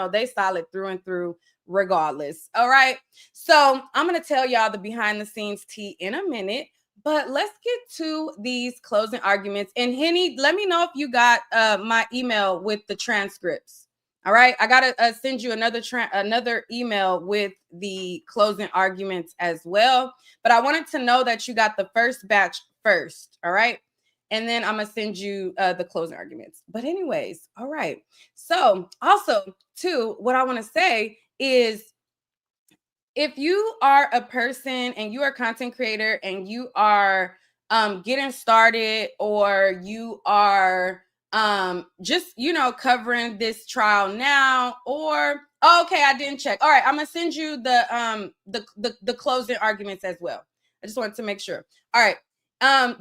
they solid through and through regardless. All right. So I'm going to tell y'all the behind the scenes tea in a minute, but let's get to these closing arguments. And Henny, let me know if you got my email with the transcripts. All right. I got to send you another email with the closing arguments as well. But I wanted to know that you got the first batch first. All right. And then I'm going to send you the closing arguments. But anyways, all right. So also, too, what I want to say is if you are a person and you are a content creator and you are getting started, or you are just, covering this trial now, or, okay, I didn't check. All right, I'm going to send you the closing arguments as well. I just wanted to make sure. All right.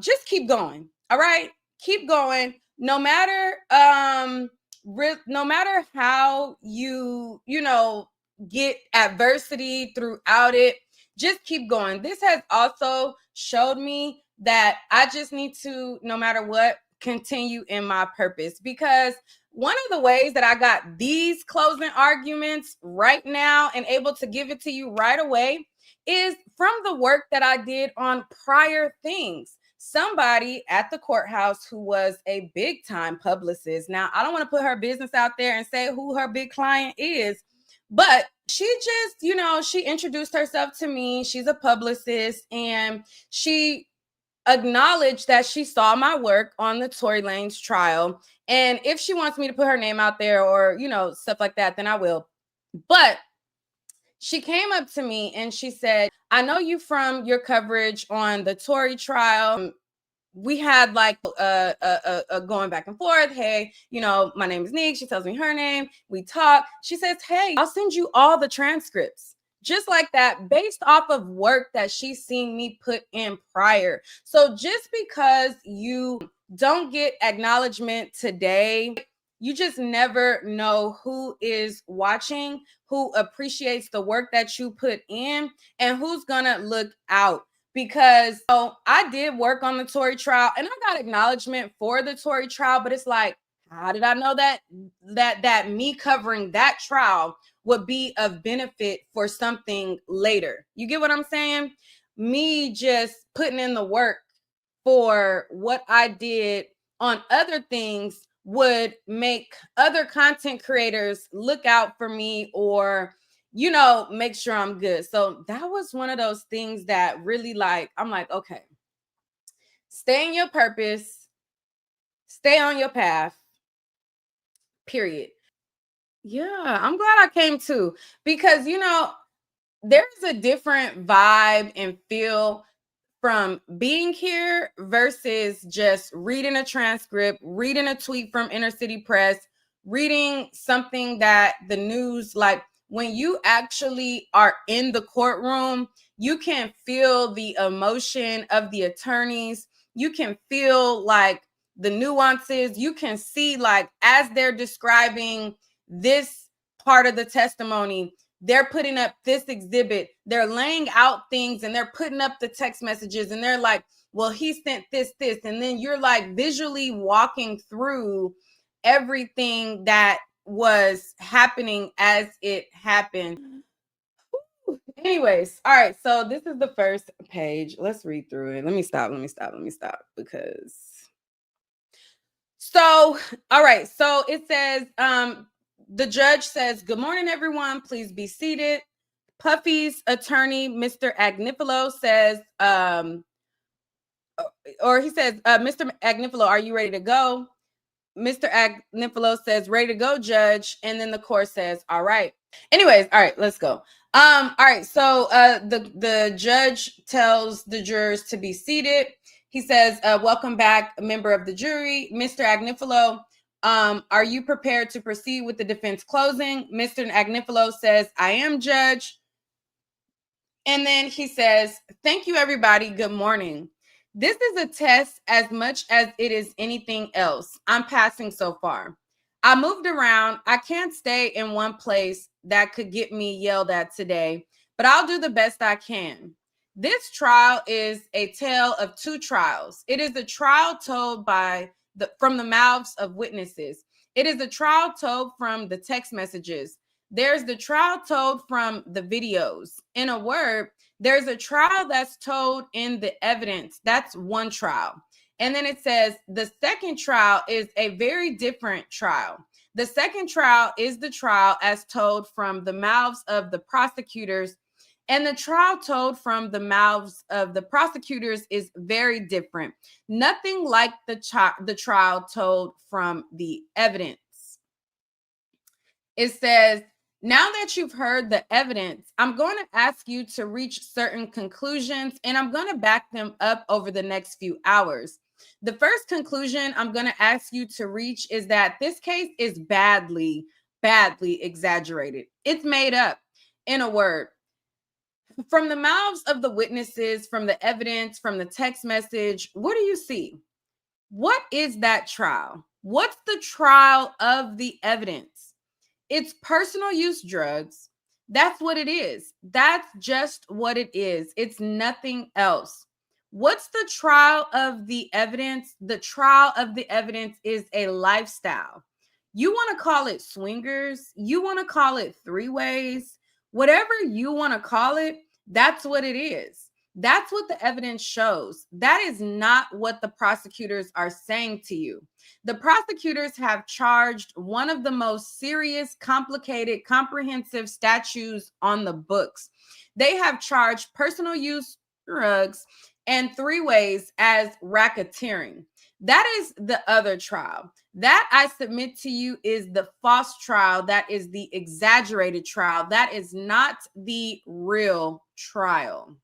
Just keep going. All right. Keep going. No matter how you get adversity throughout it, just keep going. This has also showed me that I just need to, no matter what, continue in my purpose. Because one of the ways that I got these closing arguments right now and able to give it to you right away is from the work that I did on prior things. Somebody at the courthouse who was a big time publicist. Now, I don't want to put her business out there and say who her big client is, but she just, she introduced herself to me. She's a publicist, and she acknowledged that she saw my work on the Tory Lanez trial. And if she wants me to put her name out there or, stuff like that, then I will. But she came up to me and she said, I know you from your coverage on the Tory trial. We had like a going back and forth. Hey, my name is Nick. She tells me her name. We talk. She says, hey, I'll send you all the transcripts. Just like that, based off of work that she's seen me put in prior. So just because you don't get acknowledgement today, you just never know who is watching, who appreciates the work that you put in, and who's gonna look out. Because I did work on the Tory trial and I got acknowledgement for the Tory trial, but it's like, how did I know that me covering that trial would be of benefit for something later? You get what I'm saying? Me just putting in the work for what I did on other things would make other content creators look out for me, or make sure I'm good. So that was one of those things that really I'm like, okay, stay in your purpose, stay on your path, period. Yeah, I'm glad I came too, because, there's a different vibe and feel from being here versus just reading a transcript, reading a tweet from Inner City Press, reading something that the news, like when you actually are in the courtroom, you can feel the emotion of the attorneys. You can feel like the nuances. You can see as they're describing this part of the testimony, they're putting up this exhibit, they're laying out things, and they're putting up the text messages, and they're like, well, he sent this, and then you're visually walking through everything that was happening as it happened. Anyways, all right, so this is the first page. Let's read through it. Let me stop because all right, so it says the judge says, good morning, everyone. Please be seated. Puffy's attorney, Mr. Agnifilo, says, Mr. Agnifilo, are you ready to go? Mr. Agnifilo says, ready to go, judge. And then the court says, all right. Anyways, all right, let's go. All right, so the judge tells the jurors to be seated. He says, welcome back, a member of the jury. Mr. Agnifilo, are you prepared to proceed with the defense closing? Mr. Agnifilo says, I am, judge. And then he says, thank you, everybody. Good morning. This is a test as much as it is anything else. I'm passing so far. I moved around. I can't stay in one place that could get me yelled at today, but I'll do the best I can. This trial is a tale of two trials. It is a trial told from the mouths of witnesses. It is a trial told from the text messages. There's the trial told from the videos. In a word, there's a trial that's told in the evidence. That's one trial. And then it says the second trial is a very different trial. The second trial is the trial as told from the mouths of the prosecutors. And the trial told from the mouths of the prosecutors is very different. Nothing like the trial told from the evidence. It says, now that you've heard the evidence, I'm going to ask you to reach certain conclusions, and I'm going to back them up over the next few hours. The first conclusion I'm going to ask you to reach is that this case is badly exaggerated. It's made up. In a word, from the mouths of the witnesses, from the evidence, from the text message, what do you see? What is that trial? What's the trial of the evidence? It's personal use drugs. That's what it is. That's just what it is. It's nothing else. What's the trial of the evidence? The trial of the evidence is a lifestyle. You want to call it swingers, you want to call it three ways, whatever you want to call it, that's what it is. That's what the evidence shows. That is not what the prosecutors are saying to you. The prosecutors have charged one of the most serious, complicated, comprehensive statutes on the books. They have charged personal use drugs and three ways as racketeering. That is the other trial. That, I submit to you, is the false trial. That is the exaggerated trial. That is not the real trial.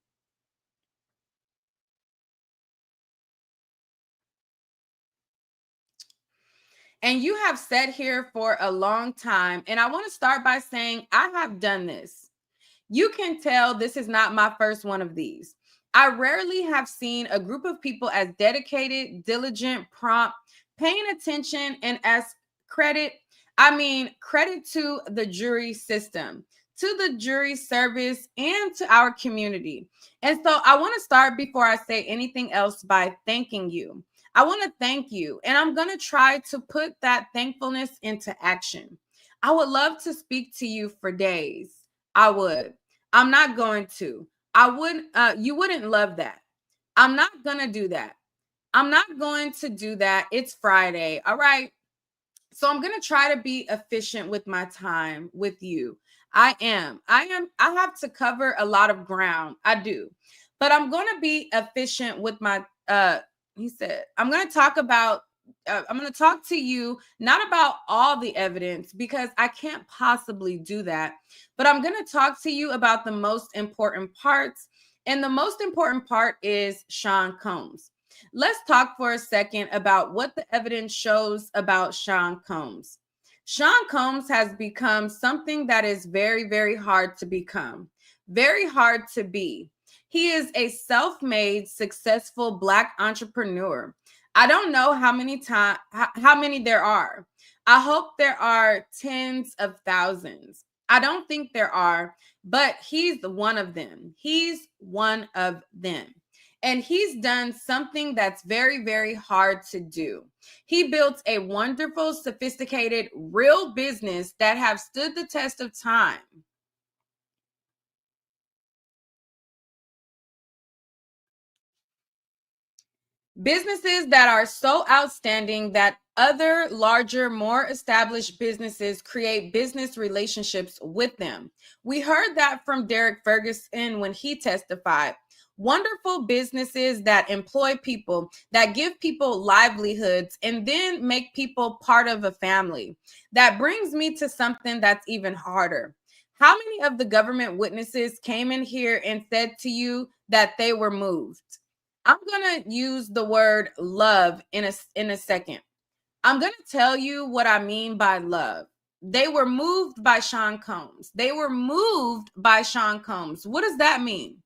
And you have sat here for a long time. And I want to start by saying I have done this. You can tell this is not my first one of these. I rarely have seen a group of people as dedicated, diligent, prompt, paying attention, and as credit to the jury system, to the jury service, and to our community. And so I want to start, before I say anything else, by thanking you. I want to thank you, and I'm going to try to put that thankfulness into action. I would love to speak to you for days. I would. I'm not going to. I wouldn't, you wouldn't love that. I'm not going to do that. I'm not going to do that. It's Friday. All right. So I'm going to try to be efficient with my time with you. I have to cover a lot of ground. I do. But I'm going to be efficient with my, he said, I'm going to talk to you not about all the evidence, because I can't possibly do that, but I'm going to talk to you about the most important parts. And the most important part is Sean Combs. Let's talk for a second about what the evidence shows about Sean Combs. Sean Combs has become something that is very, very hard to become, very hard to be. He is a self-made, successful Black entrepreneur. I don't know how many there are. I hope there are tens of thousands. I don't think there are, but he's one of them. He's one of them. And he's done something that's very, very hard to do. He built a wonderful, sophisticated, real business that have stood the test of time. Businesses that are so outstanding that other larger, more established businesses create business relationships with them. We heard that from Derek Ferguson when he testified. Wonderful businesses that employ people, that give people livelihoods, and then make people part of a family. That brings me to something that's even harder. How many of the government witnesses came in here and said to you that they were moved? I'm going to use the word love in a second. I'm going to tell you what I mean by love. They were moved by Sean Combs. They were moved by Sean Combs. What does that mean?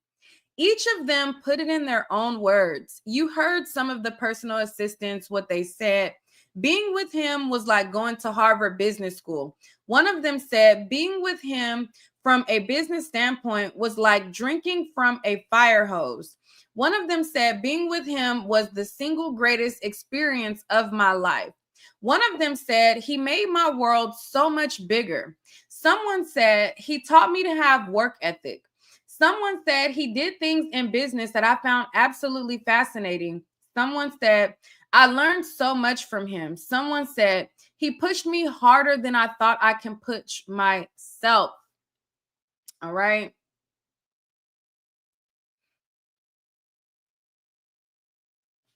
Each of them put it in their own words. You heard some of the personal assistants, what they said. Being with him was like going to Harvard Business School. One of them said being with him from a business standpoint was like drinking from a fire hose. One of them said being with him was the single greatest experience of my life. One of them said he made my world so much bigger. Someone said he taught me to have work ethic. Someone said he did things in business that I found absolutely fascinating. Someone said I learned so much from him. Someone said he pushed me harder than I thought I can push myself. All right.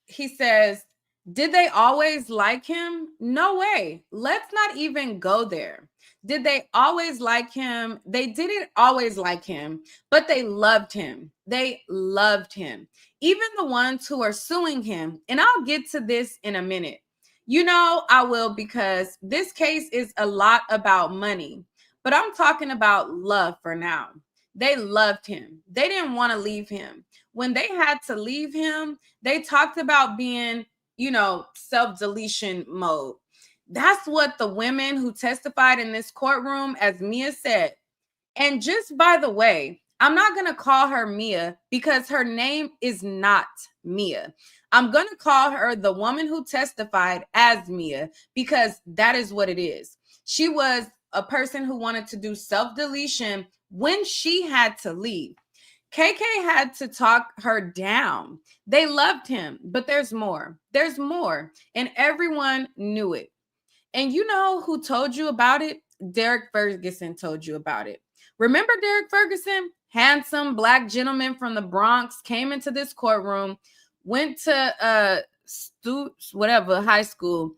He says, did they always like him? No way. Let's not even go there. Did they always like him? They didn't always like him, but they loved him. They loved him. Even the ones who are suing him. And I'll get to this in a minute. You know, I will, because this case is a lot about money, but I'm talking about love for now. They loved him. They didn't want to leave him. When they had to leave him, they talked about being, self-deletion mode. That's what the women who testified in this courtroom, as Mia said. And just by the way, I'm not going to call her Mia because her name is not Mia. I'm going to call her the woman who testified as Mia because that is what it is. She was a person who wanted to do self-deletion when she had to leave. KK had to talk her down. They loved him, but there's more. There's more. And everyone knew it. And you know who told you about it? Derek Ferguson told you about it. Remember Derek Ferguson? Handsome black gentleman from the Bronx, came into this courtroom, went to high school,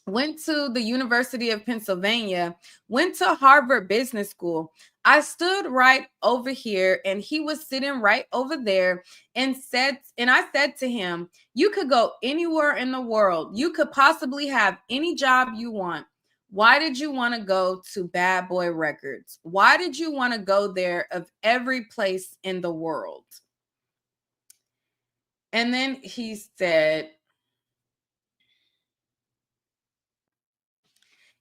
went to the University of Pennsylvania, went to Harvard Business School. I stood right over here and he was sitting right over there and I said to him, you could go anywhere in the world. You could possibly have any job you want. Why did you want to go to Bad Boy Records? Why did you want to go there of every place in the world? And then he said,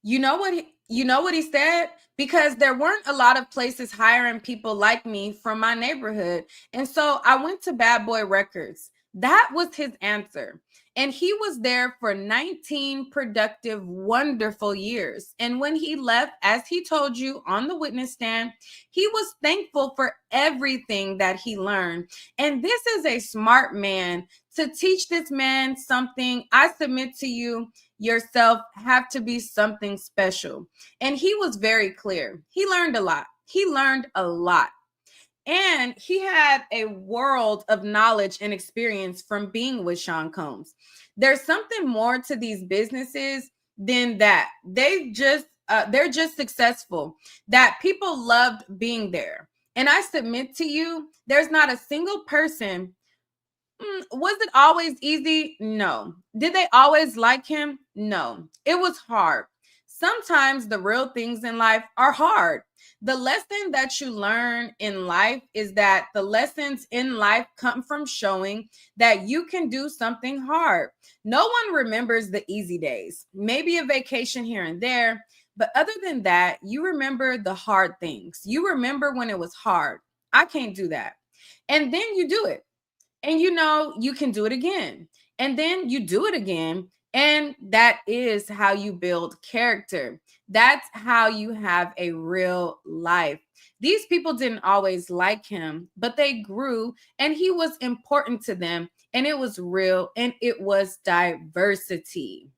you know what he said? Because there weren't a lot of places hiring people like me from my neighborhood. And so I went to Bad Boy Records. That was his answer. And he was there for 19 productive, wonderful years. And when he left, as he told you on the witness stand, he was thankful for everything that he learned. And this is a smart man. To teach this man something, I submit to you, yourself have to be something special. And he was very clear. He learned a lot. He learned a lot. And he had a world of knowledge and experience from being with Sean Combs. There's something more to these businesses than that. They're just successful, that people loved being there. And I submit to you, there's not a single person. Was it always easy? No. Did they always like him? No. It was hard. Sometimes the real things in life are hard. The lesson that you learn in life is that the lessons in life come from showing that you can do something hard. No one remembers the easy days, maybe a vacation here and there. But other than that, you remember the hard things. You remember when it was hard. I can't do that. And then you do it. And you can do it again. And then you do it again. And that is how you build character. That's how you have a real life. These people didn't always like him, but they grew and he was important to them. And it was real and it was diversity.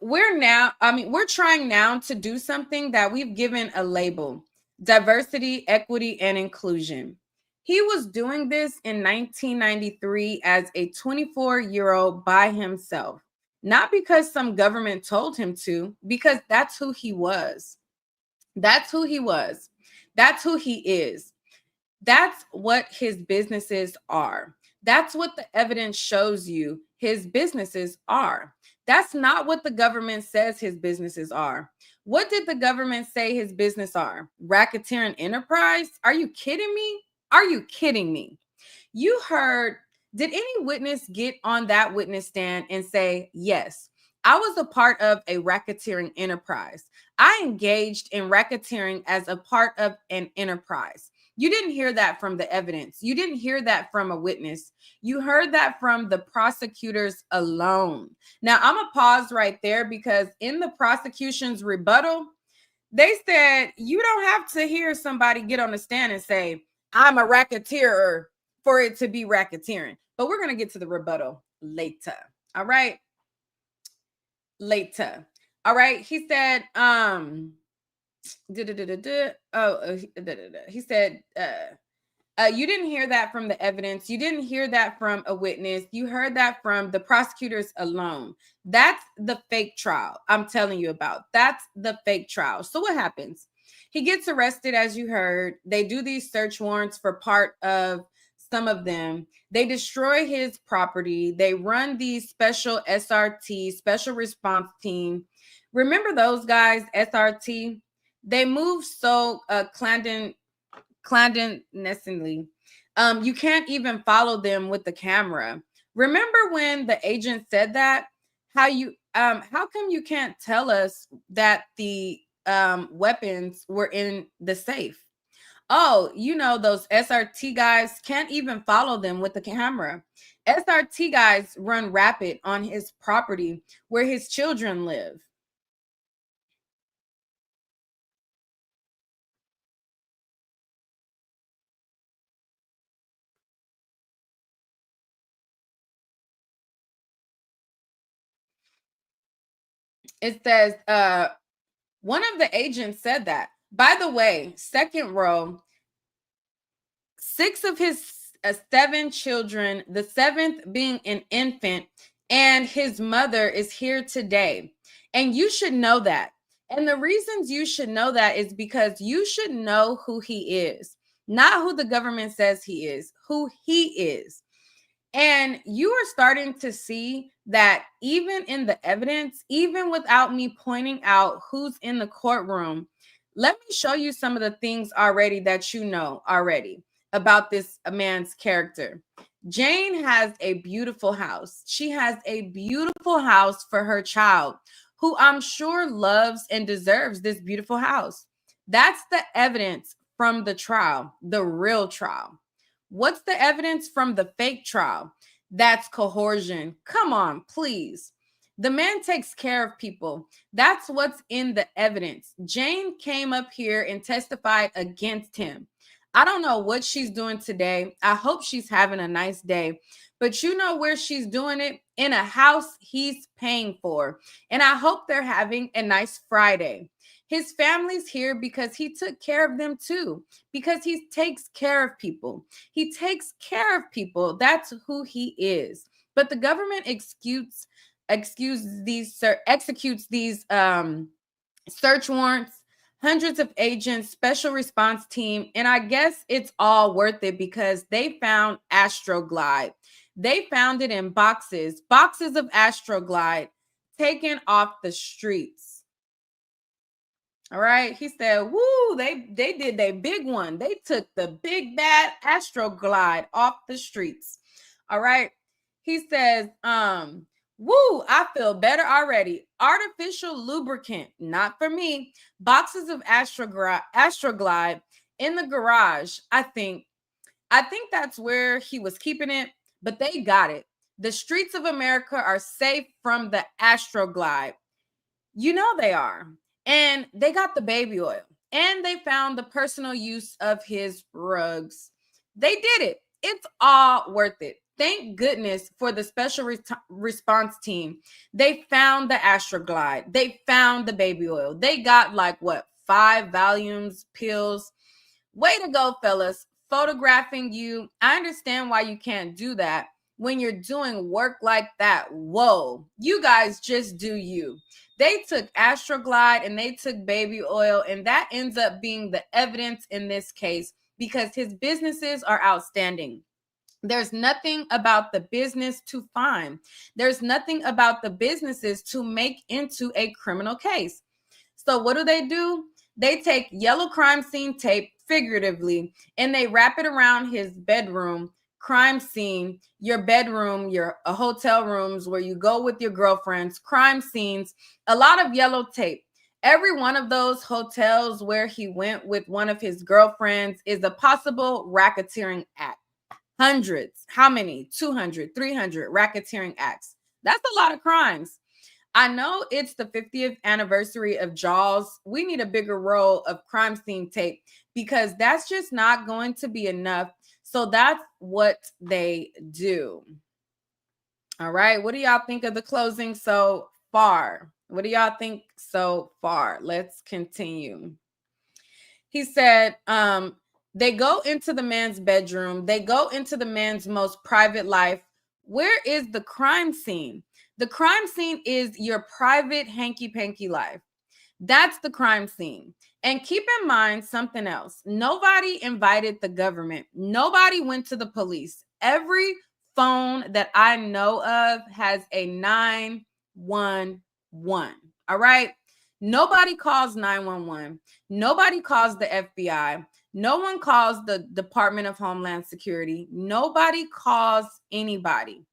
We're trying now to do something that we've given a label: diversity, equity, and inclusion. He was doing this in 1993 as a 24-year-old by himself, not because some government told him to, because that's who he was. That's who he was. That's who he is. That's what his businesses are. That's what the evidence shows you his businesses are. That's not what the government says his businesses are. What did the government say his business are? Racketeering enterprise? Are you kidding me? Are you kidding me? You heard, did any witness get on that witness stand and say, yes, I was a part of a racketeering enterprise. I engaged in racketeering as a part of an enterprise. You didn't hear that from the evidence. You didn't hear that from a witness. You heard that from the prosecutors alone. Now, I'm going to pause right there because in the prosecution's rebuttal, they said you don't have to hear somebody get on the stand and say, I'm a racketeer for it to be racketeering. But we're going to get to the rebuttal later. All right. Later. All right. He said, he said, you didn't hear that from the evidence. You didn't hear that from a witness. You heard that from the prosecutors alone. That's the fake trial I'm telling you about. That's the fake trial. So what happens? He gets arrested, as you heard. They do these search warrants for part of some of them. They destroy his property. They run these special SRT, special response team. Remember those guys, SRT? They move so clandestinely. You can't even follow them with the camera. Remember when the agent said that? How come you can't tell us that the weapons were in the safe? Oh, those SRT guys can't even follow them with the camera. SRT guys run rapid on his property where his children live. It says, one of the agents said that. By the way, second row, 6 of his 7 children, the 7th being an infant, and his mother is here today. And you should know that. And the reasons you should know that is because you should know who he is, not who the government says he is, who he is. And you are starting to see that even in the evidence, even without me pointing out who's in the courtroom, let me show you some of the things already that you know already about this man's character. Jane has a beautiful house. She has a beautiful house for her child, who I'm sure loves and deserves this beautiful house. That's the evidence from the trial, the real trial. What's the evidence from the fake trial? That's coercion. Come on, please. The man takes care of people. That's what's in the evidence. Jane came up here and testified against him. I don't know what she's doing today. I hope she's having a nice day. But you know where she's doing it? In a house he's paying for. And I hope they're having a nice Friday. His family's here because he took care of them too, because he takes care of people. He takes care of people. That's who he is. But the government executes these search warrants, hundreds of agents, special response team, and I guess it's all worth it because they found Astroglide. They found it in boxes of Astroglide taken off the streets. All right. He said, woo, they did their big one. They took the big bad Astroglide off the streets. All right. He says, woo, I feel better already. Artificial lubricant, not for me. Boxes of Astroglide in the garage. I think that's where he was keeping it, but they got it. The streets of America are safe from the Astroglide. You know they are. And they got the baby oil. And they found the personal use of his rugs. They did it. It's all worth it. Thank goodness for the special response team. They found the Astroglide. They found the baby oil. They got 5 volumes, pills. Way to go, fellas. Photographing you. I understand why you can't do that when you're doing work like that. Whoa, you guys just do you. They took Astroglide and they took baby oil, and that ends up being the evidence in this case because his businesses are outstanding. There's nothing about the business to find. There's nothing about the businesses to make into a criminal case. So what do? They take yellow crime scene tape, figuratively, and they wrap it around his bedroom, crime scene, your bedroom, your hotel rooms where you go with your girlfriends, crime scenes, a lot of yellow tape. Every one of those hotels where he went with one of his girlfriends is a possible racketeering act. Hundreds. How many? 200, 300 racketeering acts. That's a lot of crimes. I know it's the 50th anniversary of Jaws. We need a bigger roll of crime scene tape because that's just not going to be enough. So that's what they do. All right. What do y'all think of the closing so far? What do y'all think so far? Let's continue. He said, they go into the man's bedroom. They go into the man's most private life. Where is the crime scene? The crime scene is your private hanky-panky life. That's the crime scene. And keep in mind something else. Nobody invited the government. Nobody went to the police. Every phone that I know of has a 911. All right. Nobody calls 911. Nobody calls the FBI. No one calls the Department of Homeland Security. Nobody calls anybody.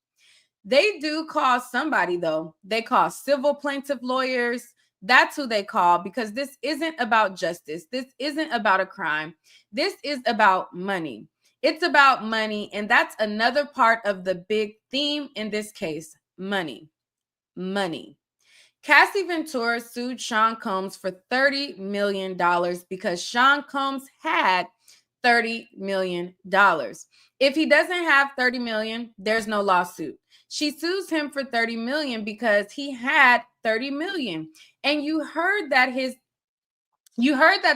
They do call somebody, though. They call civil plaintiff lawyers. That's who they call, because this isn't about justice. This isn't about a crime. This is about money. It's about money. And that's another part of the big theme in this case: money. Money. Cassie Ventura sued Sean Combs for $30 million because Sean Combs had $30 million. If he doesn't have $30 million, there's no lawsuit. She sues him for $30 million because he had $30 million. And you heard that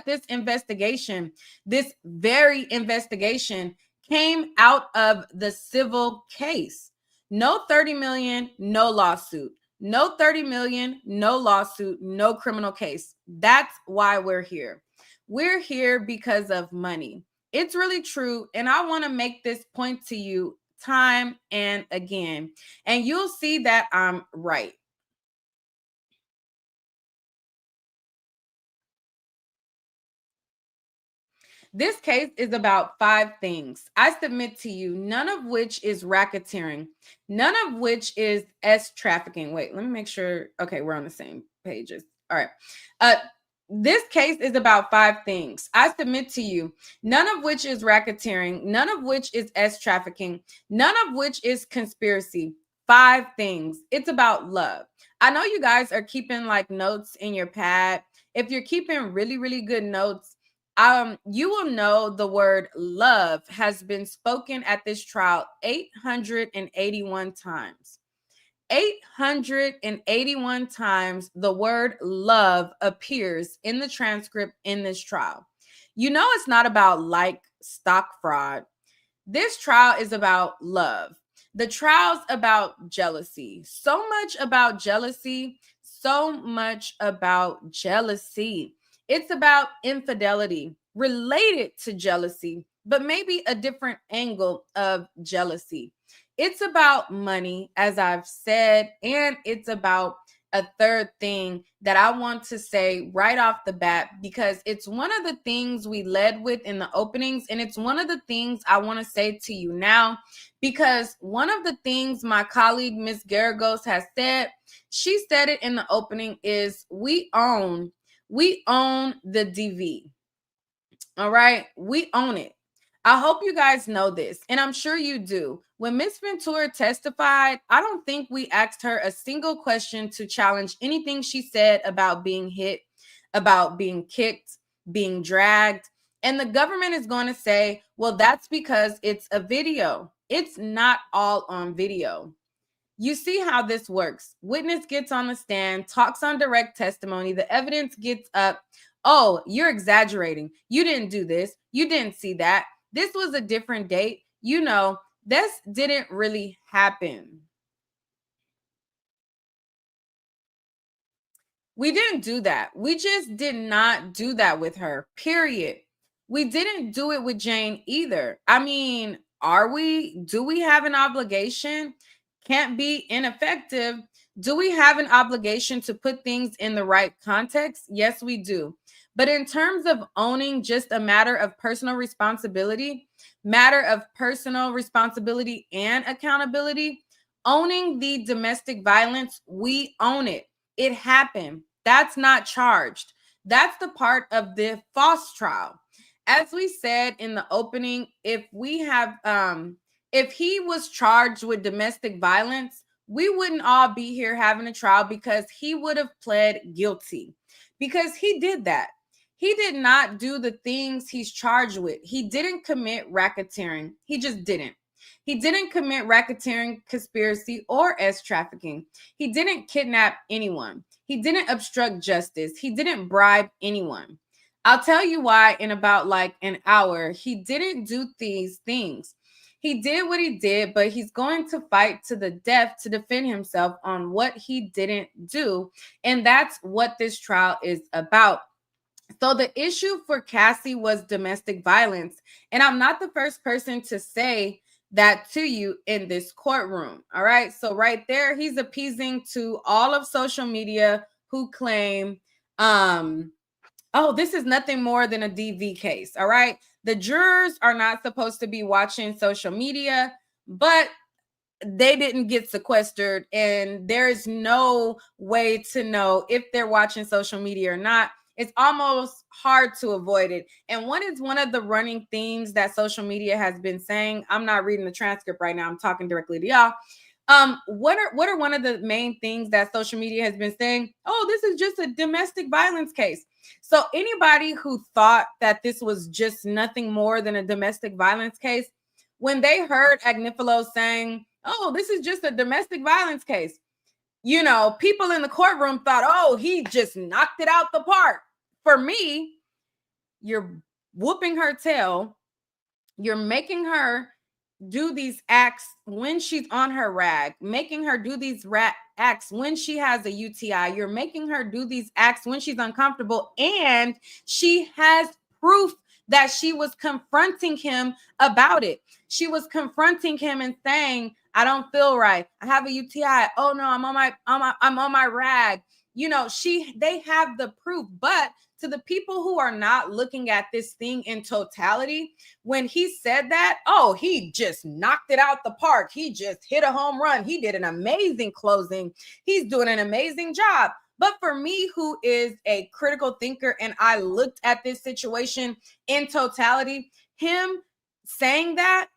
this investigation, this very investigation, came out of the civil case. No $30 million, no lawsuit. No $30 million, no lawsuit, no criminal case. That's why we're here. We're here because of money. It's really true. And I want to make this point to you time and again. And you'll see that I'm right. This case is about 5 things. I submit to you, none of which is racketeering, none of which is trafficking. Wait, let me make sure. Okay, we're on the same pages. All right. This case is about 5 things. I submit to you, none of which is racketeering, none of which is trafficking, none of which is conspiracy. 5 things. It's about love. I know you guys are keeping like notes in your pad. If you're keeping really, really good notes, you will know the word love has been spoken at this trial 881 times. 881 times the word love appears in the transcript in this trial. You know, it's not about like stock fraud. This trial is about love. The trial's about jealousy. So much about jealousy. So much about jealousy. It's about infidelity related to jealousy, but maybe a different angle of jealousy. It's about money, as I've said, and it's about a third thing that I want to say right off the bat, because it's one of the things we led with in the openings, and it's one of the things I want to say to you now, because one of the things my colleague, Miss Garagos, has said, she said it in the opening, is we own the DV. All right. We own it. I hope you guys know this, and I'm sure you do. When Miss Ventura testified, I don't think we asked her a single question to challenge anything she said about being hit, about being kicked, being dragged. And the government is going to say, well, that's because it's a video. It's not all on video. You see how this works. Witness gets on the stand, talks on direct testimony. The evidence gets up. Oh, you're exaggerating. You didn't do this. You didn't see that. This was a different date. You know, this didn't really happen. We didn't do that. We just did not do that with her, period. We didn't do it with Jane either. I mean, do we have an obligation? Can't be ineffective. Do we have an obligation to put things in the right context? Yes, we do. But in terms of owning just a matter of personal responsibility and accountability, owning the domestic violence, we own it. It happened. That's not charged. That's the part of the false trial. As we said in the opening, if he was charged with domestic violence, we wouldn't all be here having a trial because he would have pled guilty, because he did that. He did not do the things he's charged with. He didn't commit racketeering. He just didn't. He didn't commit racketeering, conspiracy, or S trafficking. He didn't kidnap anyone. He didn't obstruct justice. He didn't bribe anyone. I'll tell you why in about like an hour. He didn't do these things. He did what he did, but he's going to fight to the death to defend himself on what he didn't do. And that's what this trial is about. So the issue for Cassie was domestic violence. And I'm not the first person to say that to you in this courtroom. All right. So right there, he's appeasing to all of social media who claim, oh, this is nothing more than a DV case. All right. The jurors are not supposed to be watching social media, but they didn't get sequestered, and there is no way to know if they're watching social media or not. It's almost hard to avoid it. And what is one of the running themes that social media has been saying? I'm not reading the transcript right now. I'm talking directly to y'all. What are one of the main things that social media has been saying? Oh, this is just a domestic violence case. So anybody who thought that this was just nothing more than a domestic violence case, when they heard Agnifilo saying, oh, this is just a domestic violence case, you know, people in the courtroom thought, oh, he just knocked it out the park. For me, you're whooping her tail. You're making her do these acts when she's on her rag, making her do these acts when she has a UTI. You're making her do these acts when she's uncomfortable, and she has proof that she was confronting him about it. She was confronting him and saying, I don't feel right. I have a UTI. Oh no, I'm on my rag. You know, they have the proof. But to the people who are not looking at this thing in totality, when he said that, oh, he just knocked it out the park. He just hit a home run. He did an amazing closing. He's doing an amazing job. But for me, who is a critical thinker, and I looked at this situation in totality, him saying that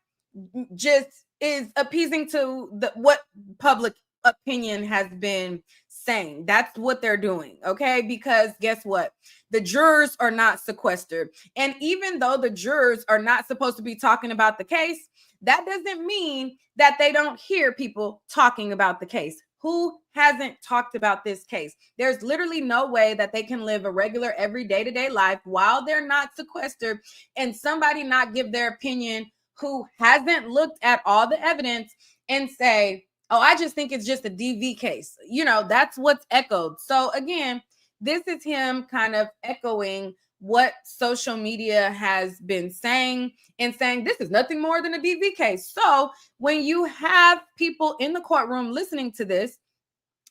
just is appeasing to what public opinion has been saying. That's what they're doing, okay? Because guess what? The jurors are not sequestered. And even though the jurors are not supposed to be talking about the case, that doesn't mean that they don't hear people talking about the case. Who hasn't talked about this case? There's literally no way that they can live a regular every day-to-day life while they're not sequestered and somebody not give their opinion who hasn't looked at all the evidence and say, oh, I just think it's just a DV case. You know, that's what's echoed. So again, this is him kind of echoing what social media has been saying and saying this is nothing more than a DV case. So when you have people in the courtroom listening to this,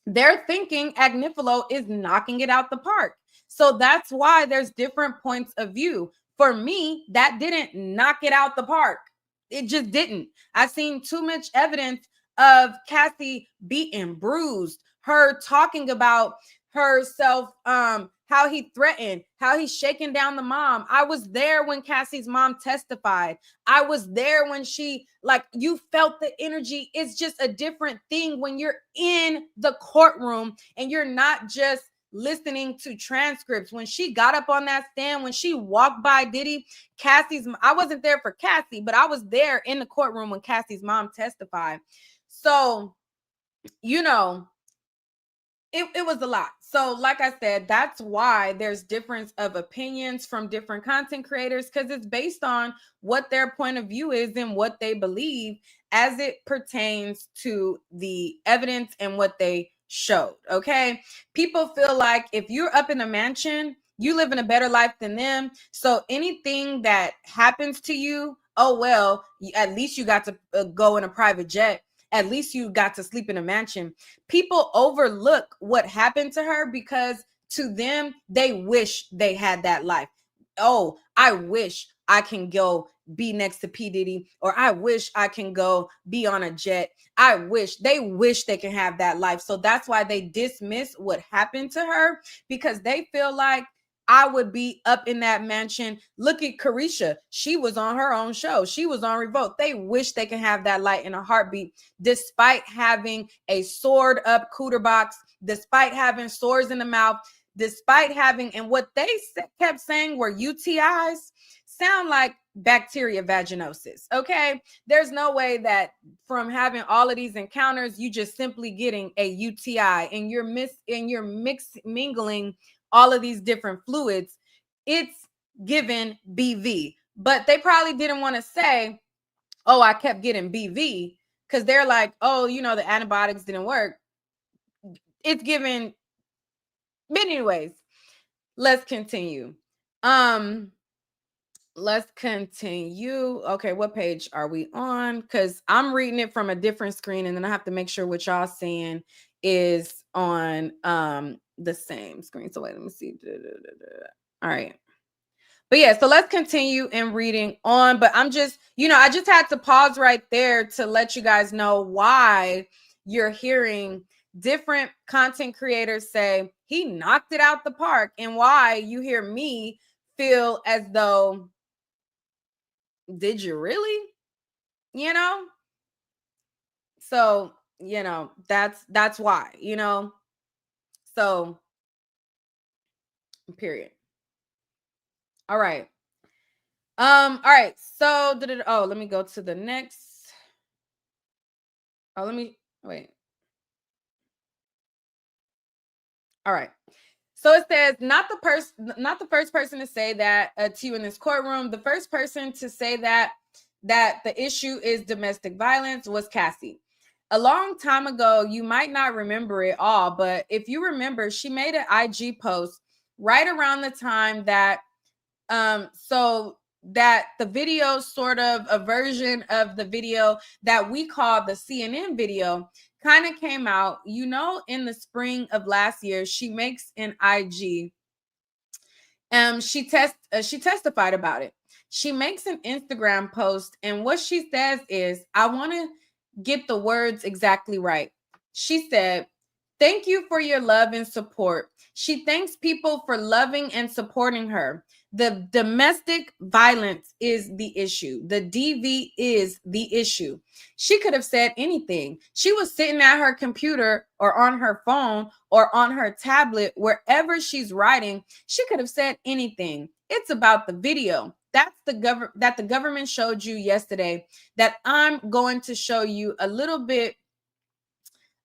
they're thinking Agnifilo is knocking it out the park. So that's why there's different points of view. For me, that didn't knock it out the park. It just didn't. I've seen too much evidence of Cassie beaten, bruised, her talking about herself, how he threatened, how he's shaking down the mom. I was there when Cassie's mom testified. I was there when she, like, you felt the energy. It's just a different thing when you're in the courtroom and you're not just listening to transcripts. When she got up on that stand, when she walked by Diddy, I wasn't there for Cassie, but I was there in the courtroom when Cassie's mom testified. So, you know, it was a lot. So like I said, that's why there's difference of opinions from different content creators, because it's based on what their point of view is and what they believe as it pertains to the evidence and what they showed. Okay. People feel like if you're up in a mansion, you live in a better life than them. So anything that happens to you, oh, well, at least you got to go in a private jet. At least you got to sleep in a mansion. People overlook what happened to her because to them, they wish they had that life. Oh, I wish I can go be next to P. Diddy, or I wish I can go be on a jet. They wish they can have that life. So that's why they dismiss what happened to her, because they feel like I would be up in that mansion. Look at Carisha. She was on her own show. She was on Revolt. They wish they can have that light in a heartbeat, despite having a sword up cooter box, despite having sores in the mouth, despite having, and what they kept saying were UTIs, sound like bacteria vaginosis. Okay. There's no way that from having all of these encounters, you just simply getting a UTI and you're mingling all of these different fluids. It's given BV, but they probably didn't want to say, oh, I kept getting BV, because they're like, oh, the antibiotics didn't work. It's given. But anyways, let's continue. Let's continue. Okay, what page are we on? Because I'm reading it from a different screen, and then I have to make sure what y'all seeing is on the same screen. So wait, let me see. All right. But yeah, so let's continue in reading on. But I'm just, I just had to pause right there to let you guys know why you're hearing different content creators say he knocked it out the park, and why you hear me feel as though, did you really? So, that's why, so period. All right. All right. So, let me go to the next. Oh, let me wait. All right. So it says, not the first person to say that to you in this courtroom. The first person to say that the issue is domestic violence was Cassie. A long time ago, you might not remember it all, but if you remember, she made an IG post right around the time that so that the video, sort of a version of the video that we call the CNN video, kind of came out, in the spring of last year. She makes an IG. She testified about it. She makes an Instagram post, and what she says is, I want to get the words exactly right. She said, "Thank you for your love and support." She thanks people for loving and supporting her. The domestic violence is the issue. The DV is the issue. She could have said anything. She was sitting at her computer or on her phone or on her tablet, wherever she's writing. She could have said anything. It's about the video. That's that the government showed you yesterday, that I'm going to show you a little bit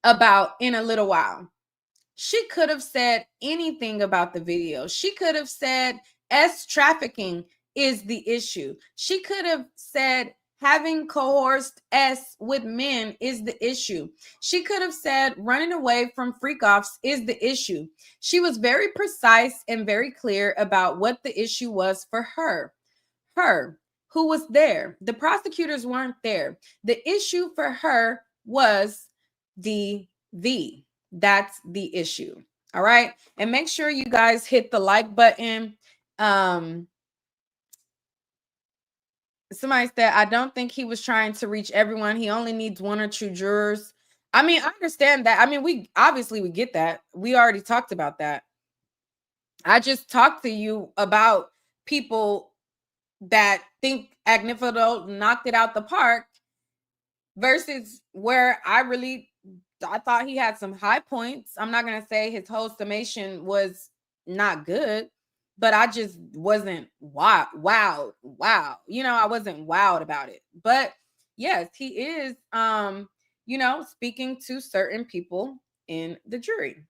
about in a little while. She could have said anything about the video. She could have said trafficking is the issue. She could have said having coerced with men is the issue. She could have said running away from freak offs is the issue. She was very precise and very clear about what the issue was for her. Her, who was there. The prosecutors weren't there. The issue for her was DV. That's the issue. All right. And make sure you guys hit the like button. Somebody said, I don't think he was trying to reach everyone. He only needs one or two jurors. I mean, I understand that. I mean, we get that. We already talked about that. I just talked to you about people that think Agnifilo knocked it out the park versus where I thought he had some high points. I'm not going to say his whole summation was not good, but I just wasn't wow. I wasn't wowed about it. But yes, he is speaking to certain people in the jury.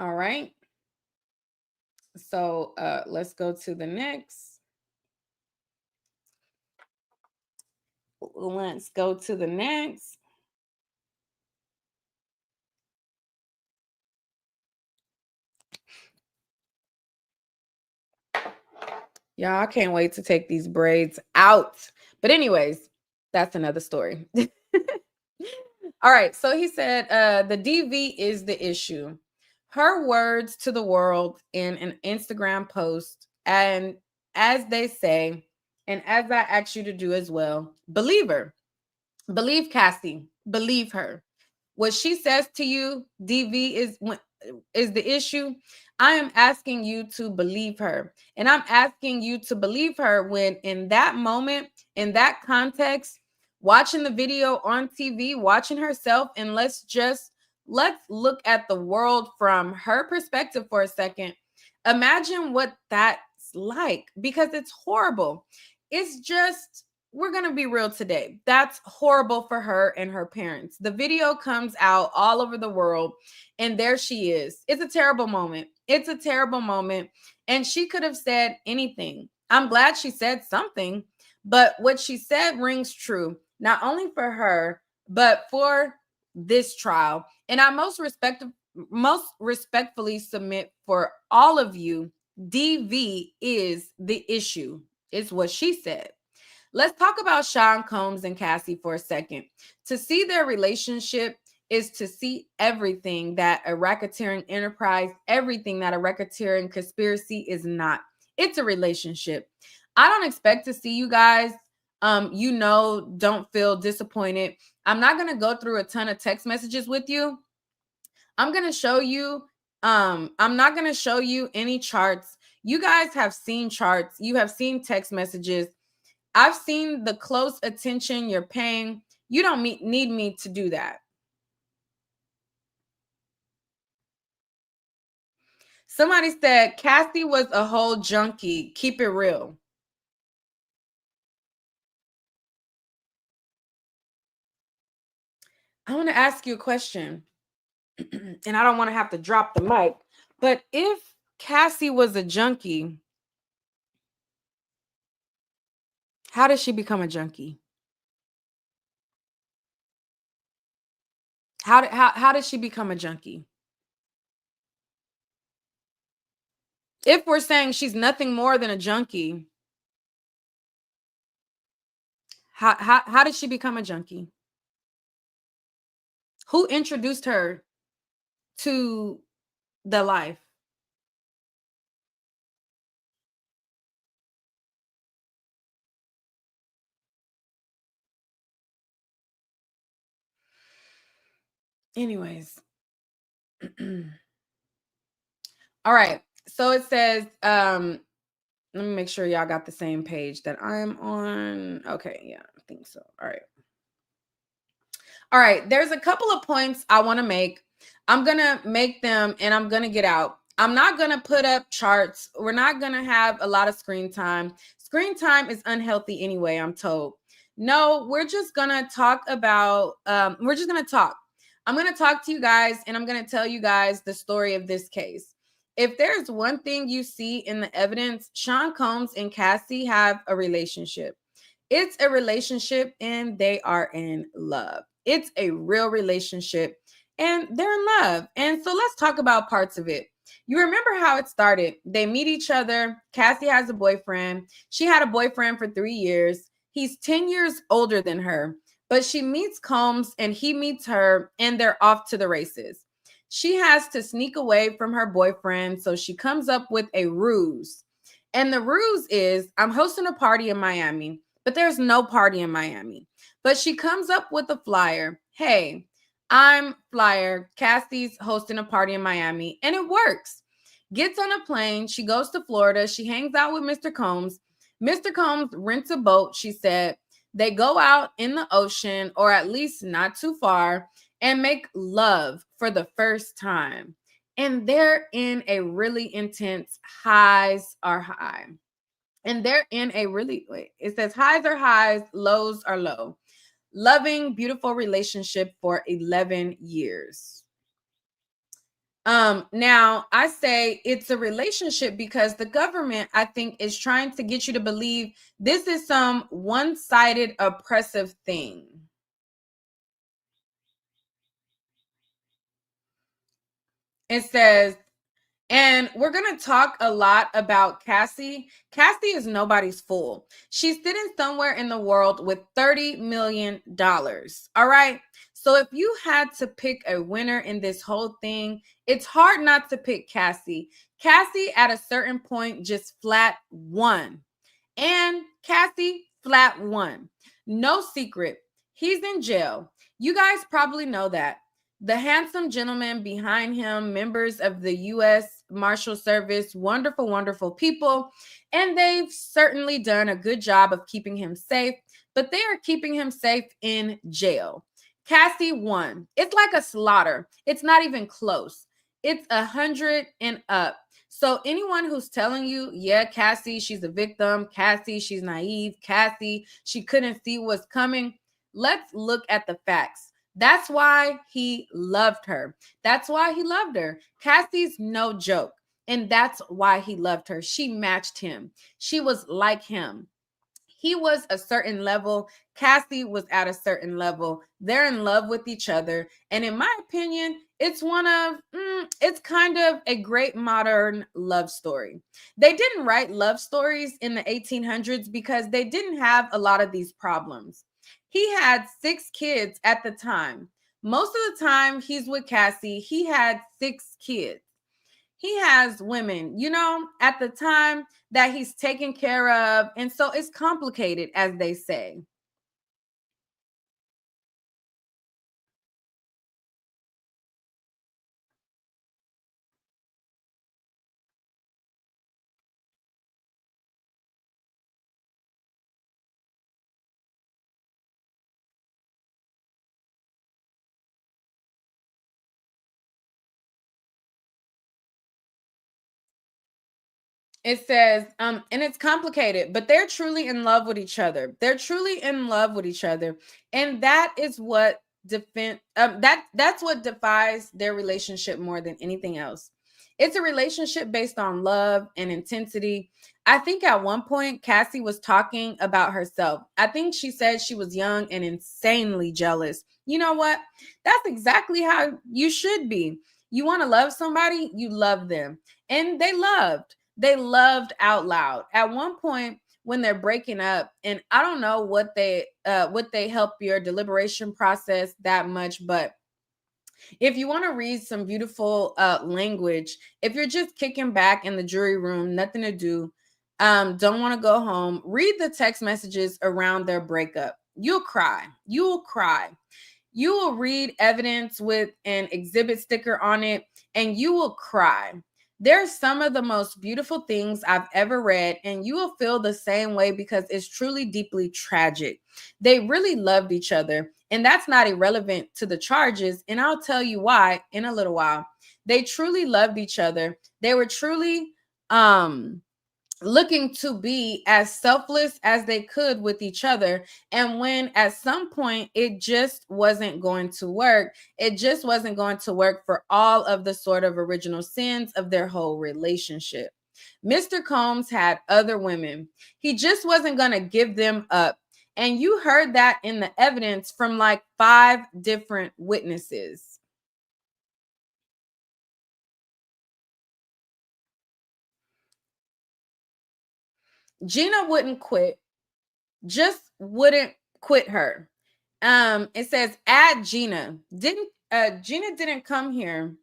All right. So let's go to the next. Let's go to the next. Y'all, I can't wait to take these braids out. But anyways, that's another story. All right. So he said the DV is the issue. Her words to the world in an Instagram post. And as they say, and as I ask you to do as well, believe her. Believe Cassie. Believe her. What she says to you, DV, is the issue. I am asking you to believe her. And I'm asking you to believe her when in that moment, in that context, watching the video on TV, watching herself, and let's look at the world from her perspective for a second. Imagine what that's like, because it's horrible. It's just, we're going to be real today. That's horrible for her and her parents. The video comes out all over the world, and there she is. It's a terrible moment. It's a terrible moment. And she could have said anything. I'm glad she said something, but what she said rings true, not only for her, but for this trial. And I most respectfully submit for all of you, DV is the issue, is what she said. Let's talk about Sean Combs and Cassie for a second. To see their relationship is to see everything that a racketeering enterprise, everything that a racketeering conspiracy is not. It's a relationship. I don't expect to see you guys, don't feel disappointed. I'm not going to go through a ton of text messages with you. I'm going to show you, I'm not going to show you any charts. You guys have seen charts. You have seen text messages. I've seen the close attention you're paying. You don't need me to do that. Somebody said Cassie was a whole junkie. Keep it real. I want to ask you a question, and I don't want to have to drop the mic, but if Cassie was a junkie, how did she become a junkie? How did she become a junkie? If we're saying she's nothing more than a junkie, how did she become a junkie? Who introduced her to the life? Anyways. All right. So it says, let me make sure y'all got the same page that I'm on. Okay, yeah, I think so. All right. All right. There's a couple of points I want to make. I'm gonna make them and I'm gonna get out. I'm not gonna put up charts. We're not gonna have a lot of screen time. Screen time is unhealthy anyway, I'm told. No, we're just gonna talk about, we're just gonna talk. I'm gonna talk to you guys and I'm gonna tell you guys the story of this case. If there's one thing you see in the evidence, Sean Combs and Cassie have a relationship. It's a relationship and they are in love. It's a real relationship and they're in love. And so let's talk about parts of it. You remember how it started. They meet each other. Cassie has a boyfriend. She had a boyfriend for 3 years. He's 10 years older than her, but she meets Combs and he meets her and they're off to the races. She has to sneak away from her boyfriend, so she comes up with a ruse. And the ruse is, I'm hosting a party in Miami, but there's no party in Miami. But she comes up with a flyer. Hey, I'm Flyer. Cassie's hosting a party in Miami, and it works. Gets on a plane. She goes to Florida. She hangs out with Mr. Combs. Mr. Combs rents a boat, she said. They go out in the ocean, or at least not too far, and make love for the first time. And they're in a really intense highs are high. And they're in a really, wait, it says highs are highs, lows are low. Loving, beautiful relationship for 11 years. Now I say it's a relationship because the government, I think, is trying to get you to believe this is some one-sided oppressive thing. It says, And we're going to talk a lot about Cassie. Cassie is nobody's fool. She's sitting somewhere in the world with $30 million. All right. So if you had to pick a winner in this whole thing, it's hard not to pick Cassie. Cassie at a certain point just flat won. And Cassie flat won. No secret. He's in jail. You guys probably know that. The handsome gentleman behind him, members of the U.S. Marshal Service, wonderful, wonderful people. And they've certainly done a good job of keeping him safe, but they are keeping him safe in jail. Cassie won. It's like a slaughter. It's not even close. It's 100 and up. So anyone who's telling you, yeah, Cassie, she's a victim. Cassie, she's naive. Cassie, she couldn't see what's coming. Let's look at the facts. That's why he loved her. That's why he loved her. Cassie's no joke. And that's why he loved her. She matched him. She was like him. He was a certain level. Cassie was at a certain level. They're in love with each other. And in my opinion, it's it's kind of a great modern love story. They didn't write love stories in the 1800s because they didn't have a lot of these problems. He had 6 kids at the time. Most of the time he's with Cassie, he had 6 kids. He has women, at the time that he's taken care of. And so it's complicated, as they say. It says, and it's complicated, but they're truly in love with each other. They're truly in love with each other. And that is what that's what defines their relationship more than anything else. It's a relationship based on love and intensity. I think at one point Cassie was talking about herself. I think she said she was young and insanely jealous. You know what? That's exactly how you should be. You want to love somebody, you love them. And they loved out loud. At one point when they're breaking up, and I don't know what they help your deliberation process that much, but if you want to read some beautiful language, if you're just kicking back in the jury room, nothing to do, don't want to go home, read the text messages around their breakup. You'll cry. You will cry. You will read evidence with an exhibit sticker on it, and you will cry. They're some of the most beautiful things I've ever read, and you will feel the same way because it's truly deeply tragic. They really loved each other, and that's not irrelevant to the charges, and I'll tell you why in a little while. They truly loved each other. They were truly looking to be as selfless as they could with each other. And when at some point it just wasn't going to work, it just wasn't going to work for all of the sort of original sins of their whole relationship. Mr. Combs had other women. He just wasn't going to give them up. And you heard that in the evidence from like 5 different witnesses. Gina wouldn't quit, just wouldn't quit her. It says add Gina. Gina didn't come here,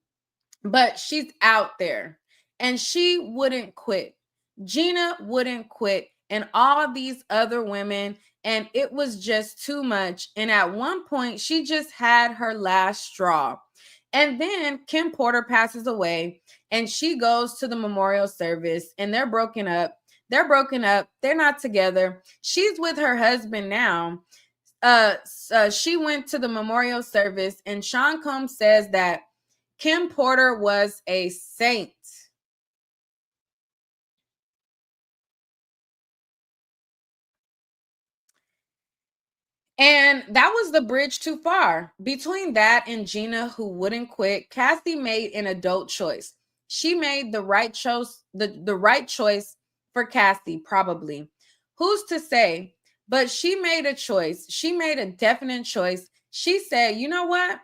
but she's out there and she wouldn't quit. Gina wouldn't quit, and all these other women, and it was just too much. And at one point, she just had her last straw. And then Kim Porter passes away, and she goes to the memorial service, and they're broken up. They're broken up. They're not together. She's with her husband now. She went to the memorial service, and Sean Combs says that Kim Porter was a saint. And that was the bridge too far. Between that and Gina, who wouldn't quit, Cassie made an adult choice. She made the right choice, the right choice for Cassie, probably. Who's to say? But she made a choice. She made a definite choice. She said, you know what?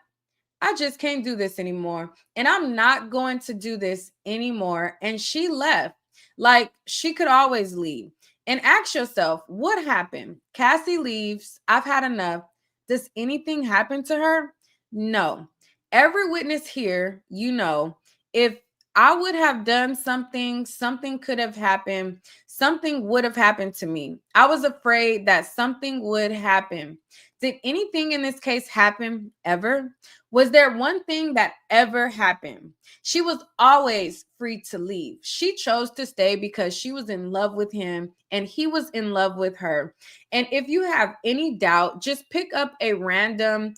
I just can't do this anymore. And I'm not going to do this anymore. And she left. Like, she could always leave. And ask yourself, what happened? Cassie leaves. I've had enough. Does anything happen to her? No. Every witness here, if I would have done something, something could have happened, something would have happened to me. I was afraid that something would happen. Did anything in this case happen ever? Was there one thing that ever happened? She was always free to leave. She chose to stay because she was in love with him and he was in love with her. And if you have any doubt, just pick up a random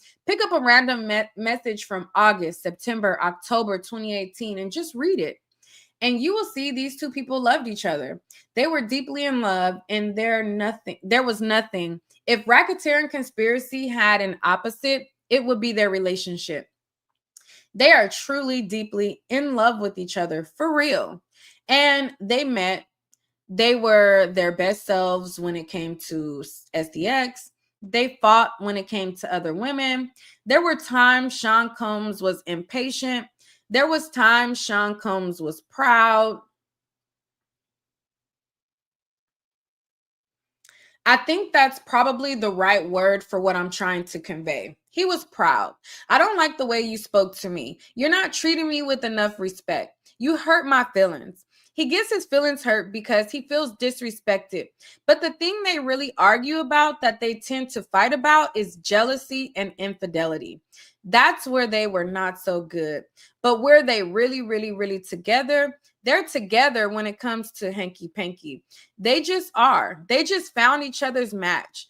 message from August, September, October 2018 and just read it. And you will see these two people loved each other. They were deeply in love and there was nothing. If racketeering conspiracy had an opposite, it would be their relationship. They are truly deeply in love with each other for real. And they met. They were their best selves when it came to SDX. They fought when it came to other women. There were times Sean Combs was impatient. There was times Sean Combs was proud. I think that's probably the right word for what I'm trying to convey. He was proud. I don't like the way you spoke to me. You're not treating me with enough respect. You hurt my feelings. He gets his feelings hurt because he feels disrespected. But the thing they really argue about, that they tend to fight about, is jealousy and infidelity. That's where they were not so good. But where they really, really, really together, they're together when it comes to hanky panky. They just are. They just found each other's match,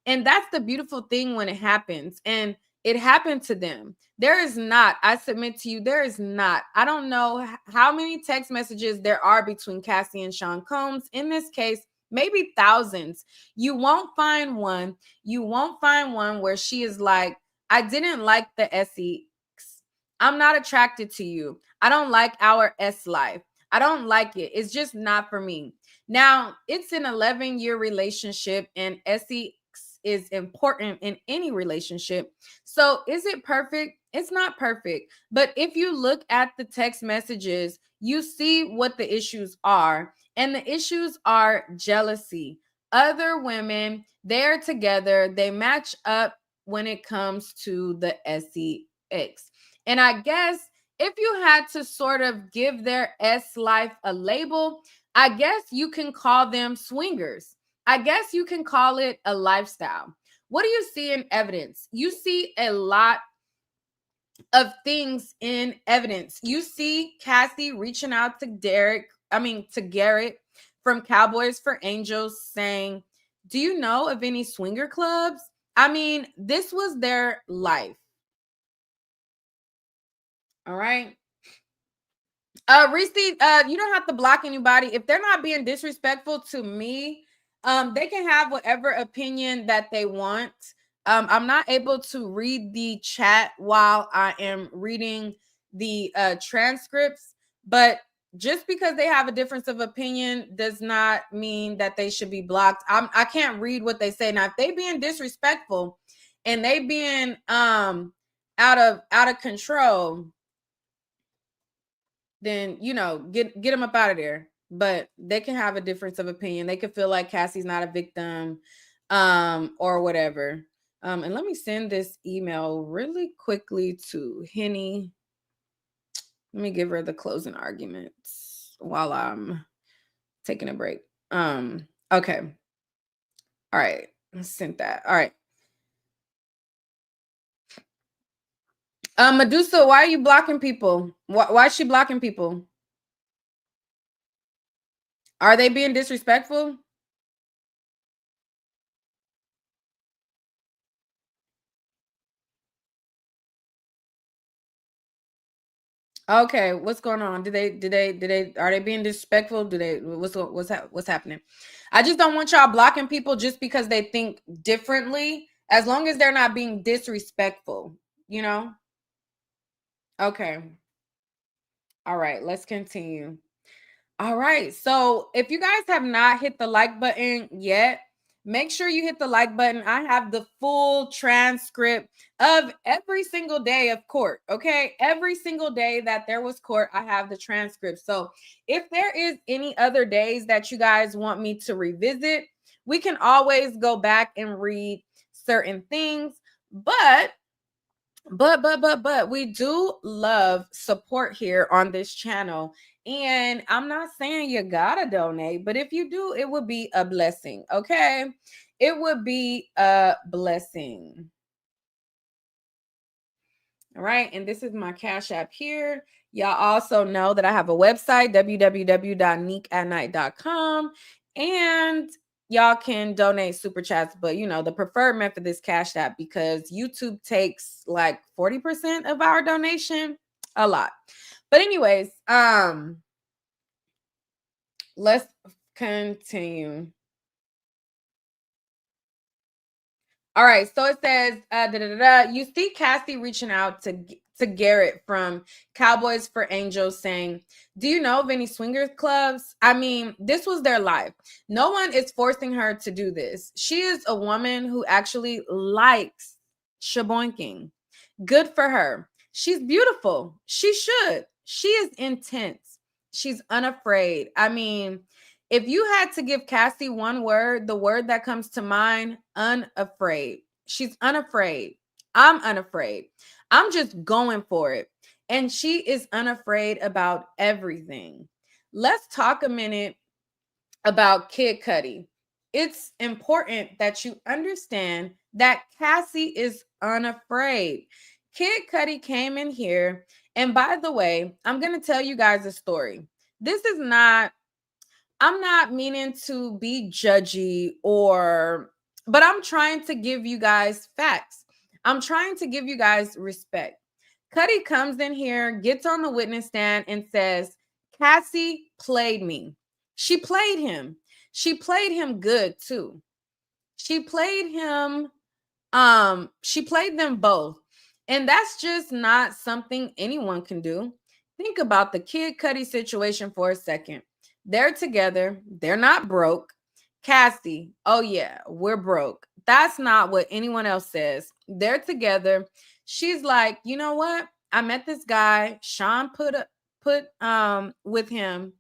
And that's the beautiful thing when it happens. And it happened to them. There is not, I submit to you, there is not. I don't know how many text messages there are between Cassie and Sean Combs. In this case, maybe thousands. You won't find one. You won't find one where she is like, I didn't like the SEX. I'm not attracted to you. I don't like our S life. I don't like it. It's just not for me. Now, it's an 11-year relationship and SEX is important in any relationship. So is it perfect? It's not perfect. But if you look at the text messages, you see what the issues are. And the issues are jealousy. Other women, they're together. They match up when it comes to the SEX. And I guess if you had to sort of give their S life a label, I guess you can call them swingers. I guess you can call it a lifestyle. What do you see in evidence? You see a lot of things in evidence. You see Cassie reaching out to Garrett from Cowboys for Angels saying, do you know of any swinger clubs? I mean, this was their life. All right. Reese, you don't have to block anybody. If they're not being disrespectful to me, they can have whatever opinion that they want. I'm not able to read the chat while I am reading the transcripts, but just because they have a difference of opinion does not mean that they should be blocked. I can't read what they say. Now, if they being disrespectful and they being out of control, then get them up out of there. But they can have a difference of opinion. They could feel like Cassie's not a victim, or whatever. And let me send this email really quickly to Henny. Let me give her the closing arguments while I'm taking a break. Okay. All right. I sent that. All right. Medusa, why are you blocking people? Why is she blocking people? Are they being disrespectful? Okay, what's going on? Are they being disrespectful? What's happening? I just don't want y'all blocking people just because they think differently, as long as they're not being disrespectful, Okay. All right, let's continue. All right. So if you guys have not hit the like button yet, Make sure you hit the like button. I have the full transcript of every single day of court. Okay. Every single day that there was court, I have the transcript. So if there is any other days that you guys want me to revisit, we can always go back and read certain things. But we do love support here on this channel. And I'm not saying you gotta donate, but if you do, it would be a blessing. Okay. It would be a blessing. All right. And this is my Cash App here. Y'all also know that I have a website, www.niquelatnight.com. And y'all can donate super chats, but the preferred method is Cash App because YouTube takes like 40% of our donation. A lot. But anyways, let's continue. All right, so it says, you see Cassie reaching out to Garrett from Cowboys for Angels saying, do you know of any swingers clubs? I mean, this was their life. No one is forcing her to do this. She is a woman who actually likes shaboinking. Good for her. She's beautiful. She should. She is intense. She's unafraid. I mean, if you had to give Cassie one word, the word that comes to mind, unafraid. She's unafraid. I'm unafraid. I'm just going for it. And she is unafraid about everything. Let's talk a minute about Kid Cudi. It's important that you understand that Cassie is unafraid. Kid Cudi came in here. And by the way, I'm going to tell you guys a story. I'm not meaning to be judgy but I'm trying to give you guys facts. I'm trying to give you guys respect. Cudi comes in here, gets on the witness stand and says, Cassie played me. She played him. She played him good too. She played him. She played them both. And that's just not something anyone can do. Think about the Kid Cudi situation for a second. They're together. They're not broke. Cassie, oh yeah, we're broke. That's not what anyone else says. They're together. She's like, you know what? I met this guy. Sean put with him.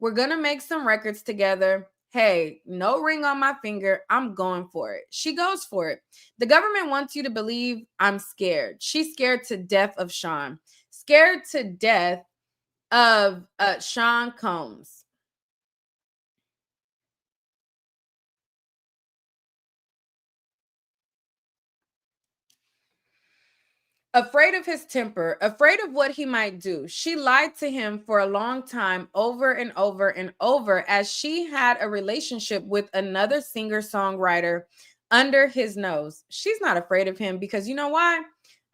We're gonna make some records together. Hey, no ring on my finger. I'm going for it. She goes for it. The government wants you to believe I'm scared. She's scared to death of Sean. Scared to death of Sean Combs. Afraid of his temper, afraid of what he might do. She lied to him for a long time, over and over and over, as she had a relationship with another singer-songwriter under his nose. She's not afraid of him because you know why?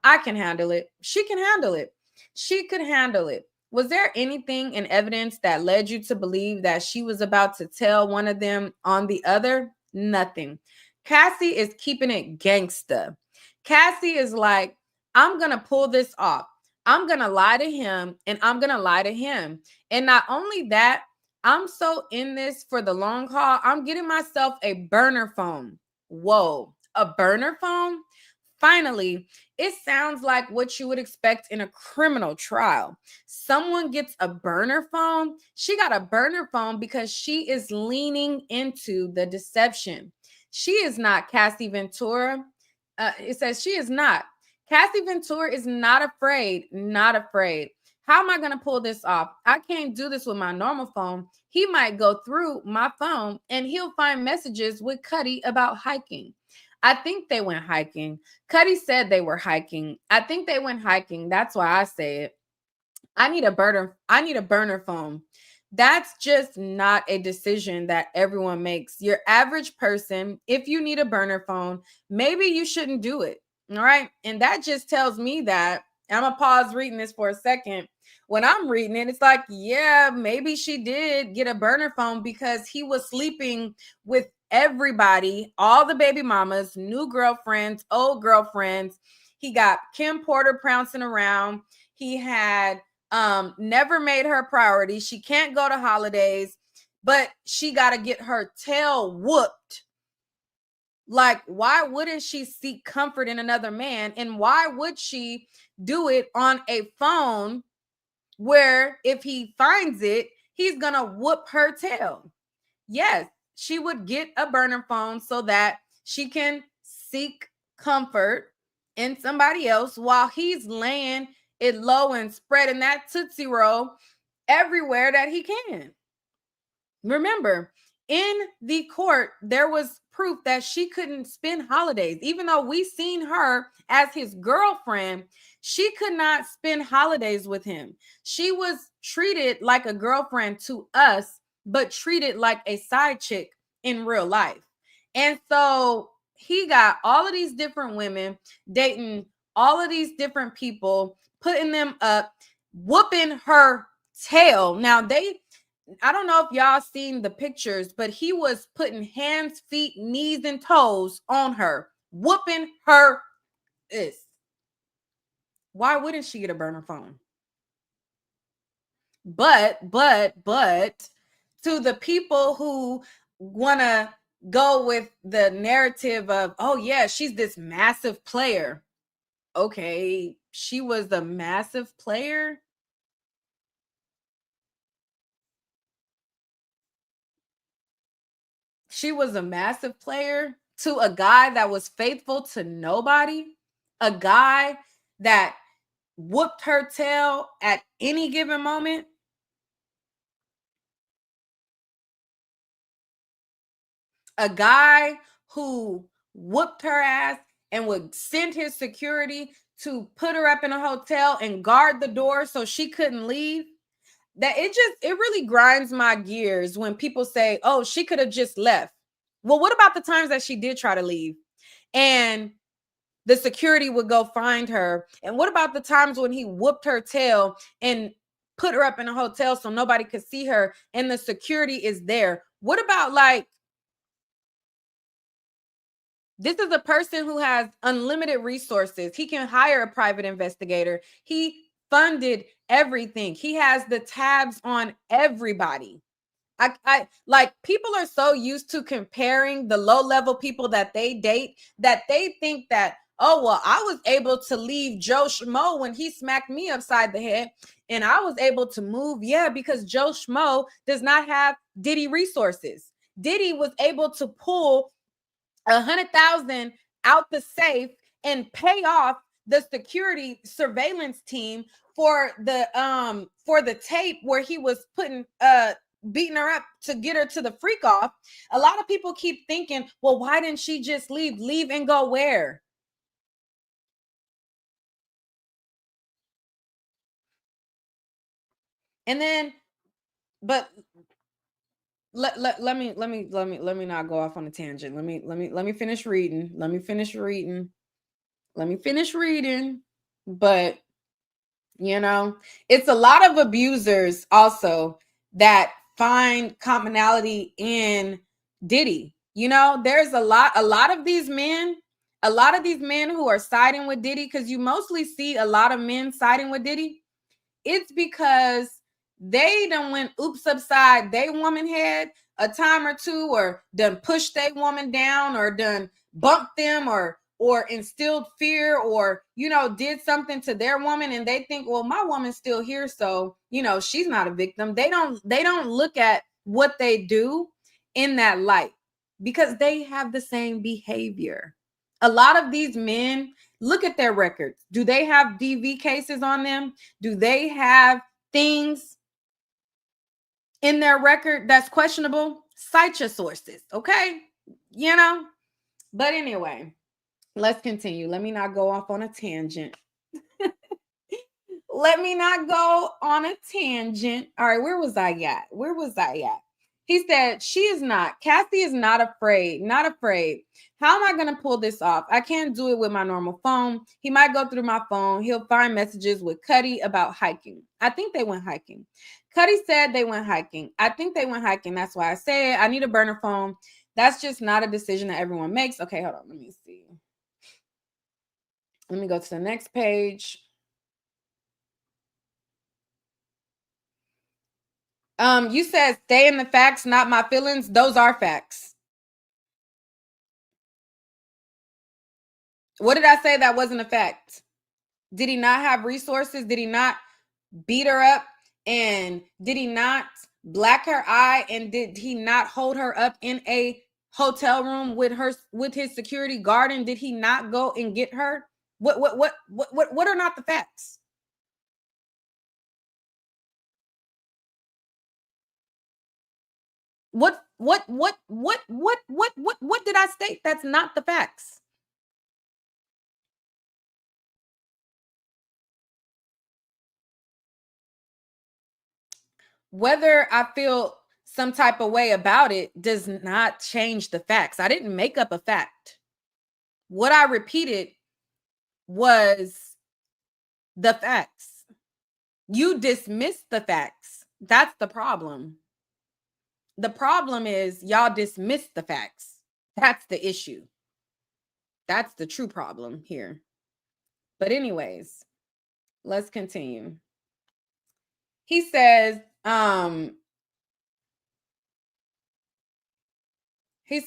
I can handle it. She can handle it. She could handle it. Was there anything in evidence that led you to believe that she was about to tell one of them on the other? Nothing. Cassie is keeping it gangsta. Cassie is like, I'm going to pull this off. I'm going to lie to him and I'm going to lie to him. And not only that, I'm so in this for the long haul. I'm getting myself a burner phone. Whoa, a burner phone? Finally, it sounds like what you would expect in a criminal trial. Someone gets a burner phone. She got a burner phone because she is leaning into the deception. She is not Cassie Ventura. It says she is not. Cassie Ventura is not afraid, not afraid. How am I going to pull this off? I can't do this with my normal phone. He might go through my phone and he'll find messages with Cudi about hiking. I think they went hiking. Cudi said they were hiking. I think they went hiking. That's why I say it. I need a burner phone. That's just not a decision that everyone makes. Your average person, if you need a burner phone, maybe you shouldn't do it. All right. And that just tells me that I'm going to pause reading this for a second. When I'm reading it, it's like, yeah, maybe she did get a burner phone because he was sleeping with everybody, all the baby mamas, new girlfriends, old girlfriends. He got Kim Porter pouncing around. He had never made her priority. She can't go to holidays, but she got to get her tail whooped Like, why wouldn't she seek comfort in another man? And why would she do it on a phone where if he finds it, he's gonna whoop her tail? Yes, she would get a burner phone so that she can seek comfort in somebody else while he's laying it low and spreading that Tootsie Roll everywhere that he can. Remember, in the court, there was proof that she couldn't spend holidays. Even though we seen her as his girlfriend, she could not spend holidays with him. She was treated like a girlfriend to us, but treated like a side chick in real life. And so he got all of these different women dating all of these different people, putting them up, whooping her tail. Now, I don't know if y'all seen the pictures, but he was putting hands, feet, knees, and toes on her, whooping her. Why wouldn't she get a burner phone? But to the people who want to go with the narrative of, oh yeah, she's this massive player. Okay, she was a massive player. She was a massive player to a guy that was faithful to nobody, a guy that whooped her tail at any given moment, a guy who whooped her ass and would send his security to put her up in a hotel and guard the door so she couldn't leave. That it really grinds my gears when people say, oh, she could have just left. Well, what about the times that she did try to leave and the security would go find her? And what about the times when he whooped her tail and put her up in a hotel so nobody could see her and the security is there? What about, like, this is a person who has unlimited resources. He can hire a private investigator. He funded everything. He has the tabs on everybody. I like, people are so used to comparing the low level people that they date that they think that, oh, well, I was able to leave Joe Schmo when he smacked me upside the head, and I was able to move, yeah, because Joe Schmo does not have Diddy resources. Diddy was able to pull 100,000 out the safe and pay off the security surveillance team for the tape where he was putting beating her up to get her to the freak off. A lot of people keep thinking, well, why didn't she just leave and go where? And then, but let me not go off on a tangent. Let me finish reading. But it's a lot of abusers also that find commonality in Diddy. There's a lot of these men who are siding with Diddy, because you mostly see a lot of men siding with Diddy. It's because they done went oops upside they woman head a time or two, or done pushed they woman down, or done bumped them, or instilled fear, or did something to their woman, and they think, well, my woman's still here, so she's not a victim. They don't look at what they do in that light, because they have the same behavior. A lot of these men, look at their records. Do they have DV cases on them? Do they have things in their record that's questionable? Cite your sources, okay? But anyway, let's continue. Let me not go off on a tangent. Let me not go on a tangent. All right, where was I at? He said, Cassie is not afraid. Not afraid. How am I going to pull this off? I can't do it with my normal phone. He might go through my phone. He'll find messages with Cudi about hiking. I think they went hiking. Cudi said they went hiking. I think they went hiking. That's why I said I need a burner phone. That's just not a decision that everyone makes. Okay, hold on. Let me see. Let me go to the next page. You said stay in the facts, not my feelings. Those are facts. What did I say that wasn't a fact? Did he not have resources? Did he not beat her up? And did he not black her eye? And did he not hold her up in a hotel room with his security guard? And did he not go and get her? What are not the facts? What did I state? That's not the facts. Whether I feel some type of way about it does not change the facts. I didn't make up a fact. What I repeated was the facts. You dismissed the facts. That's the problem. The problem is y'all dismissed the facts. That's the issue. That's the true problem here. But anyways, let's continue. He says, okay, he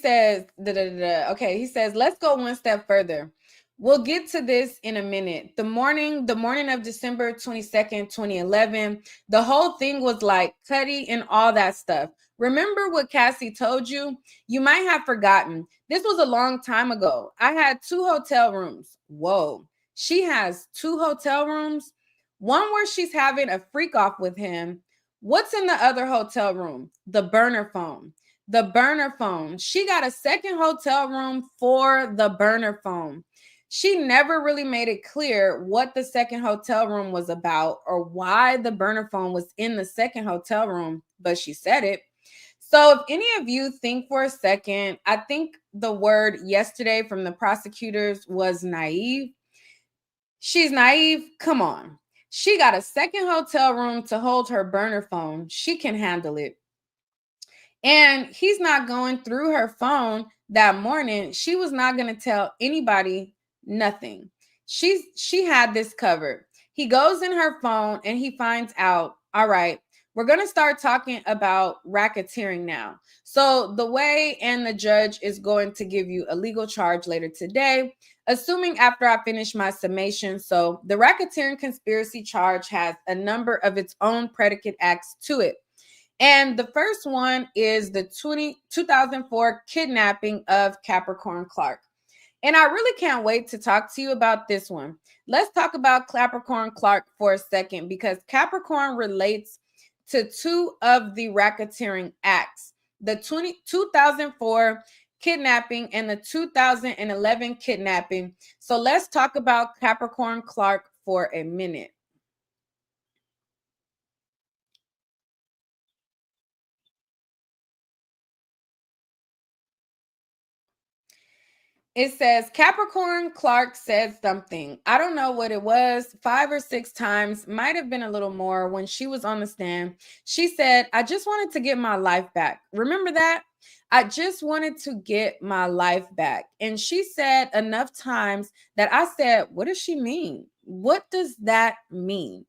says, let's go one step further. We'll get to this in a minute. The morning of December 22nd, 2011, the whole thing was like Cudi and all that stuff. Remember what Cassie told you? You might have forgotten. This was a long time ago. I had 2 hotel rooms. Whoa. She has 2 hotel rooms. One where she's having a freak off with him. What's in the other hotel room? The burner phone. The burner phone. She got a second hotel room for the burner phone. She never really made it clear what the second hotel room was about or why the burner phone was in the second hotel room, but she said it. So if any of you think for a second, I think the word yesterday from the prosecutors was naive. She's naive. Come on. She got a second hotel room to hold her burner phone. She can handle it. And he's not going through her phone that morning. She was not going to tell anybody nothing. She had this covered. He goes in her phone and he finds out, all right, we're going to start talking about racketeering now. So the way and the judge is going to give you a legal charge later today, assuming after I finish my summation. So the racketeering conspiracy charge has a number of its own predicate acts to it. And the first one is the 2004 kidnapping of Capricorn Clark. And I really can't wait to talk to you about this one. Let's talk about Capricorn Clark for a second because Capricorn relates to 2 of the racketeering acts, the 2004 kidnapping and the 2011 kidnapping. So let's talk about Capricorn Clark for a minute. It says Capricorn Clark said something. I don't know what it was, 5 or 6 times, might have been a little more when she was on the stand. She said, I just wanted to get my life back. Remember that? I just wanted to get my life back. And she said enough times that I said, what does she mean? What does that mean?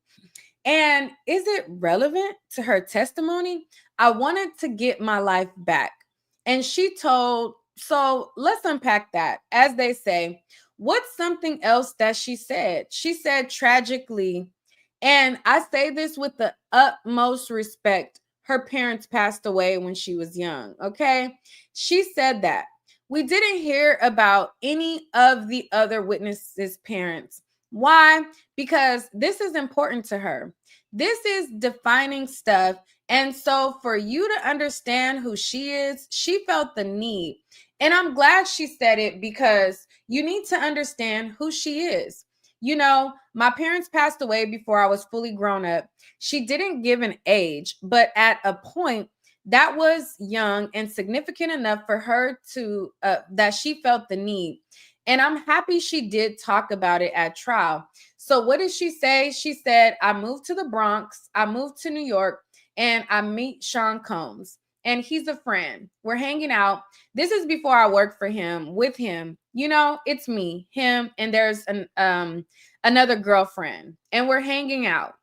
And is it relevant to her testimony? I wanted to get my life back. And she told, so let's unpack that. As they say, what's something else that she said? She said tragically, and I say this with the utmost respect, her parents passed away when she was young. Okay. She said that. We didn't hear about any of the other witnesses' parents. Why? Because this is important to her. This is defining stuff. And so, for you to understand who she is, she felt the need. And I'm glad she said it because you need to understand who she is. You know, my parents passed away before I was fully grown up. She didn't give an age, but at a point that was young and significant enough for her to, that she felt the need. And I'm happy she did talk about it at trial. So what did she say? She said, I moved to the Bronx, I moved to New York, and I meet Sean Combs. And he's a friend. We're hanging out. This is before I worked for him, with him. You know, it's me, him, and there's another girlfriend. And we're hanging out.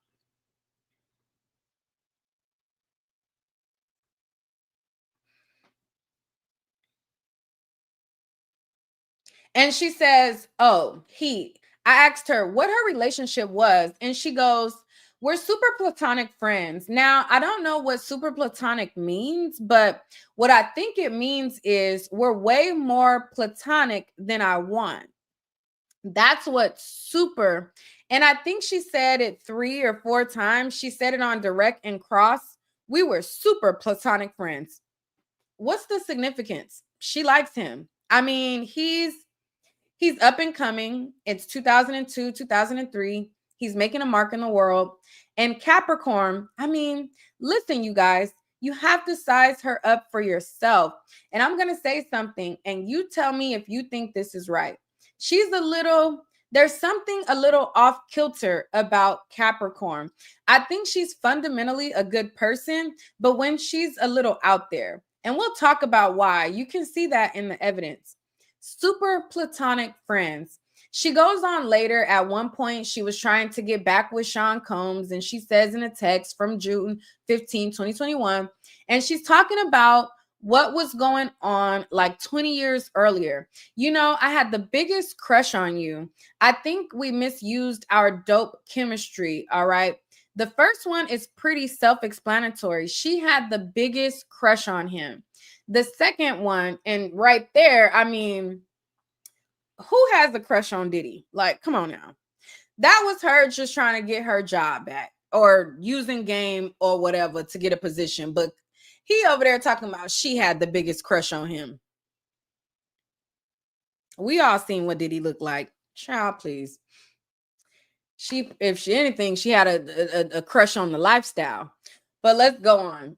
And she says, oh, I asked her what her relationship was. And she goes, we're super platonic friends. Now, I don't know what super platonic means, but what I think it means is we're way more platonic than I want. That's what super, and I think she said it 3 or 4 times. She said it on direct and cross. We were super platonic friends. What's the significance? She likes him. I mean, he's up and coming. It's 2002, 2003. He's making a mark in the world. And Capricorn, I mean, listen, you guys, you have to size her up for yourself. And I'm going to say something, and you tell me if you think this is right. There's something a little off kilter about Capricorn. I think she's fundamentally a good person, but when she's a little out there, and we'll talk about why, you can see that in the evidence. Super platonic friends. She goes on later. At one point, she was trying to get back with Sean Combs, and she says in a text from June 15, 2021, and she's talking about what was going on like 20 years earlier. You know, I had the biggest crush on you. I think we misused our dope chemistry. All right. The first one is pretty self-explanatory. She had the biggest crush on him. The second one, and right there, I mean, who has a crush on Diddy? Like, come on now. That was her just trying to get her job back or using game or whatever to get a position. But he over there talking about she had the biggest crush on him. We all seen what Diddy looked like. Child, please. If she anything, she had a crush on the lifestyle. But let's go on.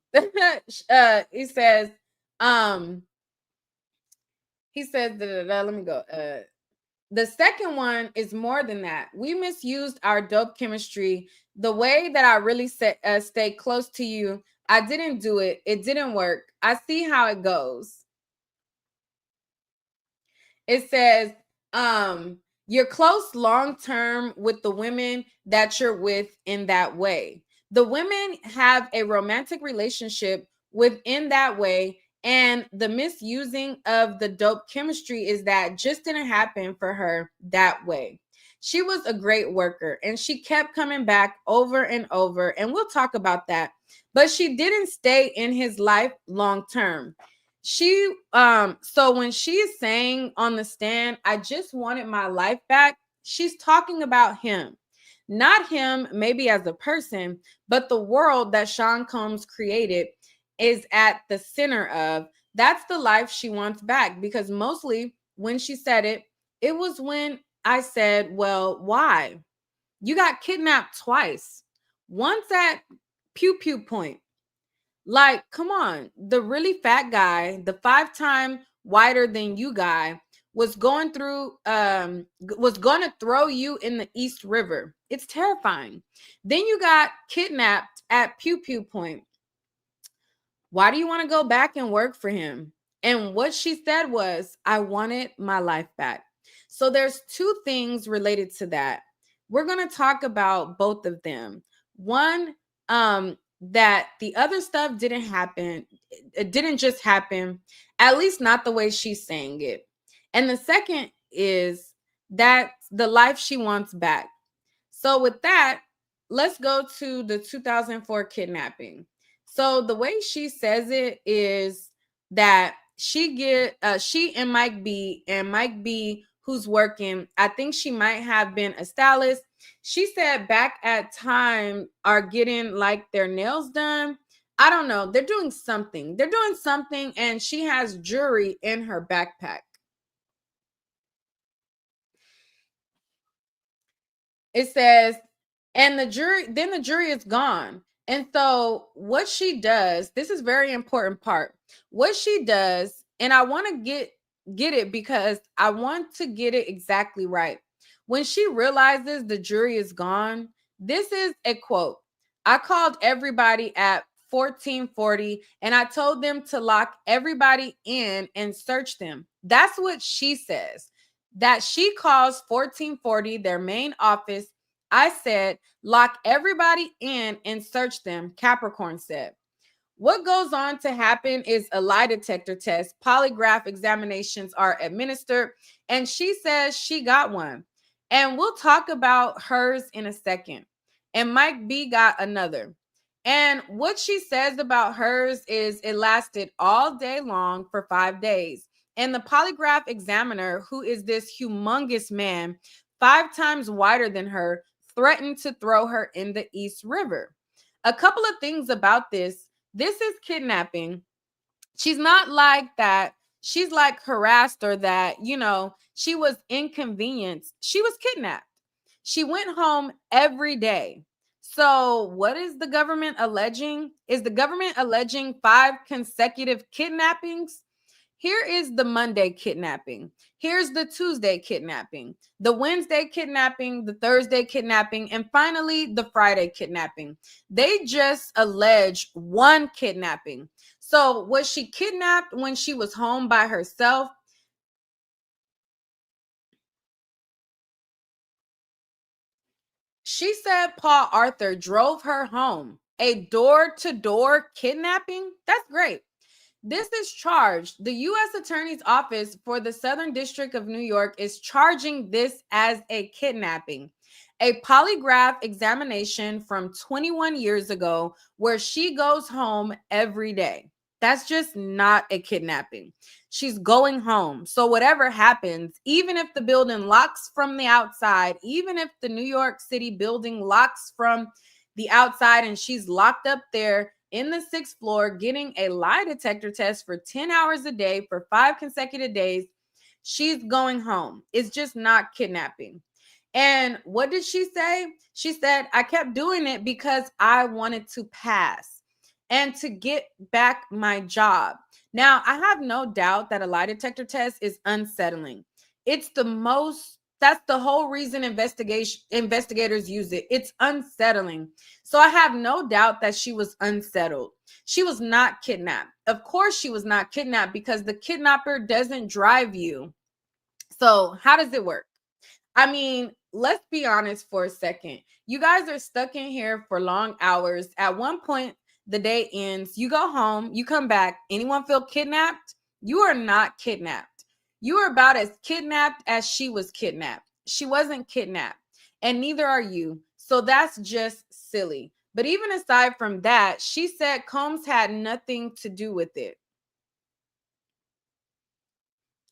He says, let me go. The second one is more than that. We misused our dope chemistry. The way that I really stay close to you, I didn't do it. It didn't work. I see how it goes. It says, you're close long term with the women that you're with in that way. The women have a romantic relationship within that way. And the misusing of the dope chemistry is that just didn't happen for her that way. She was a great worker and she kept coming back over and over. And we'll talk about that. But she didn't stay in his life long term. So when she's saying on the stand, I just wanted my life back, she's talking about him. Not him maybe as a person, but the world that Sean Combs created is at the center of. That's the life she wants back, because mostly when she said it, it was when I said, well, why? You got kidnapped twice. Once at Pew Pew Point. Like, come on. The really fat guy, the 5-time whiter than you guy, was going to throw you in the East River. It's terrifying. Then you got kidnapped at Pew Pew Point. Why do you want to go back and work for him? And what she said was, I wanted my life back. So there's 2 things related to that. We're going to talk about both of them. One, that the other stuff didn't happen. It didn't just happen, at least not the way she's saying it. And the second is that the life she wants back. So with that, let's go to the 2004 kidnapping. So the way she says it is that she and Mike B, who's working, I think she might have been a stylist. She said back at time are getting like their nails done. I don't know. They're doing something. And she has jewelry in her backpack. It says, and the jury is gone. And so what she does, this is very important part. What she does, and I want to get it because I want to get it exactly right. When she realizes the jury is gone, this is a quote. I called everybody at 1440 and I told them to lock everybody in and search them. That's what she says. That she calls 1440 their main office. I said, lock everybody in and search them, Capricorn said. What goes on to happen is a lie detector test, polygraph examinations are administered, and she says she got one. And we'll talk about hers in a second. And Mike B got another. And what she says about hers is it lasted all day long for 5 days. And the polygraph examiner, who is this humongous man, 5 times wider than her, threatened to throw her in the East River. A couple of things about this. This is kidnapping. She's not like that. She's like harassed or that, she was inconvenienced. She was kidnapped. She went home every day. So, what is the government alleging? Is the government alleging 5 consecutive kidnappings? Here is the Monday kidnapping. Here's the Tuesday kidnapping, the Wednesday kidnapping, the Thursday kidnapping, and finally the Friday kidnapping. They just allege one kidnapping. So was she kidnapped when she was home by herself? She said Paul Arthur drove her home. A door-to-door kidnapping? That's great. This is charged. The U.S. Attorney's Office for the Southern District of New York is charging this as a kidnapping. A polygraph examination from 21 years ago where she goes home every day. That's just not a kidnapping. She's going home. So, whatever happens, even if the building locks from the outside, even if the New York City building locks from the outside and she's locked up there in the 6th floor getting a lie detector test for 10 hours a day for 5 consecutive days, she's going home. It's just not kidnapping. And what did she say? She said, I kept doing it because I wanted to pass and to get back my job. Now, I have no doubt that a lie detector test is unsettling. It's the most, that's the whole reason investigators use it. It's unsettling. So I have no doubt that she was unsettled. She was not kidnapped. Of course, she was not kidnapped because the kidnapper doesn't drive you. So how does it work? I mean, let's be honest for a second. You guys are stuck in here for long hours. At one point, the day ends. You go home, you come back. Anyone feel kidnapped? You are not kidnapped. You are about as kidnapped as she was kidnapped. She wasn't kidnapped, and neither are you. So that's just silly. But even aside from that, she said Combs had nothing to do with it.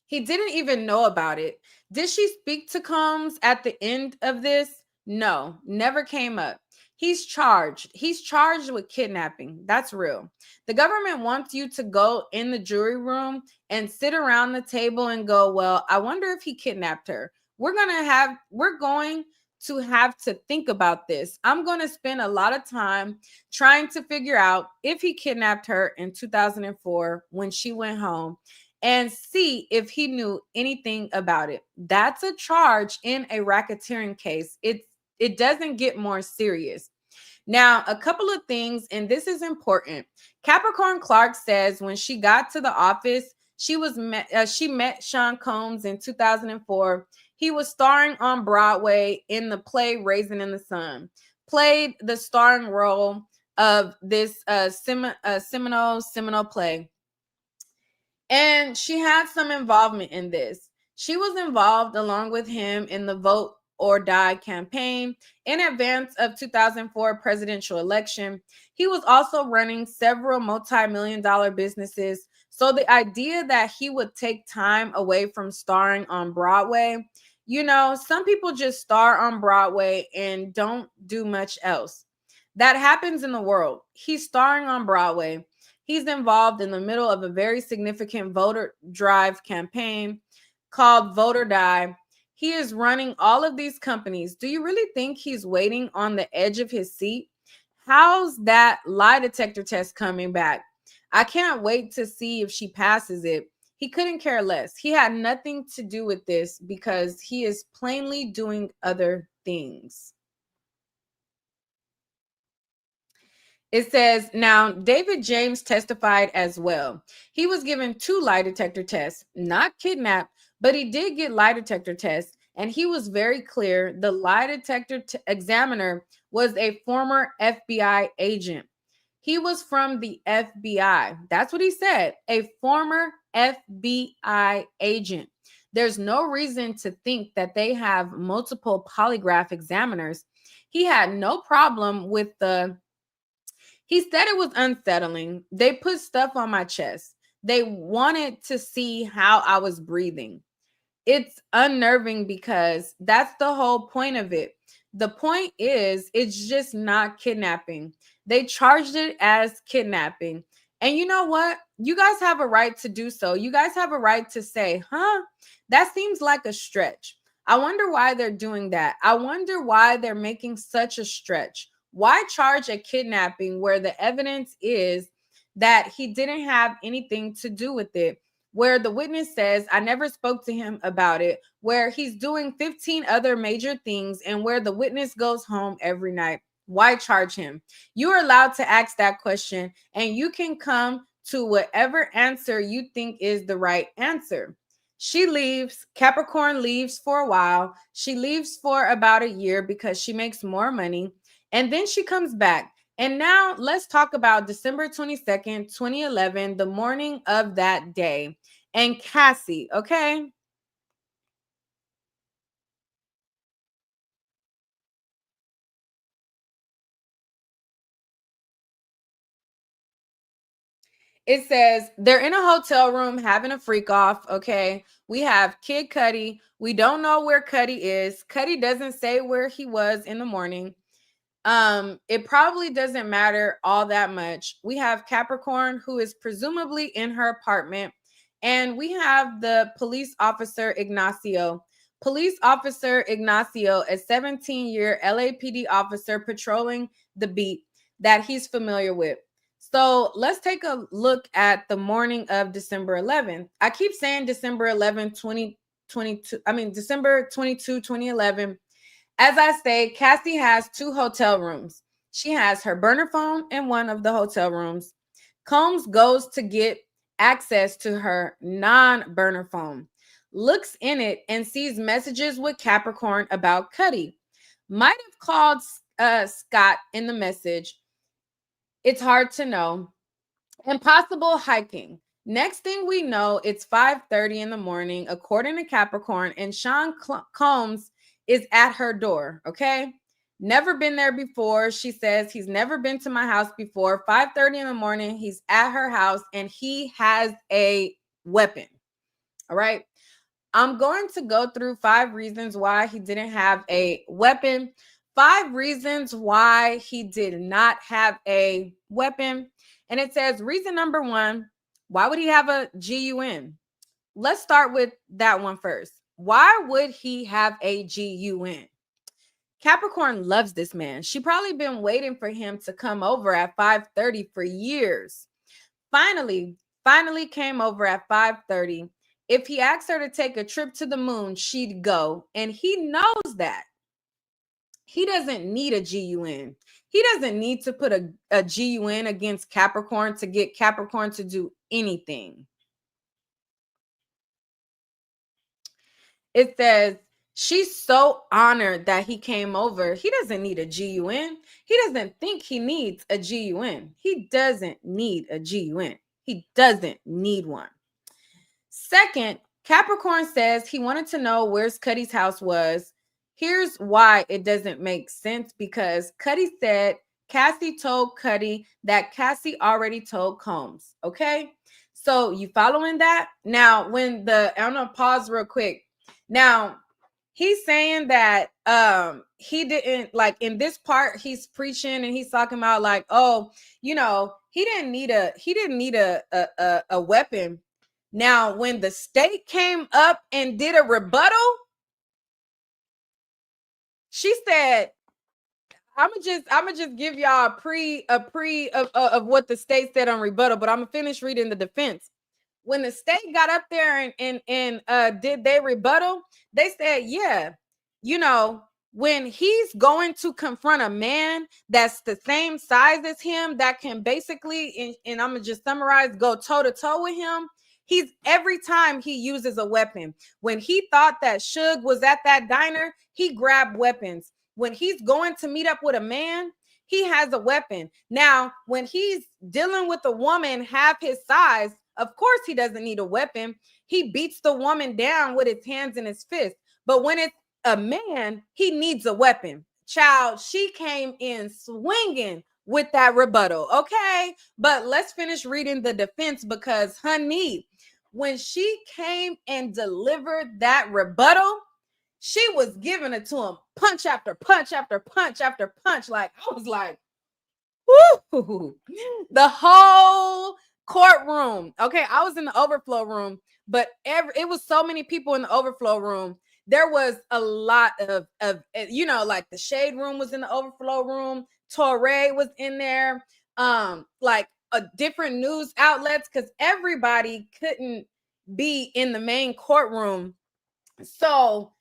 He didn't even know about it. Did she speak to Combs at the end of this? No, never came up. He's charged. He's charged with kidnapping. That's real. The government wants you to go in the jury room and sit around the table and go, well, I wonder if he kidnapped her. We're going to have to think about this. I'm going to spend a lot of time trying to figure out if he kidnapped her in 2004 when she went home and see if he knew anything about it. That's a charge in a racketeering case. It doesn't get more serious. Now, a couple of things, and this is important. Capricorn Clark says when she got to the office, she met Sean Combs in 2004. He was starring on Broadway in the play Raisin in the Sun, played the starring role of this seminal play. And she had some involvement in this. She was involved along with him in the Vote or Die campaign in advance of 2004 presidential election. He was also running several multi-million-dollar businesses. So the idea that he would take time away from starring on Broadway, some people just star on Broadway and don't do much else. That happens in the world. He's starring on Broadway. He's involved in the middle of a very significant voter drive campaign called Vote or Die. He is running all of these companies. Do you really think he's waiting on the edge of his seat? How's that lie detector test coming back? I can't wait to see if she passes it. He couldn't care less. He had nothing to do with this because he is plainly doing other things. It says, now, David James testified as well. He was given 2 lie detector tests, not kidnapped, but he did get lie detector tests. And he was very clear. The lie detector examiner was a former FBI agent. He was from the FBI. That's what he said. A former FBI agent. There's no reason to think that they have multiple polygraph examiners. He had no problem with he said it was unsettling. They put stuff on my chest. They wanted to see how I was breathing. It's unnerving because that's the whole point of it. The point is, it's just not kidnapping. They charged it as kidnapping. And you know what? You guys have a right to do so. You guys have a right to say, huh? That seems like a stretch. I wonder why they're doing that. I wonder why they're making such a stretch. Why charge a kidnapping where the evidence is that he didn't have anything to do with it? Where the witness says, I never spoke to him about it, where he's doing 15 other major things, and where the witness goes home every night. Why charge him? You are allowed to ask that question, and you can come to whatever answer you think is the right answer. She leaves. Capricorn leaves for a while. She leaves for about a year because she makes more money, and then she comes back. And now let's talk about December 22nd, 2011, the morning of that day. And Cassie, okay? It says they're in a hotel room having a freak off, okay? We have Kid Cudi. We don't know where Cudi is. Cudi doesn't say where he was in the morning. It probably doesn't matter all that much. We have Capricorn, who is presumably in her apartment, and we have the police officer Ignacio. Police officer Ignacio, a 17-year LAPD officer patrolling the beat that he's familiar with. So let's take a look at the morning of December 11th. I keep saying December 11th, 2022. I mean, December 22, 2011. As I say, Cassie has two hotel rooms. She has her burner phone in one of the hotel rooms. Combs goes to get access to her non-burner phone, looks in it and sees messages with Capricorn about Cudi. Might have called Scott in the message. It's hard to know. Impossible hiking. Next thing we know, it's 5:30 in the morning, according to Capricorn, and Sean Combs is at her door, okay? Never been there before. She says he's never been to my house before. 5:30 in the morning, he's at her house, and he has a weapon, all right? I'm going to go through 5 reasons why he didn't have a weapon, 5 reasons why he did not have a weapon. And it says reason number 1, why would he have a GUN? Let's start with that one first. Why would he have a GUN? Capricorn loves this man. She probably been waiting for him to come over at 5:30 for years. Finally came over at 5:30. If he asked her to take a trip to the moon, she'd go. And he knows that. He doesn't need a GUN. He doesn't need to put a GUN against Capricorn to get Capricorn to do anything. It says, she's so honored that he came over. He doesn't need a GUN. He doesn't think he needs a GUN. He doesn't need a GUN. He doesn't need one. Second, Capricorn says he wanted to know where Cudi's house was. Here's why it doesn't make sense, because Cudi said Cassie told Cudi that Cassie already told Combs. Okay, so you following that? Now, I'm gonna pause real quick. Now, he's saying that he didn't, like, in this part he's preaching and he's talking about, like, oh, you know, he didn't need a weapon. Now, when the state came up and did a rebuttal, she said, I'm gonna just give y'all a pre of what the state said on rebuttal, but I'm gonna finish reading the defense. When the state got up there and did their rebuttal, they said, yeah, you know, when he's going to confront a man that's the same size as him, that can basically, and I'm gonna just summarize, go toe to toe with him. He's every time he uses a weapon. When he thought that Suge was at that diner, he grabbed weapons. When he's going to meet up with a man, he has a weapon. Now, when he's dealing with a woman half his size, of course he doesn't need a weapon. He beats the woman down with his hands and his fists. But when it's a man, he needs a weapon. Child, she came in swinging with that rebuttal, okay? But let's finish reading the defense, because honey, when she came and delivered that rebuttal, she was giving it to him punch after punch after punch after punch. Like, I was like, whoo, the whole courtroom. Okay, I was in the overflow room, but it was so many people in the overflow room. There was a lot of like the shade room was in the overflow room. Torre was in there. Like different news outlets, because everybody couldn't be in the main courtroom. So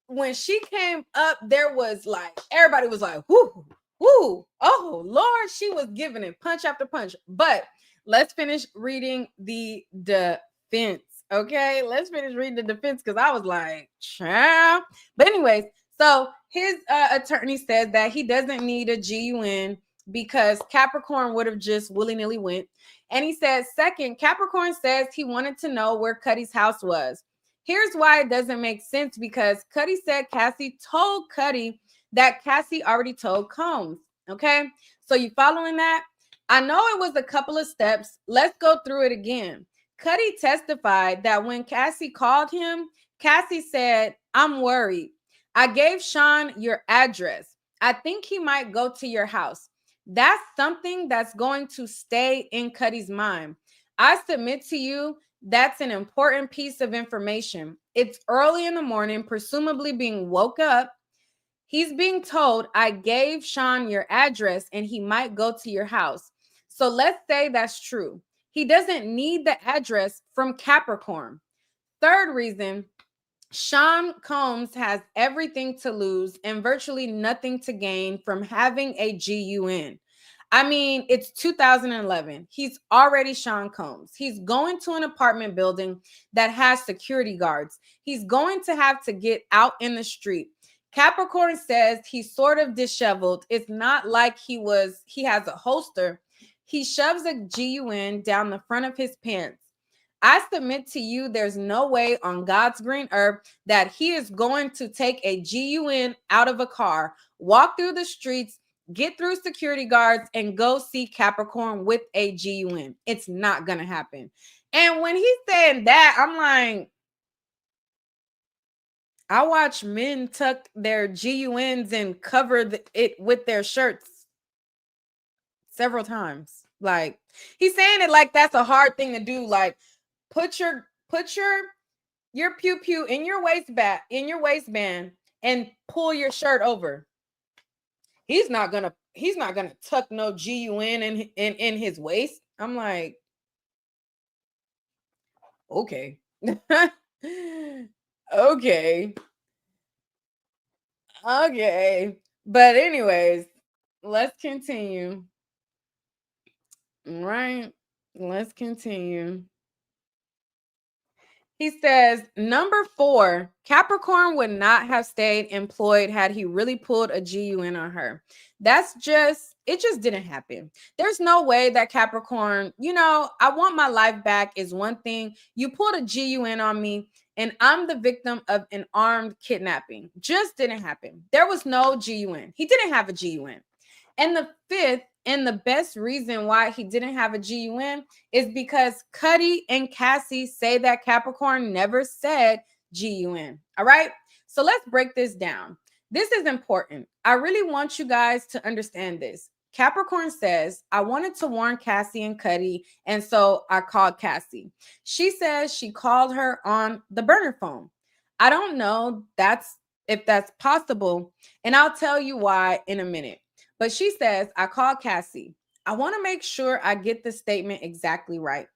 when she came up, there was like, everybody was like, whoo, whoo, oh Lord, she was giving it punch after punch. But let's finish reading the defense. Okay, let's finish reading the defense, because I was like, child. But anyways, so his attorney says that he doesn't need a GUN because Capricorn would have just willy-nilly went. And he says, second, Capricorn says he wanted to know where Cudi's house was. Here's why it doesn't make sense, because Cudi said Cassie told Cudi that Cassie already told Combs. Okay, so you following that? I know it was a couple of steps. Let's go through it again. Cudi testified that when Cassie called him, Cassie said, I'm worried. I gave Sean your address. I think he might go to your house. That's something that's going to stay in Cudi's mind. I submit to you, that's an important piece of information. It's early in the morning, presumably being woke up. He's being told, I gave Sean your address and he might go to your house. So let's say that's true. He doesn't need the address from Capricorn. Third reason, Sean Combs has everything to lose and virtually nothing to gain from having a GUN. I mean, it's 2011. He's already Sean Combs. He's going to an apartment building that has security guards. He's going to have to get out in the street. Capricorn says he's sort of disheveled. It's not like he has a holster. He shoves a GUN down the front of his pants. I submit to you, there's no way on God's green earth that he is going to take a GUN out of a car, walk through the streets, get through security guards, and go see Capricorn with a GUN. It's not going to happen. And when he's saying that, I'm like, I watch men tuck their GUNs and cover it with their shirts several times. Like, he's saying it like that's a hard thing to do. Like, put your pew pew in your waistband and pull your shirt over. He's not gonna tuck no GUN in his waist. I'm like, okay. Okay. But anyways, let's continue. Right. Let's continue. He says, number 4, Capricorn would not have stayed employed had he really pulled a GUN on her. It just didn't happen. There's no way that Capricorn, I want my life back is one thing. You pulled a GUN on me and I'm the victim of an armed kidnapping. Just didn't happen. There was no GUN. He didn't have a GUN. And the 5th, and the best reason why he didn't have a GUN is because Cudi and Cassie say that Capricorn never said GUN. All right. So let's break this down. This is important. I really want you guys to understand this. Capricorn says, I wanted to warn Cassie and Cudi, and so I called Cassie. She says she called her on the burner phone. I don't know if that's possible, and I'll tell you why in a minute. But she says, I called Cassie. I want to make sure I get the statement exactly right.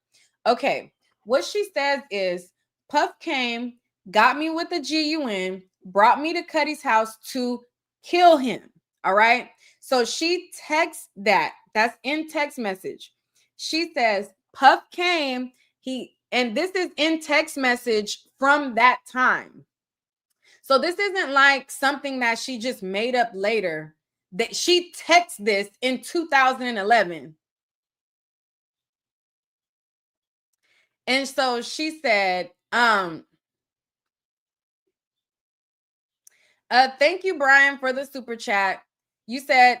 Okay, what she says is, Puff came, got me with the GUN, brought me to Cudi's house to kill him. All right. So she texts that. That's in text message. She says, Puff came, and this is in text message from that time. So this isn't like something that she just made up later. That she texted this in 2011. And so she said, thank you, Brian, for the super chat. You said,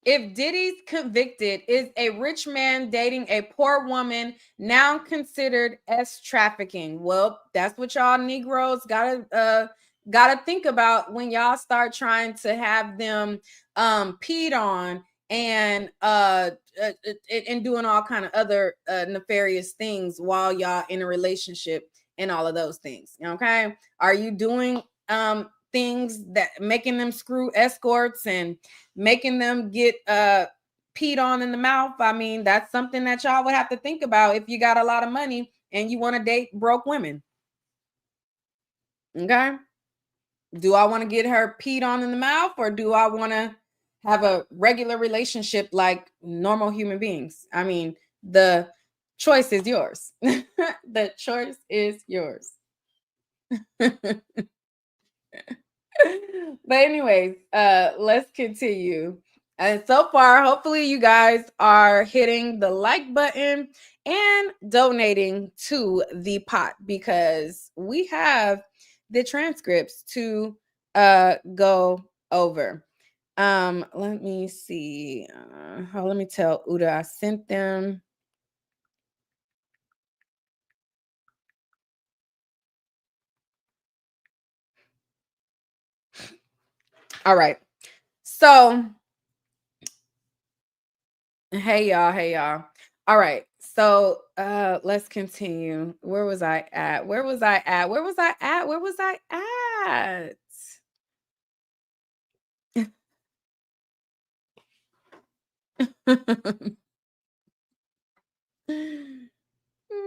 if Diddy's convicted, is a rich man dating a poor woman now considered as trafficking? Well, that's what y'all Negroes gotta think about when y'all start trying to have them peed on and doing all kind of other nefarious things while y'all in a relationship and all of those things. Okay, are you doing things that making them screw escorts and making them get peed on in the mouth? I mean, that's something that y'all would have to think about if you got a lot of money and you want to date broke women. Okay, do I want to get her peed on in the mouth, or do I want to have a regular relationship like normal human beings? I mean, the choice is yours. The choice is yours. But anyways, let's continue. And so far, hopefully you guys are hitting the like button and donating to the pot, because we have the transcripts to go over. Let me see. Let me tell Uda I sent them. All right. So, hey y'all. All right. So, let's continue. Where was I at? Where was I at? Where was I at? Where was I at?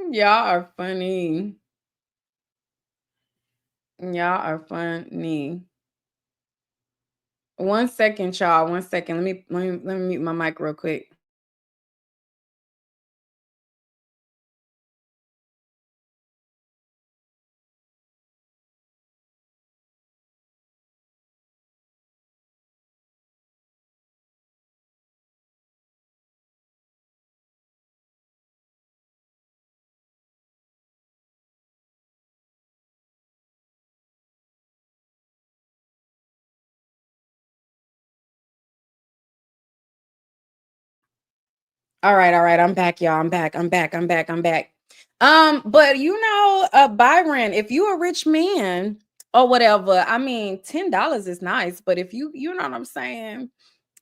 Y'all are funny. Y'all are funny. 1 second, y'all. 1 second. Let me mute my mic real quick. All right, I'm back, y'all. I'm back. But Byron, if you a rich man or whatever, I mean, $10 is nice, but if you know what I'm saying,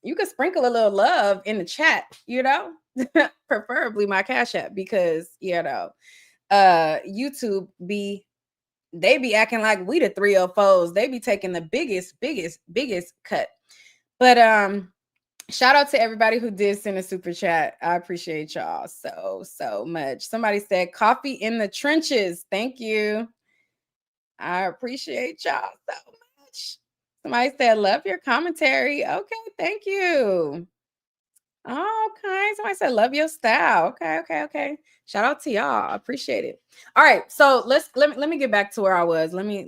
you could sprinkle a little love in the chat, preferably my Cash App, because YouTube they be acting like we the 304s. They be taking the biggest cut. But shout out to everybody who did send a super chat. I appreciate y'all so much. Somebody said coffee in the trenches. Thank you. I appreciate y'all so much. Somebody said love your commentary. Okay, thank you. Okay. Somebody said love your style. Okay. Shout out to y'all. I appreciate it. All right. So let me get back to where I was. Let me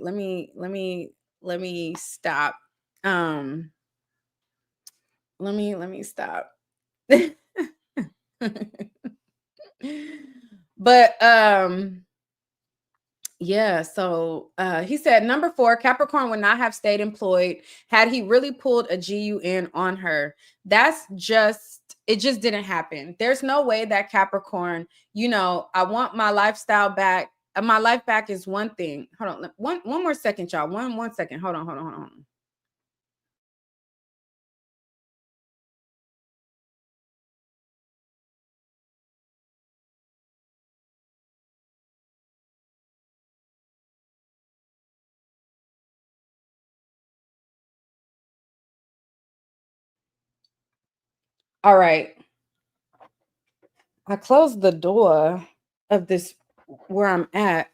stop. Let me stop. But yeah, so he said number 4, Capricorn would not have stayed employed had he really pulled a GUN on her. It just didn't happen. There's no way that Capricorn, I want my lifestyle back. My life back is one thing. Hold on, one more second, y'all. One second. Hold on. All right. I closed the door of this where I'm at.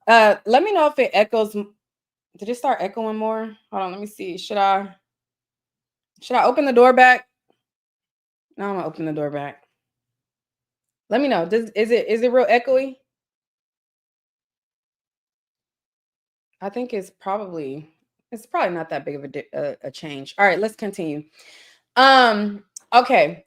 Let me know if it echoes. Did it start echoing more? Hold on, let me see. Should I open the door back? No, I'm gonna open the door back. Let me know. Is it real echoey? I think it's probably It's probably not that big of a change. All right, let's continue. Okay.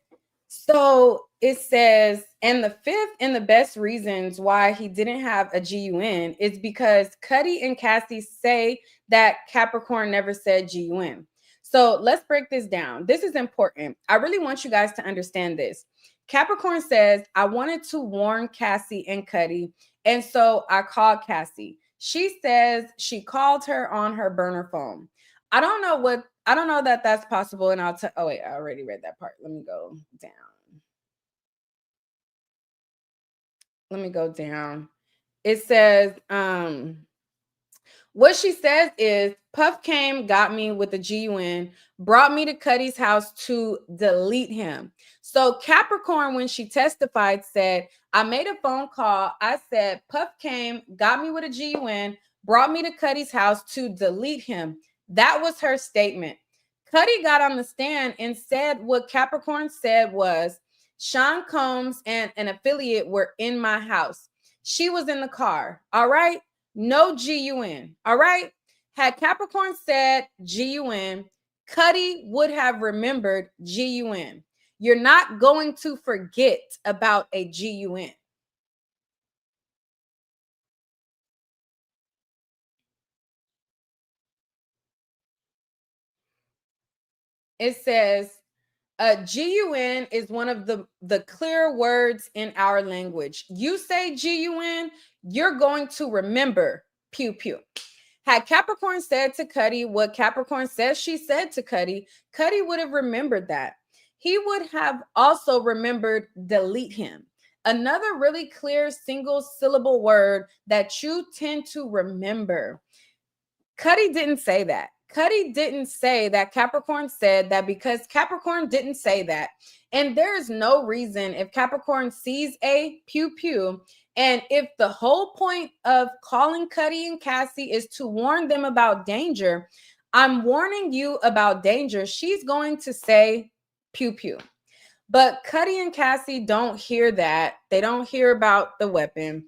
So it says, and the fifth and the best reasons why he didn't have a GUN is because Cudi and Cassie say that Capricorn never said GUN. So let's break this down. This is important. I really want you guys to understand this. Capricorn says, I wanted to warn Cassie and Cudi, and so I called Cassie. She says she called her on her burner phone. I don't know that that's possible. And I'll tell, oh wait, I already read that part. Let me go down. It says, what she says is Puff came, got me with a GUN, brought me to Cudi's house to delete him. So Capricorn, when she testified, said, I made a phone call. I said, Puff came, got me with a GUN, brought me to Cudi's house to delete him. That was her statement. Cudi got on the stand and said what Capricorn said was, Sean Combs and an affiliate were in my house. She was in the car. All right. No GUN. All right. Had Capricorn said GUN, Cudi would have remembered GUN. You're not going to forget about a GUN. It says, GUN is one of the clear words in our language. You say GUN, you're going to remember pew pew. Had Capricorn said to Cudi what Capricorn says she said to Cudi, Cudi would have remembered that. He would have also remembered delete him. Another really clear single syllable word that you tend to remember. Cudi didn't say that. Cudi didn't say that. Capricorn said that because Capricorn didn't say that. And there is no reason if Capricorn sees a pew pew, and if the whole point of calling Cudi and Cassie is to warn them about danger, I'm warning you about danger, she's going to say pew pew. But Cudi and Cassie don't hear that. They don't hear about the weapon.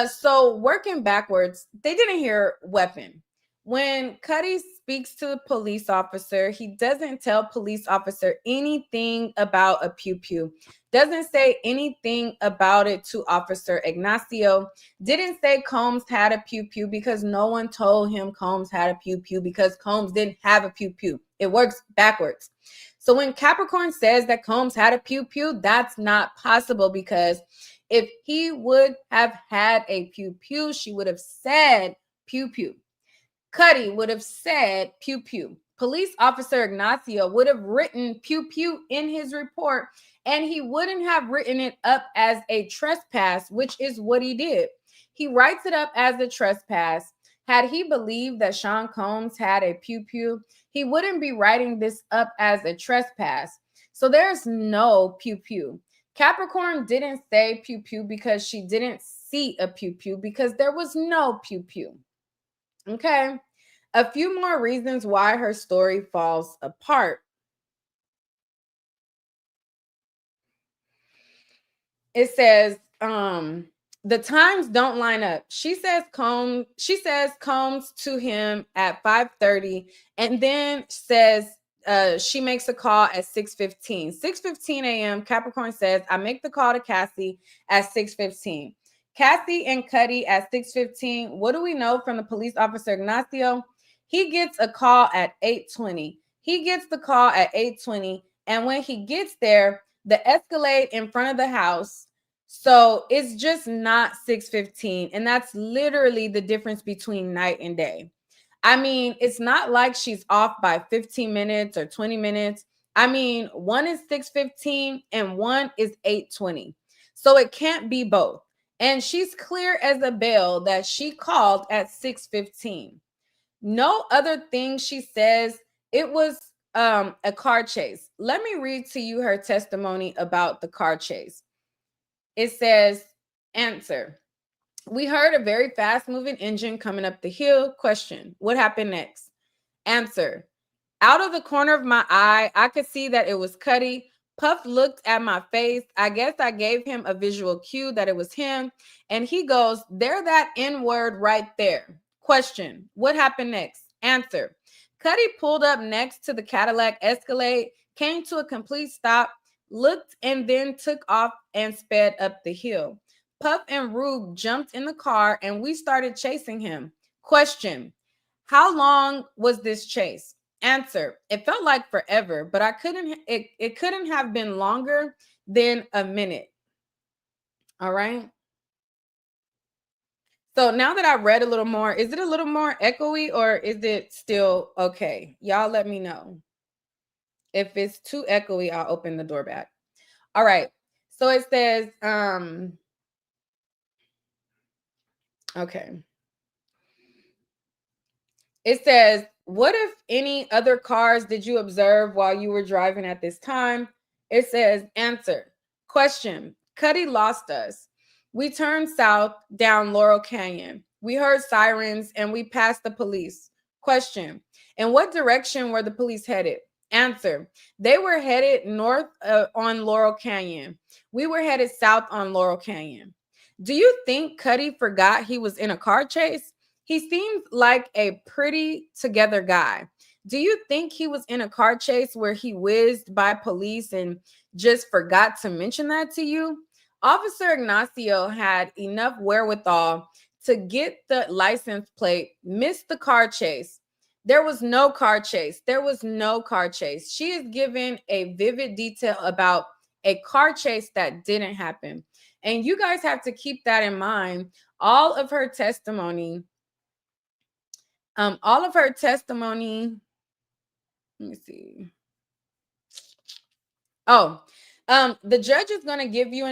So working backwards, they didn't hear weapon. When Cudi speaks to the police officer, he doesn't tell police officer anything about a pew pew. Doesn't say anything about it to Officer Ignacio. Didn't say Combs had a pew pew because no one told him Combs had a pew pew because Combs didn't have a pew pew. It works backwards. So when Capricorn says that Combs had a pew pew, that's not possible because if he would have had a pew pew, she would have said pew pew. Cudi would have said pew pew. Police officer Ignacio would have written pew pew in his report, and he wouldn't have written it up as a trespass, which is what he did. He writes it up as a trespass. Had he believed that Sean Combs had a pew pew, he wouldn't be writing this up as a trespass. So there's no pew pew. Capricorn didn't say pew pew because she didn't see a pew pew because there was no pew pew. Okay. A few more reasons why her story falls apart. It says, the times don't line up. She says Combs to him at 5:30 and then says she makes a call at 6:15. 6:15 a.m. Capricorn says, I make the call to Cassie at 6:15. Cassie and Cudi at 6:15. What do we know from the police officer Ignacio? He gets a call at 8:20. He gets the call at 8:20. And when he gets there, the Escalade in front of the house. So it's just not 6:15. And that's literally the difference between night and day. I mean, it's not like she's off by 15 minutes or 20 minutes. I mean, one is 6:15 and one is 8:20. So it can't be both. And she's clear as a bell that she called at 6:15. No other thing she says. It was a car chase. Let me read to you her testimony about the car chase. It says, answer. We heard a very fast moving engine coming up the hill. Question. What happened next? Answer. Out of the corner of my eye, I could see that it was Cudi. Puff looked at my face. I guess I gave him a visual cue that it was him. And he goes, there, that N word right there. Question. What happened next? Answer. Cudi pulled up next to the Cadillac Escalade, came to a complete stop, looked, and then took off and sped up the hill. Puff and Rube jumped in the car and we started chasing him. Question. How long was this chase? Answer. It felt like forever, but it couldn't have been longer than a minute. All right. So now that I read a little more, is it a little more echoey or is it still okay? Y'all let me know. If it's too echoey, I'll open the door back. All right. So it says, okay. It says, what if any other cars did you observe while you were driving at this time? It says, answer. Question. Cudi lost us. We turned south down Laurel Canyon. We heard sirens and we passed the police. Question. In what direction were the police headed? Answer. They were headed north on Laurel Canyon. We were headed south on Laurel Canyon. Do you think Cudi forgot he was in a car chase? He seems like a pretty together guy. Do you think he was in a car chase where he whizzed by police and just forgot to mention that to you? Officer Ignacio had enough wherewithal to get the license plate, missed the car chase. There was no car chase. There was no car chase. She is given a vivid detail about a car chase that didn't happen. And you guys have to keep that in mind. All of her testimony, let me see. The judge is going to give you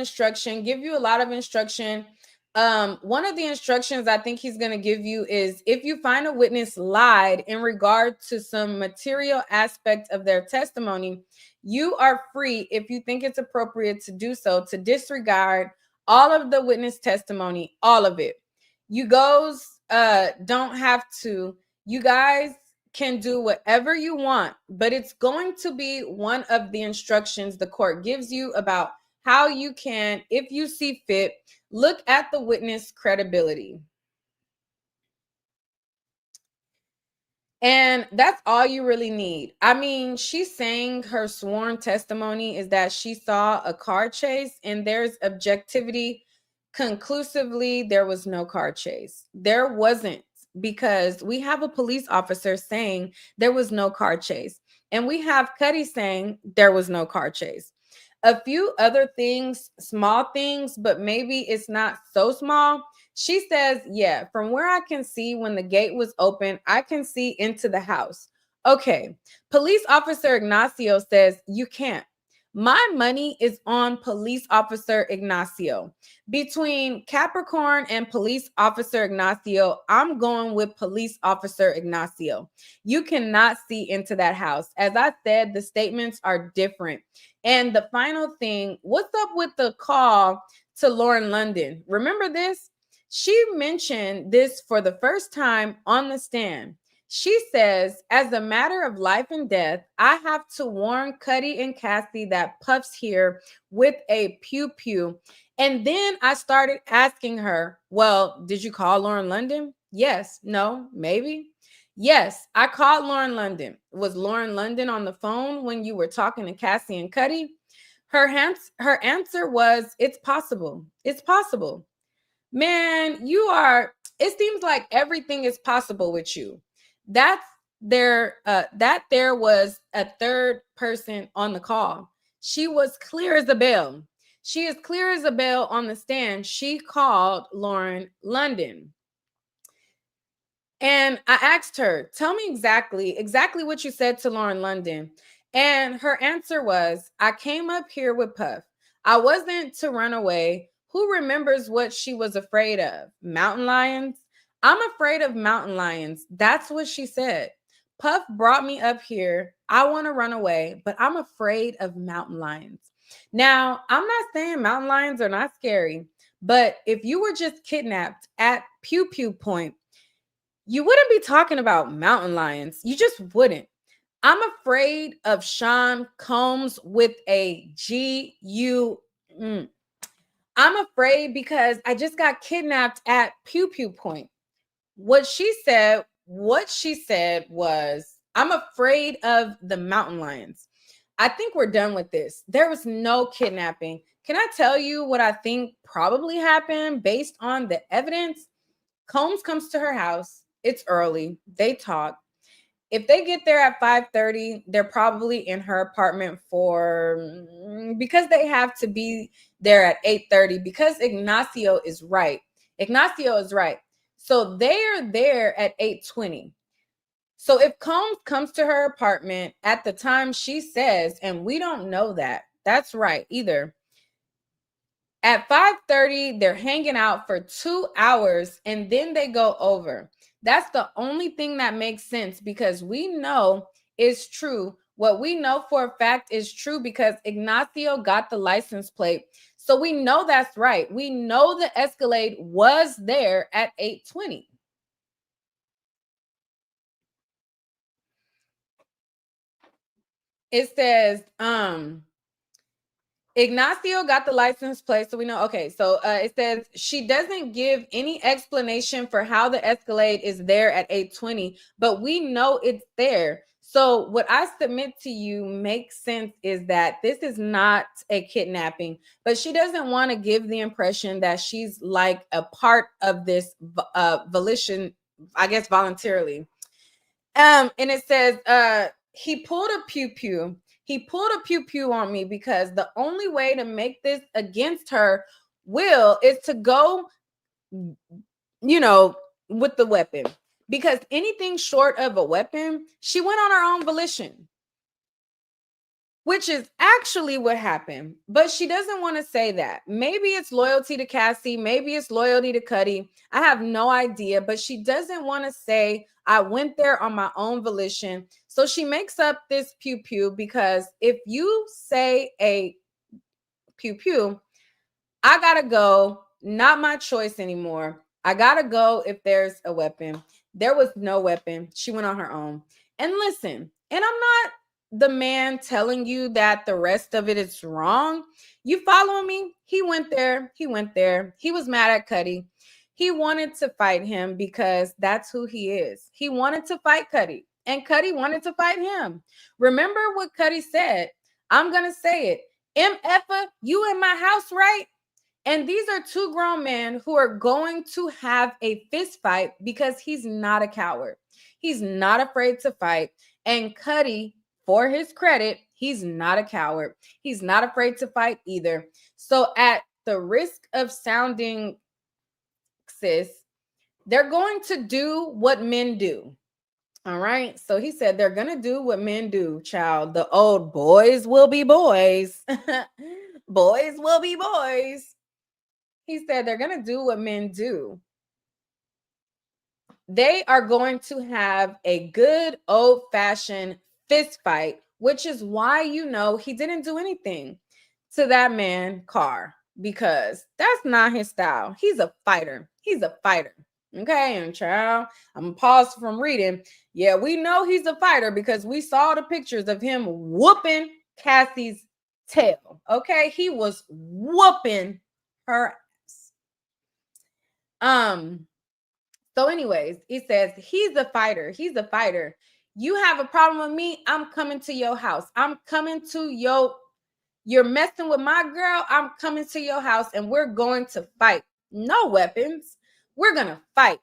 a lot of instruction. One of the instructions I think he's going to give you is if you find a witness lied in regard to some material aspect of their testimony, you are free, if you think it's appropriate to do so, to disregard all of the witness testimony, all of it. You don't have to. You guys can do whatever you want, but it's going to be one of the instructions the court gives you about how you can, if you see fit, look at the witness credibility. And that's all you really need. I mean, she's saying her sworn testimony is that she saw a car chase and there's objectivity. Conclusively, there was no car chase. There wasn't, because we have a police officer saying there was no car chase. And we have Cudi saying there was no car chase. A few other things, small things, but maybe it's not so small. She says, yeah, from where I can see when the gate was open, I can see into the house. Okay. Police officer Ignacio says, you can't. My money is on police officer Ignacio. Between Capricorn and police officer Ignacio, I'm going with police officer Ignacio. You cannot see into that house. As I said, the statements are different. And the final thing, what's up with the call to Lauren London? Remember this? She mentioned this for the first time on the stand. She says, as a matter of life and death, I have to warn Cudi and Cassie that Puff's here with a pew-pew. And then I started asking her, well, did you call Lauren London? Yes, no, maybe. Yes, I called Lauren London. Was Lauren London on the phone when you were talking to Cassie and Cudi? Her answer was, it's possible. It's possible. Man, it seems like everything is possible with you. That there was a third person on the call. She was clear as a bell. She is clear as a bell on the stand. She called Lauren London. And I asked her, tell me exactly what you said to Lauren London. And her answer was, I came up here with Puff. I wasn't to run away. Who remembers what she was afraid of? Mountain lions? I'm afraid of mountain lions. That's what she said. Puff brought me up here. I want to run away, but I'm afraid of mountain lions. Now, I'm not saying mountain lions are not scary, but if you were just kidnapped at pew pew point, you wouldn't be talking about mountain lions. You just wouldn't. I'm afraid of Sean Combs with a G-U. I'm afraid because I just got kidnapped at pew pew point. What she said what she said was, I'm afraid of the mountain lions. I think we're done with this. There was no kidnapping. Can I tell you what I think probably happened based on the evidence? Combs comes to her house. It's early. They talk. If they get there at 5:30, they're probably in her apartment for because they have to be there at 8:30 because Ignacio is right. Ignacio is right. So they are there at 8:20. So if Combs comes to her apartment at the time she says, and we don't know that, that's right either. At 5:30, they're hanging out for 2 hours and then they go over. That's the only thing that makes sense because we know it's true. What we know for a fact is true because Ignacio got the license plate. So we know that's right. We know the Escalade was there at 8:20. It says, Ignacio got the license plate, so we know. Okay, so it says she doesn't give any explanation for how the Escalade is there at 8:20, but we know it's there. So what I submit to you makes sense is that this is not a kidnapping, but she doesn't want to give the impression that she's like a part of this volition, I guess voluntarily. And it says, he pulled a pew pew. He pulled a pew pew on me because the only way to make this against her will is to go, with the weapon. Because anything short of a weapon, she went on her own volition, which is actually what happened. But she doesn't want to say that. Maybe it's loyalty to Cassie. Maybe it's loyalty to Cudi. I have no idea. But she doesn't want to say, I went there on my own volition. So she makes up this pew pew because if you say a pew pew, I got to go. Not my choice anymore. I got to go if there's a weapon. There was no weapon. She went on her own. And listen, and I'm not the man telling you that the rest of it is wrong. You following me? He went there. He went there. He was mad at Cudi. He wanted to fight him because that's who he is. He wanted to fight Cudi, and Cudi wanted to fight him. Remember what Cudi said? I'm going to say it. MFA, you in my house, right? And these are two grown men who are going to have a fist fight because he's not a coward. He's not afraid to fight. And Cudi, for his credit, he's not a coward. He's not afraid to fight either. So at the risk of sounding sis, they're going to do what men do. All right. So he said they're going to do what men do, child. The old boys will be boys. Boys will be boys. He said they're going to do what men do. They are going to have a good old-fashioned fist fight, which is why he didn't do anything to that man's car because that's not his style. He's a fighter. He's a fighter. Okay, and child, I'm gonna pause from reading. Yeah, we know he's a fighter because we saw the pictures of him whooping Cassie's tail. Okay, he was whooping her. So anyways, he says he's a fighter. He's a fighter. You have a problem with me, I'm coming to your house. I'm coming to you're messing with my girl. I'm coming to your house and we're going to fight. No weapons. We're going to fight.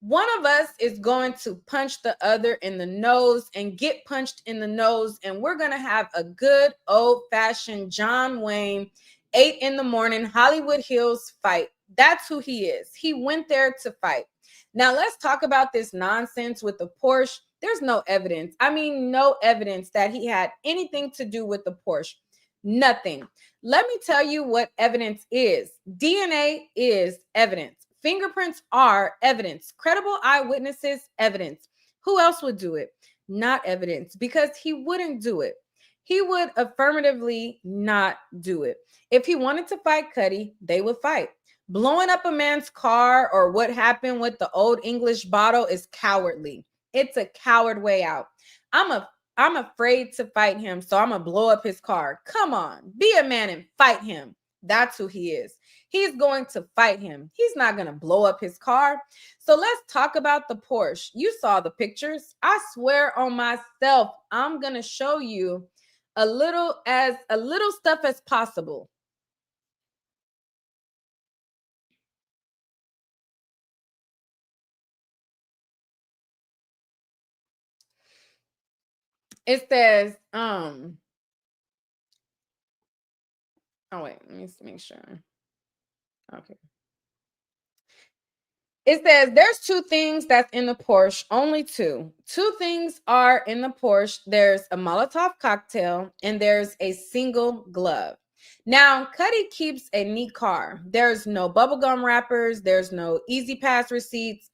One of us is going to punch the other in the nose and get punched in the nose. And we're going to have a good old-fashioned John Wayne 8 a.m. Hollywood Hills fight. That's who he is. He went there to fight. Now let's talk about this nonsense with the Porsche. There's no evidence. I mean, no evidence that he had anything to do with the Porsche. Nothing. Let me tell you what evidence is. DNA is evidence. Fingerprints are evidence. Credible eyewitnesses, evidence. Who else would do it? Not evidence, because he wouldn't do it. He would affirmatively not do it. If he wanted to fight Cudi, they would fight. Blowing up a man's car or what happened with the Old English bottle is cowardly. It's a coward way out. I'm afraid to fight him, so I'm going to blow up his car. Come on, be a man and fight him. That's who he is. He's going to fight him. He's not going to blow up his car. So let's talk about the Porsche. You saw the pictures. I swear on myself, I'm going to show you a little stuff as possible. It says, oh wait, let me make sure. Okay. It says there's two things that's in the Porsche, only two. Two things are in the Porsche. There's a Molotov cocktail and there's a single glove. Now, Cudi keeps a neat car. There's no bubblegum wrappers. There's no Easy Pass receipts.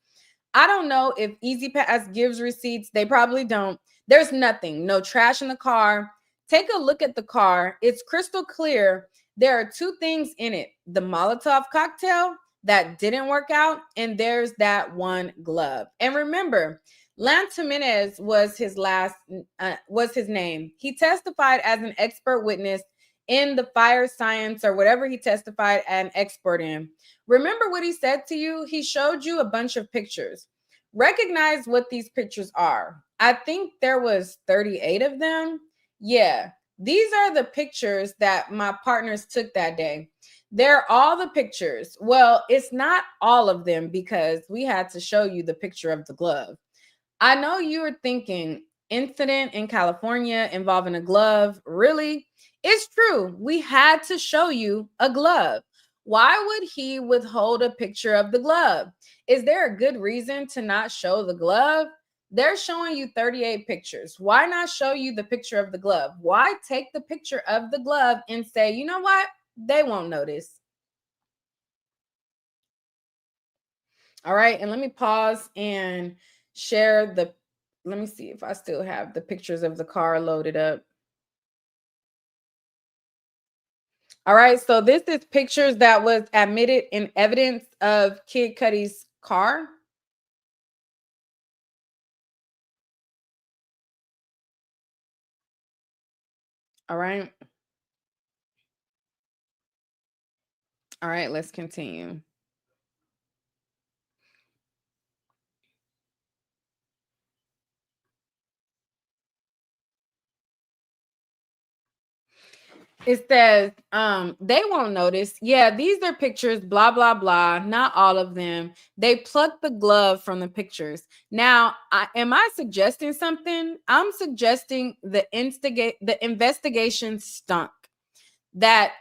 I don't know if Easy Pass gives receipts. They probably don't. There's nothing. No trash in the car. Take a look at the car. It's crystal clear. There are two things in it. The Molotov cocktail that didn't work out, and there's that one glove. And remember, Lance Jimenez was his name. He testified as an expert witness in the fire science or whatever he testified an expert in. Remember what he said to you? He showed you a bunch of pictures. Recognize what these pictures are. I think there was 38 of them. Yeah, these are the pictures that my partners took that day. They're all the pictures. Well, it's not all of them because we had to show you the picture of the glove. I know you were thinking, incident in California involving a glove. Really? It's true. We had to show you a glove. Why would he withhold a picture of the glove? Is there a good reason to not show the glove? They're showing you 38 pictures. Why not show you the picture of the glove? Why take the picture of the glove and say, you know what? They won't notice. All right. And let me pause and share let me see if I still have the pictures of the car loaded up. All right. So this is pictures that was admitted in evidence of Kid Cudi's car. All right. All right. Let's continue. It says, they won't notice. Yeah, these are pictures, blah, blah, blah. Not all of them. They plucked the glove from the pictures. Now, am I suggesting something? I'm suggesting the investigation stunk. That's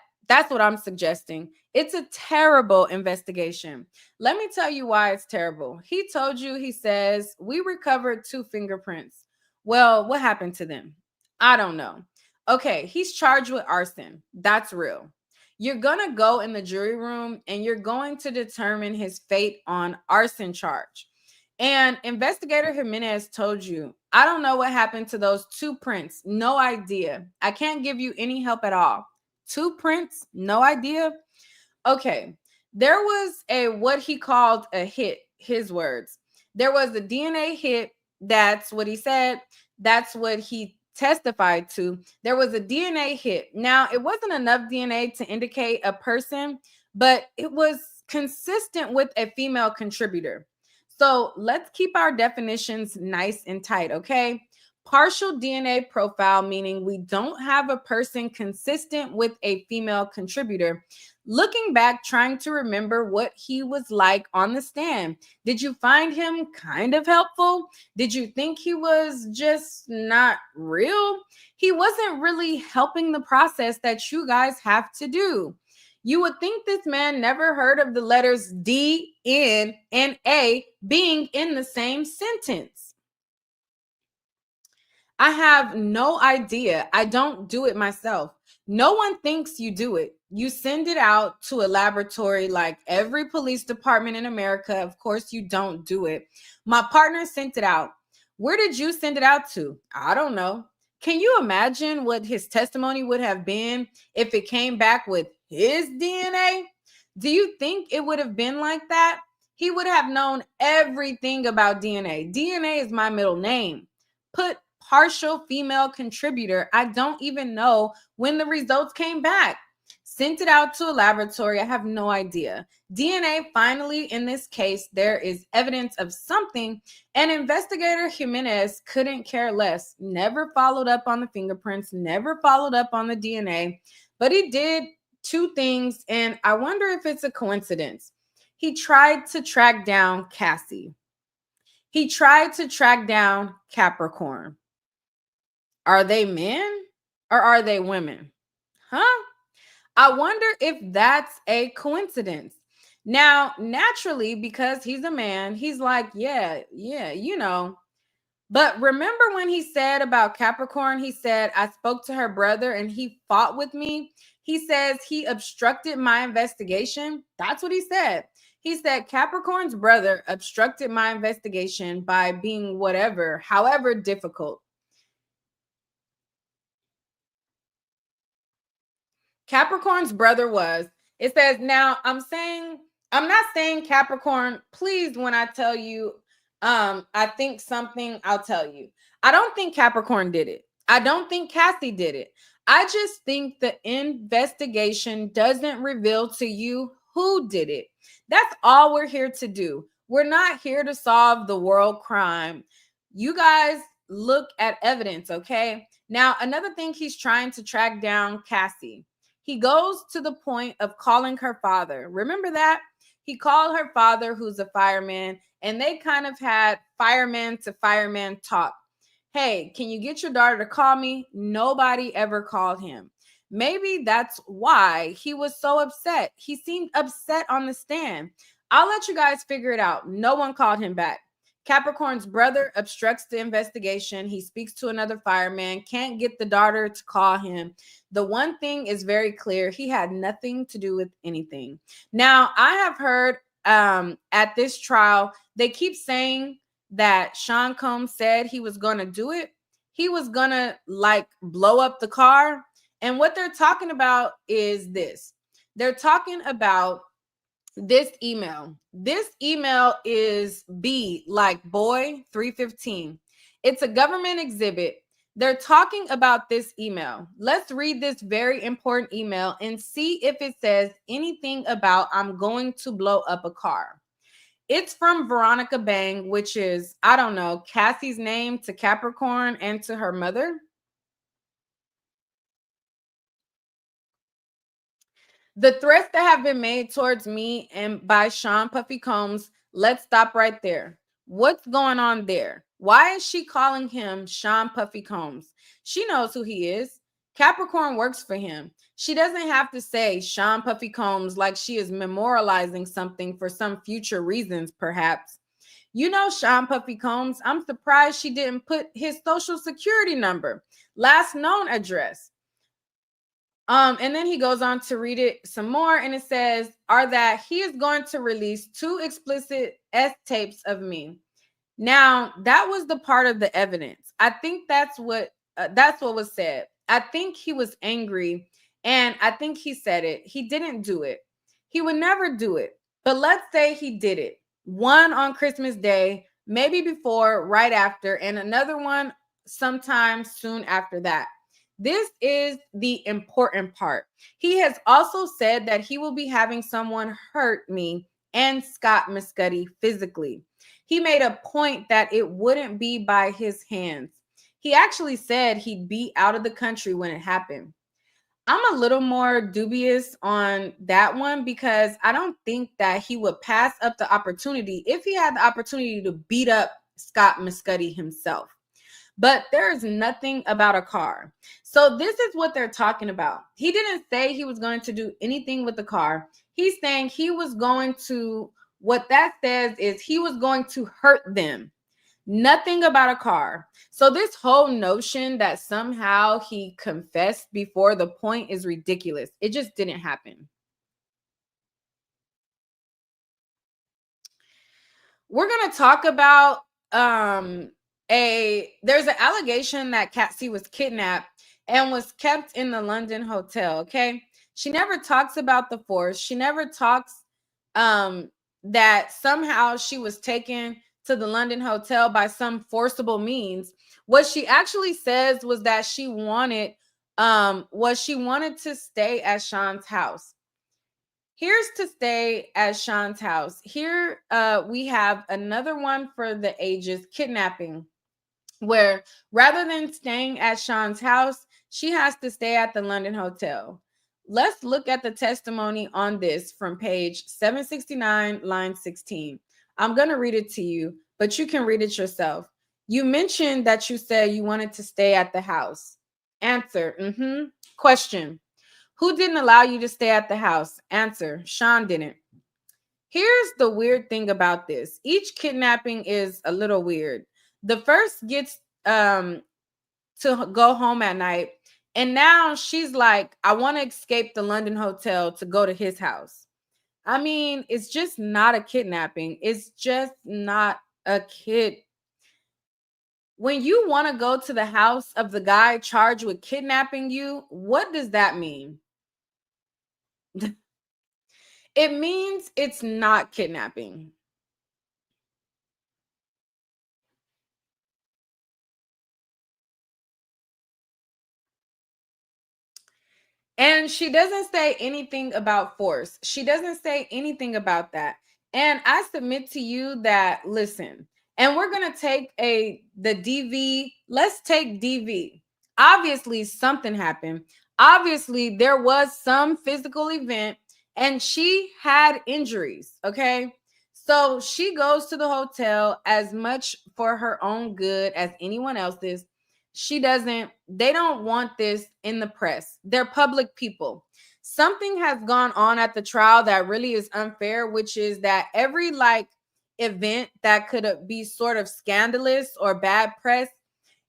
what I'm suggesting. It's a terrible investigation. Let me tell you why it's terrible. He told you, he says, we recovered 2 fingerprints. Well, what happened to them? I don't know. Okay, he's charged with arson. That's real. You're going to go in the jury room and you're going to determine his fate on arson charge. And investigator Jimenez told you, I don't know what happened to those 2 prints. No idea. I can't give you any help at all. 2 prints? No idea. Okay. There was what he called a hit, his words. There was a DNA hit. That's what he said. That's what he testified to. There was a DNA hit. Now, it wasn't enough DNA to indicate a person, but it was consistent with a female contributor. So let's keep our definitions nice and tight, okay? Partial DNA profile, meaning we don't have a person consistent with a female contributor. Looking back, trying to remember what he was like on the stand. Did you find him kind of helpful? Did you think he was just not real? He wasn't really helping the process that you guys have to do. You would think this man never heard of the letters D, N, and A being in the same sentence. I have no idea. I don't do it myself. No one thinks you do it. You send it out to a laboratory like every police department in America. Of course, you don't do it. My partner sent it out. Where did you send it out to? I don't know. Can you imagine what his testimony would have been if it came back with his DNA? Do you think it would have been like that? He would have known everything about DNA. DNA is my middle name. Put partial female contributor. I don't even know when the results came back. sent it out to a laboratory. I have no idea. DNA, finally, in this case, there is evidence of something, and investigator Jimenez couldn't care less. Never followed up on the fingerprints, never followed up on the DNA, but he did two things, and I wonder if it's a coincidence. He tried to track down Cassie. He tried to track down Capricorn. Are they men or are they women? Huh? I wonder if that's a coincidence. Now, naturally, because he's a man, he's like, yeah, you know. But remember when he said about Capricorn, he said, I spoke to her brother and he fought with me. He says he obstructed my investigation. That's what he said. He said Capricorn's brother obstructed my investigation by being whatever, however difficult. Capricorn's brother was. It says, now I'm not saying Capricorn, please, when I tell you, I think something, I'll tell you. I don't think Capricorn did it. I don't think Cassie did it. I just think the investigation doesn't reveal to you who did it. That's all we're here to do. We're not here to solve the world crime. You guys look at evidence, okay? Now, another thing, he's trying to track down Cassie. He goes to the point of calling her father. Remember that? He called her father, who's a fireman, and they kind of had fireman to fireman talk. Hey, can you get your daughter to call me? Nobody ever called him. Maybe that's why he was so upset. He seemed upset on the stand. I'll let you guys figure it out. No one called him back. Capricorn's brother obstructs the investigation. He speaks to another fireman, can't get the daughter to call him. The one thing is very clear. He had nothing to do with anything. Now, I have heard at this trial, they keep saying that Sean Combs said he was going to do it. He was going to like blow up the car. And what they're talking about is this. They're talking about this email. This email is B, like boy 315. It's a government exhibit. They're talking about this email. Let's read this very important email and see if it says anything about I'm going to blow up a car. It's from Veronica Bang, which is, I don't know, Cassie's name to Capricorn and to her mother. The threats that have been made towards me and by Sean Puffy Combs, let's stop right there. What's going on there? Why is she calling him Sean Puffy Combs? She knows who he is. Capricorn works for him. She doesn't have to say Sean Puffy Combs like she is memorializing something for some future reasons, perhaps. You know Sean Puffy Combs. I'm surprised she didn't put his social security number, last known address. And then he goes on to read it some more, and it says, "Are that he is going to release 2 explicit S tapes of me." Now, that was the part of the evidence. I think that's what was said. I think he was angry, and I think he said it. He didn't do it. He would never do it. But let's say he did it. One on Christmas Day, maybe before, right after, and another one sometime soon after that. This is the important part. He has also said that he will be having someone hurt me and Scott Muscudi physically. He made a point that it wouldn't be by his hands. He actually said he'd be out of the country when it happened. I'm a little more dubious on that one because I don't think that he would pass up the opportunity if he had the opportunity to beat up Scott Muscudi himself. But there is nothing about a car. So this is what they're talking about. He didn't say he was going to do anything with the car. He's saying he was going to, what that says is he was going to hurt them. Nothing about a car. So this whole notion that somehow he confessed before the point is ridiculous. It just didn't happen. We're going to talk about there's an allegation that Cassie was kidnapped and was kept in the London hotel. Okay. She never talks about the force. She never talks that somehow she was taken to the London hotel by some forcible means. What she actually says was that she wanted was she wanted to stay at Sean's house. Here's to stay at Sean's house. Here we have another one for the ages, kidnapping, where rather than staying at Sean's house, she has to stay at the London hotel. Let's look at the testimony on this from page 769, line 16. I'm going to read it to you, but you can read it yourself. You mentioned that you said you wanted to stay at the house. Answer, Question. Who didn't allow you to stay at the house? Answer. Sean didn't. Here's the weird thing about this. Each kidnapping is a little weird. The first gets to go home at night, and now she's like, I want to escape the London hotel to go to his house. I mean, it's just not a kidnapping. It's just not a kid. When you want to go to the house of the guy charged with kidnapping you, what does that mean? It means it's not kidnapping. And she doesn't say anything about force. She doesn't say anything about that. And I submit to you that, listen, and we're going to take the DV. Let's take DV. Obviously, something happened. Obviously, there was some physical event and she had injuries. Okay. So she goes to the hotel as much for her own good as anyone else's. They don't want this in the press. They're public people. Something has gone on at the trial that really is unfair, which is that every event that could be sort of scandalous or bad press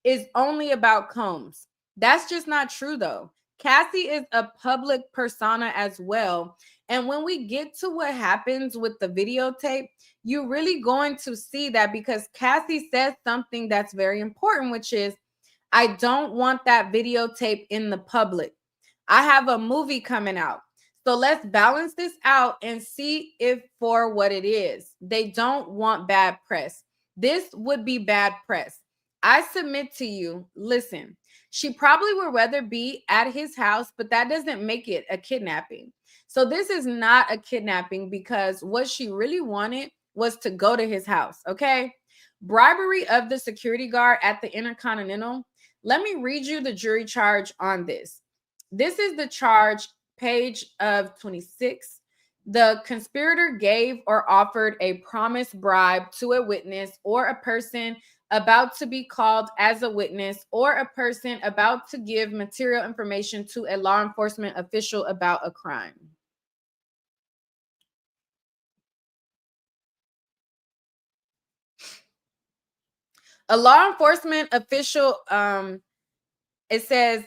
is only about Combs. That's just not true, though. Cassie is a public persona as well. And when we get to what happens with the videotape, you're really going to see that, because Cassie says something that's very important, which is, I don't want that videotape in the public. I have a movie coming out. So let's balance this out and see if for what it is. They don't want bad press. This would be bad press. I submit to you, listen, she probably would rather be at his house, but that doesn't make it a kidnapping. So this is not a kidnapping, because what she really wanted was to go to his house, okay? Bribery of the security guard at the Intercontinental. Let me read you the jury charge on this. This is the charge, page of 26. The conspirator gave or offered a promised bribe to a witness or a person about to be called as a witness, or a person about to give material information to a law enforcement official about a crime. A law enforcement official, it says,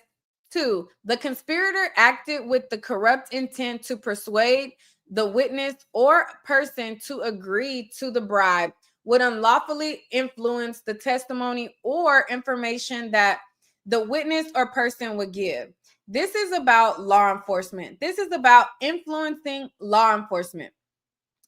2, the conspirator acted with the corrupt intent to persuade the witness or person to agree to the bribe, would unlawfully influence the testimony or information that the witness or person would give. This is about law enforcement. This is about influencing law enforcement.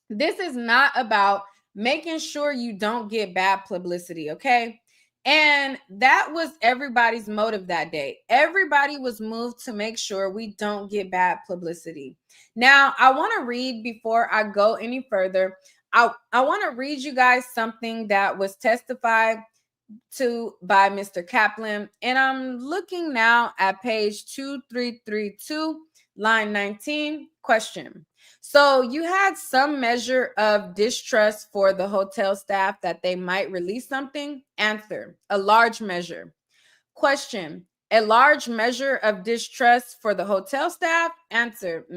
This is not about making sure you don't get bad publicity, okay? And that was everybody's motive that day. Everybody was moved to make sure we don't get bad publicity. Now, I want to read, before I go any further, I want to read you guys something that was testified to by Mr. Kaplan. And I'm looking now at page 2332, line 19. Question. So you had some measure of distrust for the hotel staff that they might release something? Answer. A large measure. Question. A large measure of distrust for the hotel staff? Answer.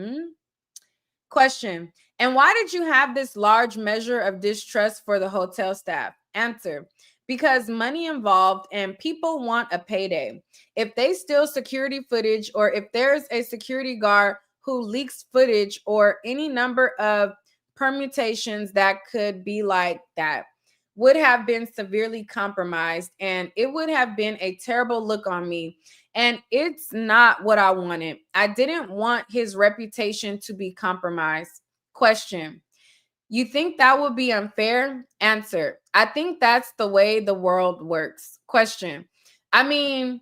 Question. And why did you have this large measure of distrust for the hotel staff? Answer. Because money involved and people want a payday. If they steal security footage, or if there's a security guard who leaks footage, or any number of permutations that could be like that, would have been severely compromised, and it would have been a terrible look on me. And it's not what I wanted. I didn't want his reputation to be compromised. Question. You think that would be unfair? Answer. I think that's the way the world works. Question. I mean,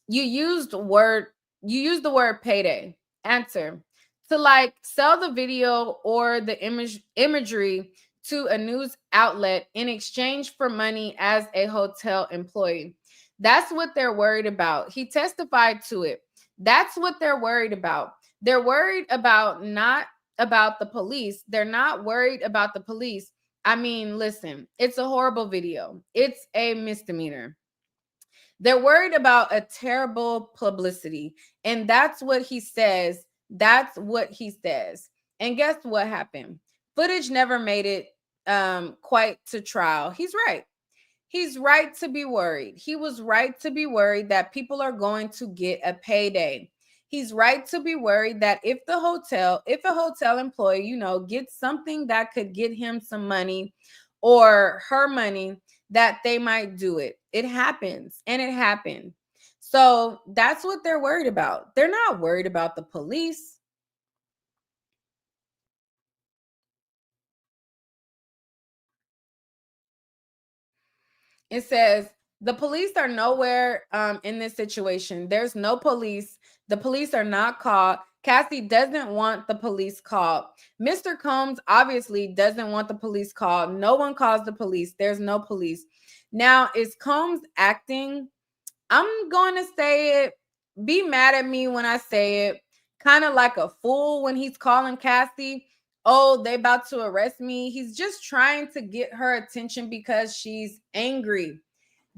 you used word You use the word payday. Answer. To like sell the video or the imagery to a news outlet in exchange for money as a hotel employee. That's what they're worried about. He testified to it. That's what they're worried about. They're worried about not about the police. They're not worried about the police. I mean, listen, it's a horrible video. It's a misdemeanor. They're worried about a terrible publicity. And that's what he says. That's what he says. And guess what happened? Footage never made it quite to trial. He's right. He's right to be worried. He was right to be worried that people are going to get a payday. He's right to be worried that if a hotel employee, gets something that could get him some money or her money, that they might do it. It happens, and it happened. So that's what they're worried about. They're not worried about the police. It says the police are nowhere in this situation. There's no police. The police are not called. Cassie doesn't want the police called. Mr. Combs obviously doesn't want the police called. No one calls the police. There's no police. Now, is Combs acting? I'm going to say it. Be mad at me when I say it. Kind of like a fool when he's calling Cassie. Oh, they about to arrest me. He's just trying to get her attention because she's angry.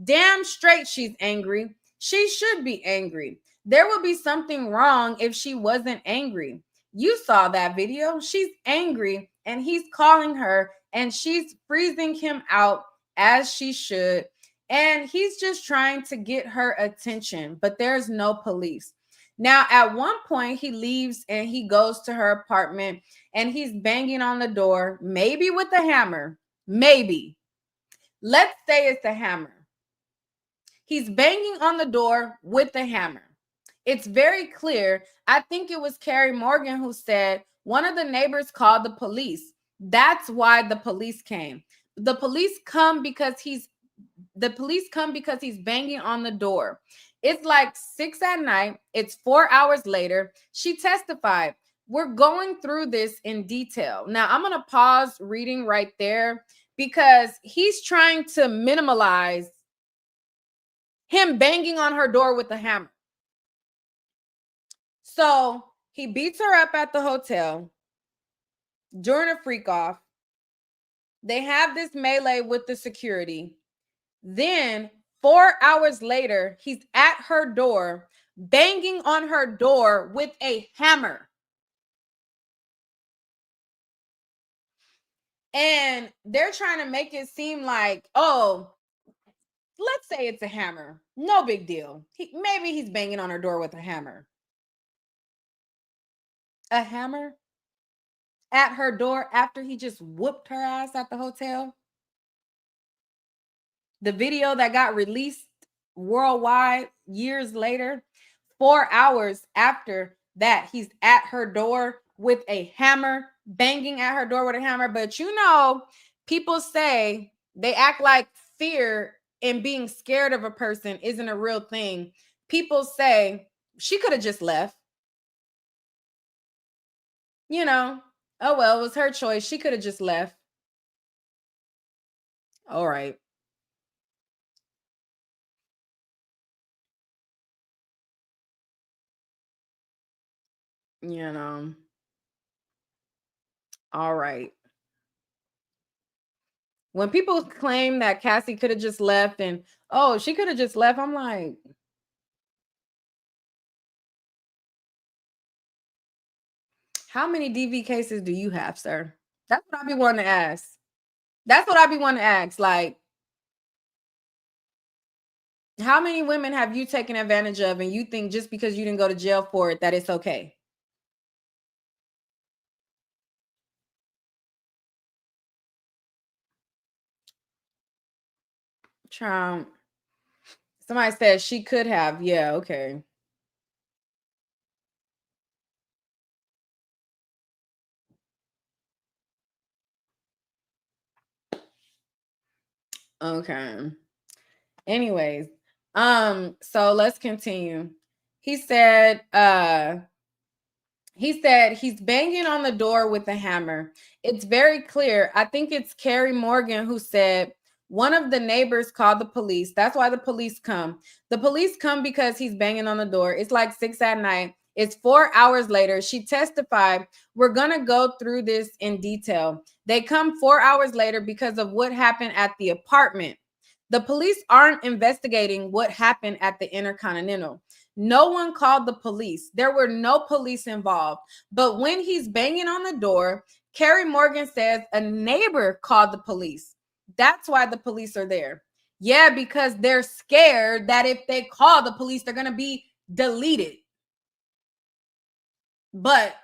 Damn straight she's angry. She should be angry. There would be something wrong if she wasn't angry. You saw that video. She's angry and he's calling her and she's freezing him out as she should. And he's just trying to get her attention, but there's no police. Now, at one point, he leaves and he goes to her apartment and he's banging on the door, maybe with a hammer. Maybe. Let's say it's a hammer. He's banging on the door with a hammer. It's very clear. I think it was Carrie Morgan who said one of the neighbors called the police. That's why the police came. The police come because he's banging on the door. It's like 6 p.m. It's 4 hours later. She testified. We're going through this in detail. Now, I'm going to pause reading right there because he's trying to minimize him banging on her door with a hammer. So he beats her up at the hotel during a freak off. They have this melee with the security. Then 4 hours later, he's at her door, banging on her door with a hammer. And they're trying to make it seem like, oh, let's say it's a hammer. No big deal. Maybe he's banging on her door with a hammer. A hammer at her door after he just whooped her ass at the hotel. The video that got released worldwide years later, 4 hours after that, he's at her door with a hammer, banging at her door with a hammer. But people say they act like fear and being scared of a person isn't a real thing. People say she could have just left. Oh, well, it was her choice. She could have just left. All right. All right. When people claim that Cassie could have just left and, oh, she could have just left, I'm like, how many DV cases do you have, sir? That's what I be wanting to ask. That's what I be wanting to ask. Like, how many women have you taken advantage of and you think just because you didn't go to jail for it, that it's okay? Trump. Somebody said she could have. Yeah, okay. Okay. Anyways, so let's continue. He said he's banging on the door with a hammer. It's very clear. I think it's Carrie Morgan who said one of the neighbors called the police. That's why the police come. The police come because he's banging on the door. It's like 6 at night. It's 4 hours later. She testified, we're going to go through this in detail. They come 4 hours later because of what happened at the apartment. The police aren't investigating what happened at the Intercontinental. No one called the police. There were no police involved. But when he's banging on the door, Carrie Morgan says a neighbor called the police. That's why the police are there. Yeah, because they're scared that if they call the police, they're going to be deleted. But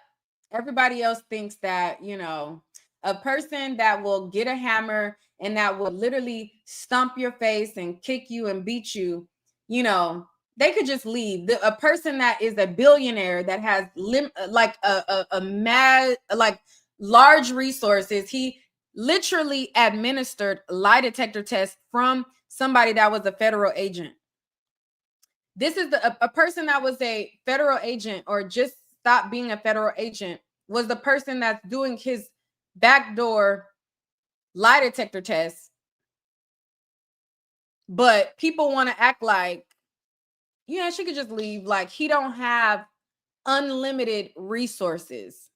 everybody else thinks that, you know, a person that will get a hammer and that will literally stomp your face and kick you and beat you, you know, they could just leave. A person that is a billionaire that has large resources, he literally administered lie detector tests from somebody that was a federal agent. This is a person that was a federal agent or just stopped being a federal agent was the person that's doing his backdoor lie detector test. But people want to act like, yeah, she could just leave. Like he don't have unlimited resources.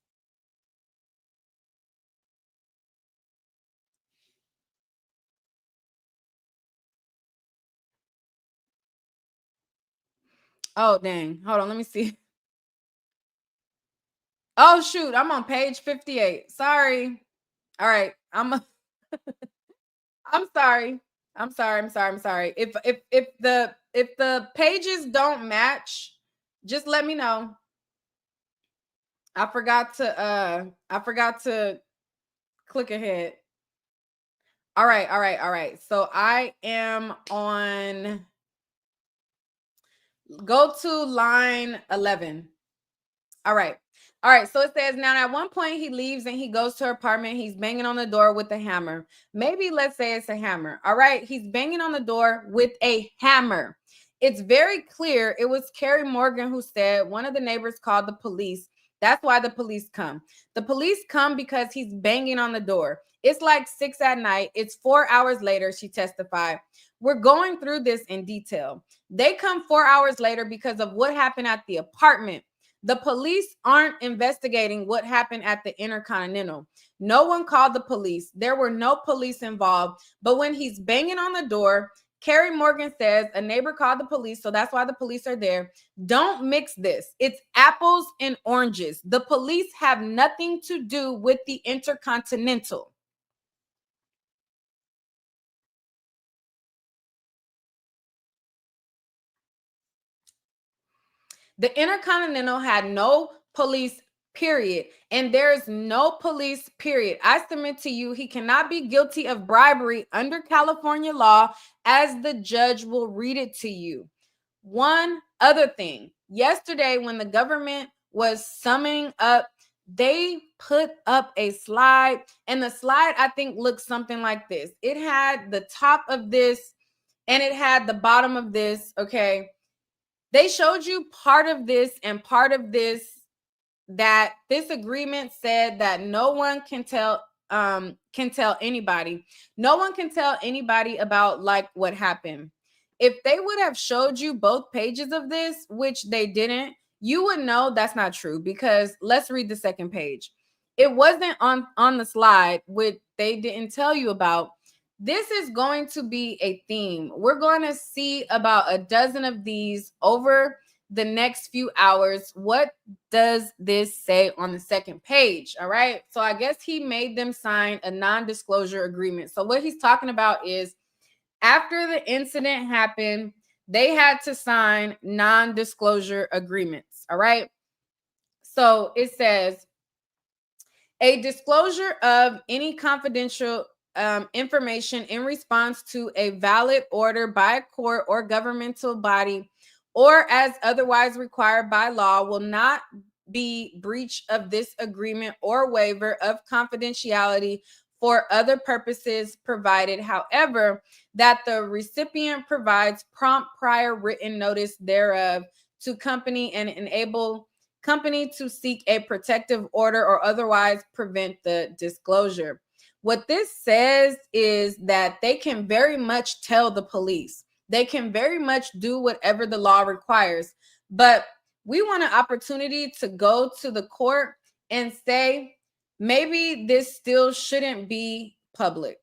Oh, dang. Hold on. Let me see. Oh, shoot. I'm on page 58. Sorry. All right. I'm sorry. I'm sorry. If the pages don't match, just let me know. I forgot to click ahead. All right. So I am on, go to line 11. All right. So it says, now at one point he leaves and he goes to her apartment. He's banging on the door with a hammer. Maybe let's say it's a hammer. All right. He's banging on the door with a hammer. It's very clear. It was Carrie Morgan who said one of the neighbors called the police. That's why the police come. The police come because he's banging on the door. It's like 6 at night. It's 4 hours later, she testified. We're going through this in detail. They come 4 hours later because of what happened at the apartment. The police aren't investigating what happened at the Intercontinental. No one called the police. There were no police involved. But when he's banging on the door, Carrie Morgan says a neighbor called the police, so that's why the police are there. Don't mix this. It's apples and oranges. The police have nothing to do with the Intercontinental. The Intercontinental had no police, period. And there's no police, period. I submit to you, he cannot be guilty of bribery under California law, as the judge will read it to you. One other thing, yesterday when the government was summing up, they put up a slide, and the slide, I think, looks something like this. It had the top of this and it had the bottom of this, okay? They showed you part of this and part of this, that this agreement said that no one can tell anybody. No one can tell anybody about like what happened. If they would have showed you both pages of this, which they didn't, you would know that's not true, because let's read the second page. It wasn't on the slide, which they didn't tell you about. This is going to be a theme. We're going to see about a dozen of these over the next few hours. What does this say on the second page? All right. So I guess he made them sign a non-disclosure agreement. So what he's talking about is after the incident happened, they had to sign non-disclosure agreements. All right. So it says a disclosure of any confidential information in response to a valid order by a court or governmental body, or as otherwise required by law, will not be breach of this agreement or waiver of confidentiality for other purposes provided, however, that the recipient provides prompt prior written notice thereof to company and enable company to seek a protective order or otherwise prevent the disclosure. What this says is that they can very much tell the police. They can very much do whatever the law requires. But we want an opportunity to go to the court and say, maybe this still shouldn't be public.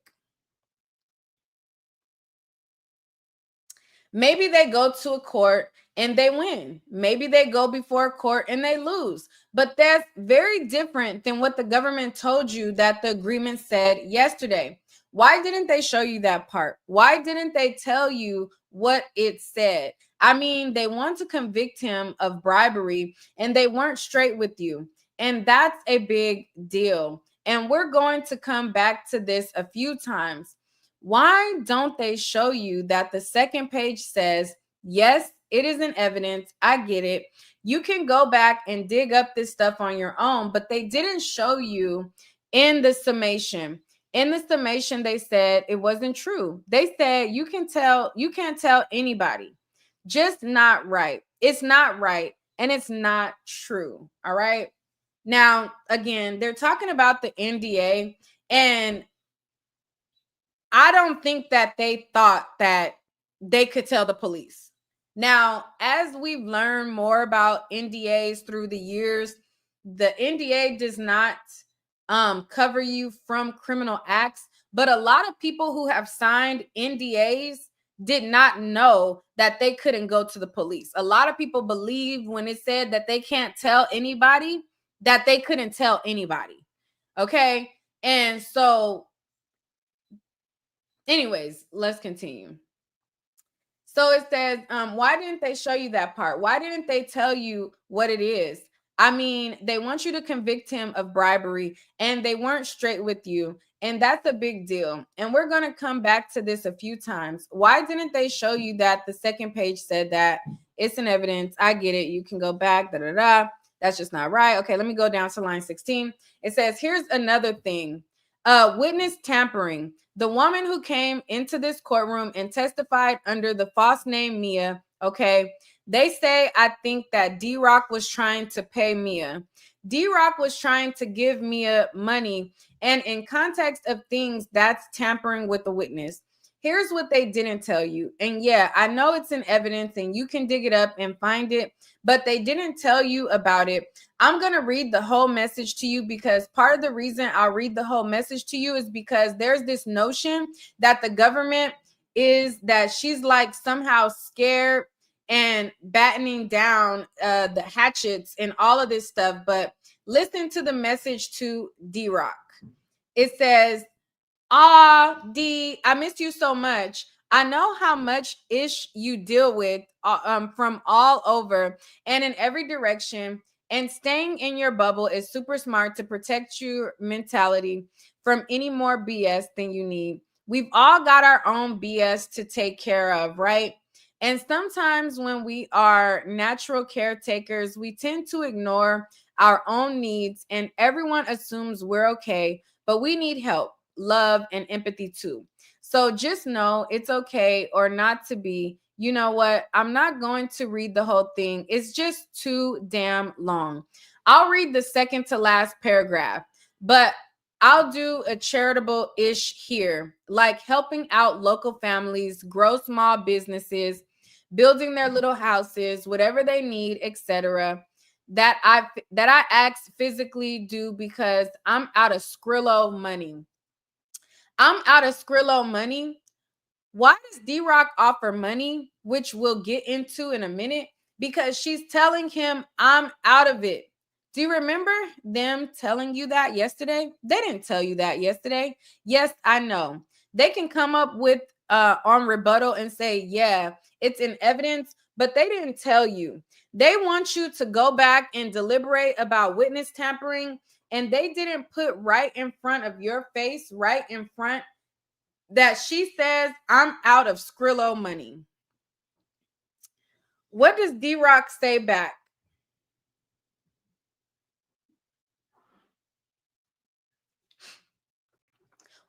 Maybe they go to a court and they win. Maybe they go before a court and they lose. But that's very different than what the government told you that the agreement said yesterday. Why didn't they show you that part? Why didn't they tell you what it said? I mean, they want to convict him of bribery and they weren't straight with you. And that's a big deal. And we're going to come back to this a few times. Why don't they show you that the second page says, yes, it is in evidence. I get it. You can go back and dig up this stuff on your own, but they didn't show you in the summation. In the summation, they said it wasn't true. They said you can't tell anybody. Just not right. It's not right. And it's not true. All right. Now, again, they're talking about the NDA, and I don't think that they thought that they could tell the police. Now, as we've learned more about NDAs through the years, the NDA does not cover you from criminal acts, but a lot of people who have signed NDAs did not know that they couldn't go to the police. A lot of people believed when it said that they can't tell anybody, that they couldn't tell anybody. Okay? And so anyways, let's continue. So it says, why didn't they show you that part? Why didn't they tell you what it is? I mean, they want you to convict him of bribery and they weren't straight with you. And that's a big deal. And we're going to come back to this a few times. Why didn't they show you that the second page said that it's an evidence? I get it. You can go back. That's just not right. Okay, let me go down to line 16. It says, here's another thing. Witness tampering. The woman who came into this courtroom and testified under the false name Mia, okay, they say, I think that D-Rock was trying to pay Mia. D-Rock was trying to give Mia money, and in context of things, that's tampering with the witness. Here's what they didn't tell you. And yeah, I know it's in evidence and you can dig it up and find it, but they didn't tell you about it. I'm going to read the whole message to you because part of the reason I'll read the whole message to you is because there's this notion that the government is that she's like somehow scared and battening down the hatchets and all of this stuff. But listen to the message to D-Rock. It says, D, I miss you so much. I know how much ish you deal with from all over and in every direction. And staying in your bubble is super smart to protect your mentality from any more BS than you need. We've all got our own BS to take care of, right? And sometimes when we are natural caretakers, we tend to ignore our own needs and everyone assumes we're okay, but we need help, love, and empathy too. So just know it's okay or not to be. You know what? I'm not going to read the whole thing. It's just too damn long. I'll read the second to last paragraph, but I'll do a charitable-ish here, like helping out local families, grow small businesses, building their little houses, whatever they need, etc. That I act physically do because I'm out of Skrillo money. I'm out of Skrillo money. Why does D-Rock offer money, which we'll get into in a minute? Because she's telling him I'm out of it. Do you remember them telling you that yesterday? They didn't tell you that yesterday. Yes, I know. They can come up with on rebuttal and say, yeah, it's in evidence, but they didn't tell you. They want you to go back and deliberate about witness tampering, and they didn't put right in front of your face, right in front, that she says, I'm out of Skrillo money. What does D-Rock say back?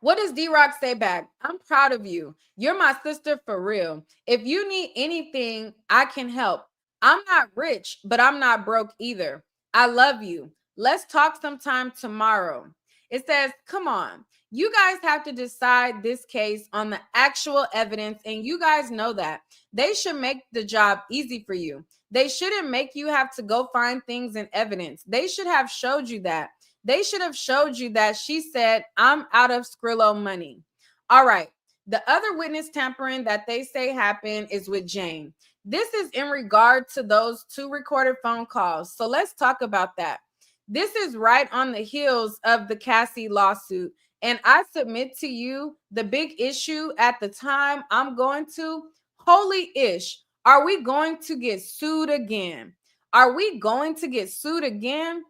What does D-Rock say back? I'm proud of you. You're my sister for real. If you need anything, I can help. I'm not rich, but I'm not broke either. I love you. Let's talk sometime tomorrow. It says, come on. You guys have to decide this case on the actual evidence, and you guys know that. They should make the job easy for you. They shouldn't make you have to go find things in evidence. They should have showed you that. They should have showed you that she said, I'm out of Skrillo money. All right. The other witness tampering that they say happened is with Jane. This is in regard to those 2 recorded phone calls. So let's talk about that. This is right on the heels of the Cassie lawsuit. And I submit to you the big issue at the time I'm going to, holy ish, are we going to get sued again? Are we going to get sued again?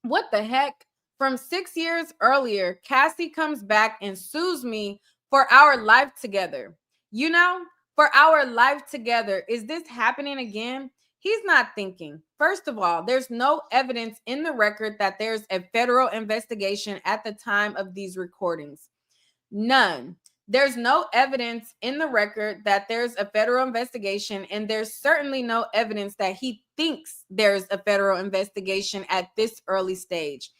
What the heck? From 6 years earlier, Cassie comes back and sues me for our life together. You know, for our life together. Is this happening again? He's not thinking. First of all, there's no evidence in the record that there's a federal investigation at the time of these recordings. None. There's no evidence in the record that there's a federal investigation, and there's certainly no evidence that he thinks there's a federal investigation at this early stage.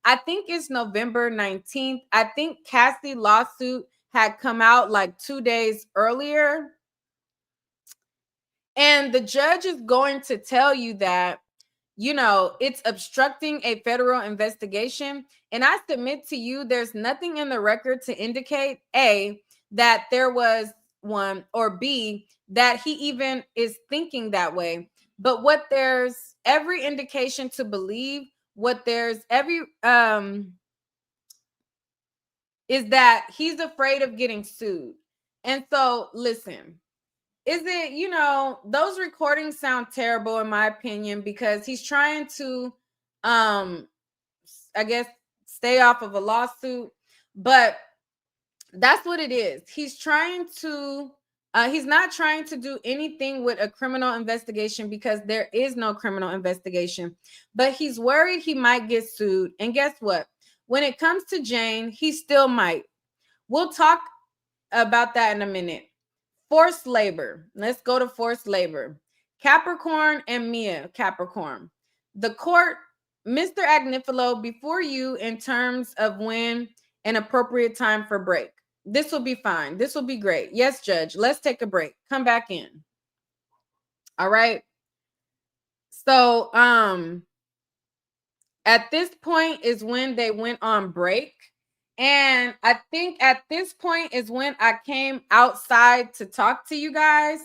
I think it's November 19th. I think Cassie lawsuit had come out like 2 days earlier. And the judge is going to tell you that, you know, it's obstructing a federal investigation. And I submit to you, there's nothing in the record to indicate A, that there was one, or B, that he even is thinking that way. But what there's every indication to believe, what there's every is that he's afraid of getting sued. And so listen, is it, you know, those recordings sound terrible in my opinion, because he's trying to I guess stay off of a lawsuit, but that's what it is. He's trying to he's not trying to do anything with a criminal investigation, because there is no criminal investigation, but he's worried he might get sued. And guess what? When it comes to Jane, he still might. We'll talk about that in a minute. Forced labor. Let's go to forced labor. Capricorn and Mia Capricorn. The court, Mr. Agnifilo, before you in terms of when an appropriate time for break. This will be fine. This will be great. Yes, Judge. Let's take a break. Come back in. All right. So, at this point is when they went on break. And I think at this point is when I came outside to talk to you guys,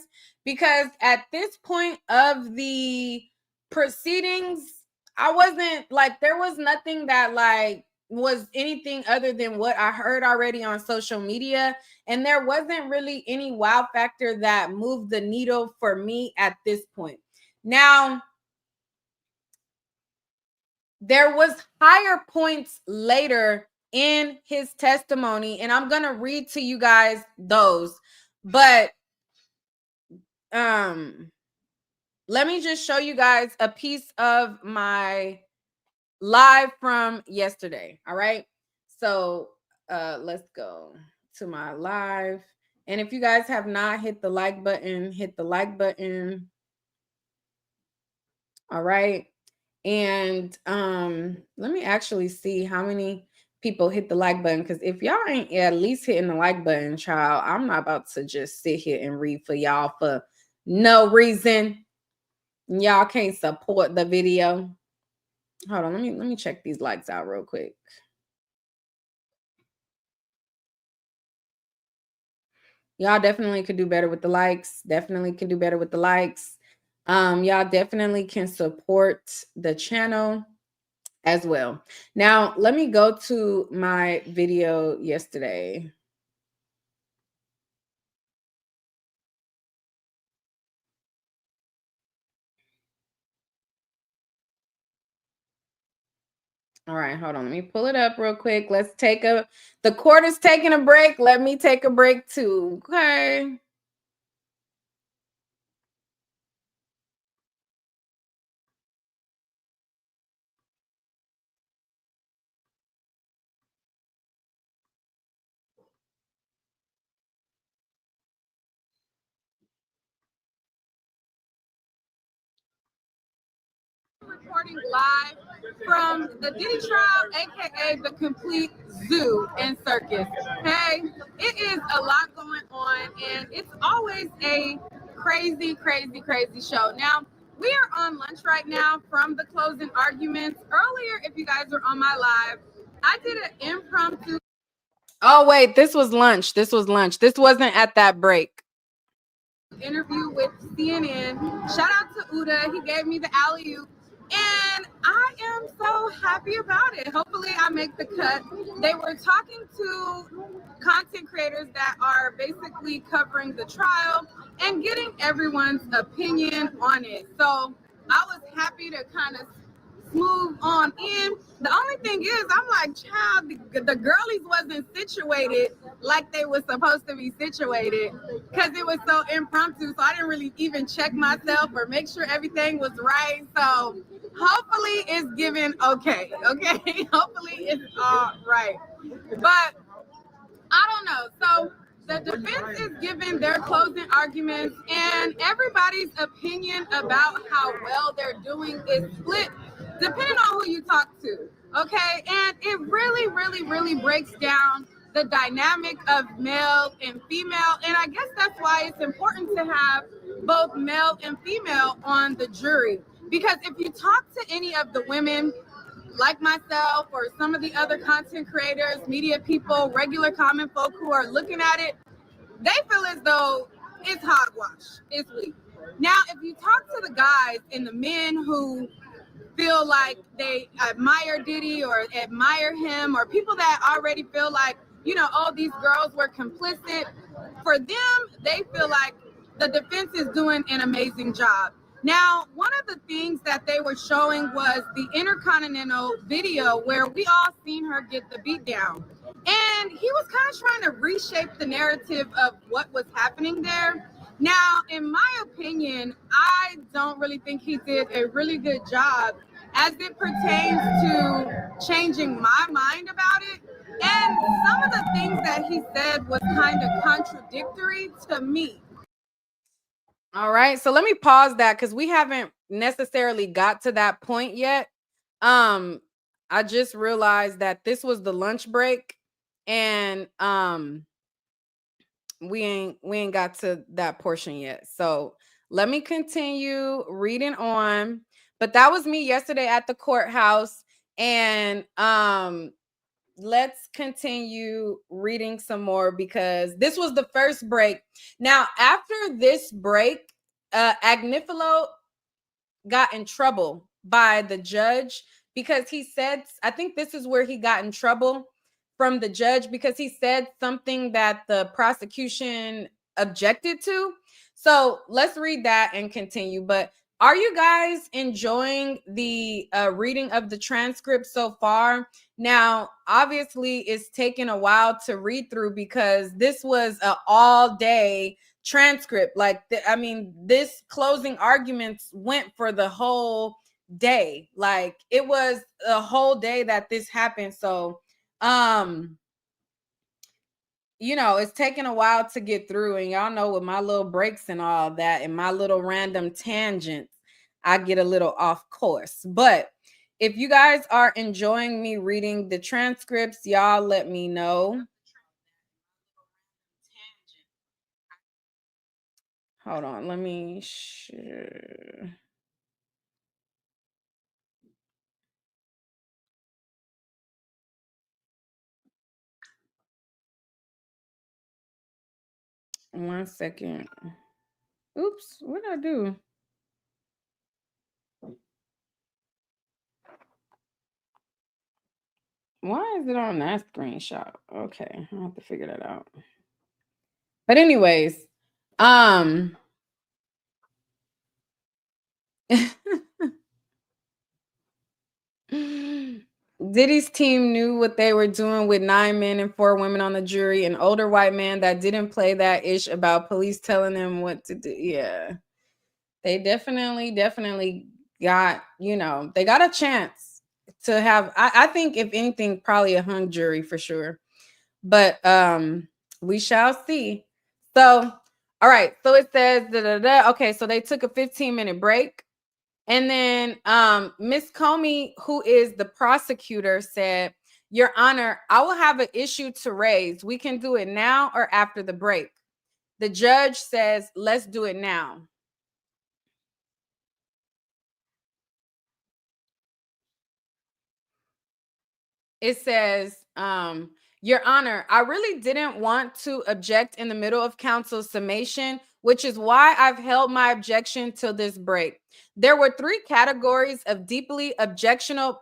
because at this point of the proceedings, I wasn't like, there was nothing that like was anything other than what I heard already on social media. And there wasn't really any wow factor that moved the needle for me at this point. Now, there was higher points later in his testimony, and I'm going to read to you guys those. But let me just show you guys a piece of my live from yesterday. All right. So let's go to my live. And if you guys have not hit the like button, hit the like button. All right. And let me actually see how many people hit the like button, because if y'all ain't at least hitting the like button, child, I'm not about to just sit here and read for y'all for no reason. Y'all can't support the video. Hold on, let me check these likes out real quick. Y'all definitely could do better with the likes. Definitely can do better with the likes. Y'all definitely can support the channel as well. Now, let me go to my video yesterday. All right, hold on. Let me pull it up real quick. The court is taking a break. Let me take a break too. Okay. reporting live from the Diddy trial, aka the complete zoo and circus. Okay, it is a lot going on, and it's always a crazy, crazy, crazy show. Now, we are on lunch right now from the closing arguments. Earlier, if you guys are on my live, I did an impromptu. Oh, wait, this was lunch. This was lunch. This wasn't at that break. Interview with CNN. Shout out to Uda. He gave me the alley-oop. And I am so happy about it. Hopefully I make the cut. They were talking to content creators that are basically covering the trial and getting everyone's opinion on it. So I was happy to kind of smooth on in. The only thing is, I'm like, child, the girlies wasn't situated like they were supposed to be situated because it was so impromptu. So I didn't really even check myself or make sure everything was right. So hopefully it's given okay. Hopefully it's all right. But I don't know. So the defense is giving their closing arguments, and everybody's opinion about how well they're doing is split depending on who you talk to. Okay, and it really, really, really breaks down the dynamic of male and female, and I guess that's why it's important to have both male and female on the jury, because if you talk to any of the women like myself or some of the other content creators, media people, regular common folk who are looking at it, they feel as though it's hogwash, it's weak. Now, if you talk to the guys and the men who feel like they admire Diddy or admire him, or people that already feel like, you know, oh, these girls were complicit, for them, they feel like the defense is doing an amazing job. Now, one of the things that they were showing was the Intercontinental video where we all seen her get the beat down. And he was kind of trying to reshape the narrative of what was happening there. Now, in my opinion, I don't really think he did a really good job as it pertains to changing my mind about it. And some of the things that he said was kind of contradictory to me. All right, so let me pause that because we haven't necessarily got to that point yet. I just realized that this was the lunch break, and we ain't got to that portion yet. So let me continue reading on. But that was me yesterday at the courthouse, and let's continue reading some more because this was the first break. Now, after this break, Agnifilo got in trouble by the judge because he said, I think this is where he got in trouble from the judge, because he said something that the prosecution objected to. So let's read that and continue. But are you guys enjoying the reading of the transcript so far? Now, obviously, it's taken a while to read through because this was an all-day transcript. Like, I mean, this closing arguments went for the whole day. Like, it was a whole day that this happened. So, you know, it's taken a while to get through, and y'all know with my little breaks and all that and my little random tangents, I get a little off course. But if you guys are enjoying me reading the transcripts, y'all let me know. Hold on, let me share. One second. Oops, what did I do? Why is it on that screenshot? Okay, I'll have to figure that out. But anyways, Diddy's team knew what they were doing with 9 men and 4 women on the jury. An older white man that didn't play that ish about police telling them what to do. Yeah, they definitely got, you know, they got a chance to have, I think if anything, probably a hung jury for sure. But we shall see. So, all right. So it says, okay, so they took a 15-minute break. And then Miss Comey, who is the prosecutor, said, Your Honor, I will have an issue to raise. We can do it now or after the break. The judge says, let's do it now. It says, Your Honor, I really didn't want to object in the middle of counsel's summation, which is why I've held my objection till this break. There were 3 categories of deeply objectionable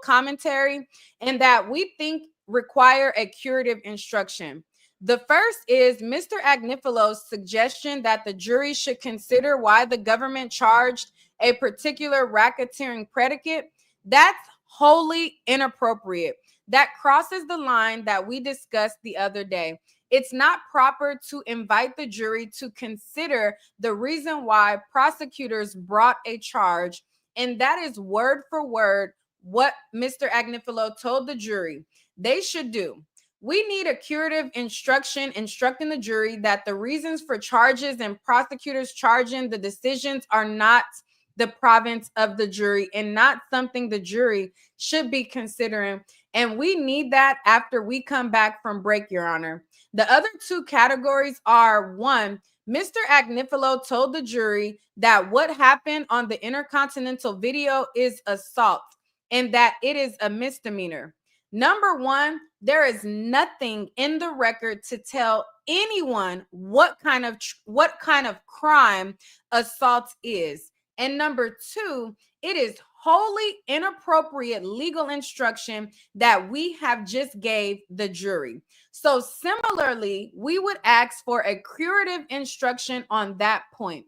commentary and that we think require a curative instruction. The first is Mr. Agnifalo's suggestion that the jury should consider why the government charged a particular racketeering predicate. That's wholly inappropriate. That crosses the line that we discussed the other day. It's not proper to invite the jury to consider the reason why prosecutors brought a charge, and that is word for word what Mr. Agnifalo told the jury they should do. We need a curative instruction instructing the jury that the reasons for charges and prosecutors charging the decisions are not the province of the jury and not something the jury should be considering. And we need that after we come back from break, Your Honor. The other 2 categories are 1, Mr. Agnifalo told the jury that what happened on the Intercontinental video is assault and that it is a misdemeanor. Number 1, there is nothing in the record to tell anyone what kind of crime assault is. And number 2, it is wholly inappropriate legal instruction that we have just gave the jury. So similarly, we would ask for a curative instruction on that point.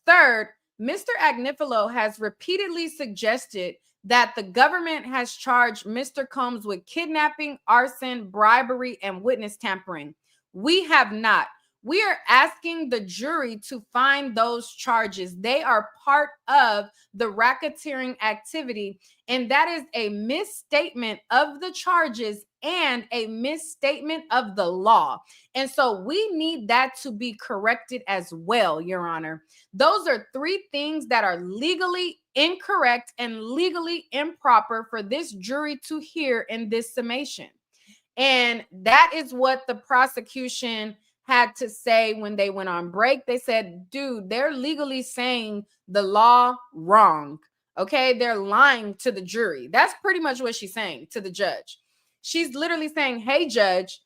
Third, Mr. Agnifalo has repeatedly suggested that the government has charged Mr. Combs with kidnapping, arson, bribery, and witness tampering. We have not. We are asking the jury to find those charges. They are part of the racketeering activity, and that is a misstatement of the charges and a misstatement of the law. And so we need that to be corrected as well, Your Honor. Those are 3 things that are legally incorrect and legally improper for this jury to hear in this summation. And that is what the prosecution had to say when they went on break. They said, dude, they're legally saying the law wrong. Okay, they're lying to the jury. That's pretty much what she's saying to the judge. She's literally saying, hey, judge,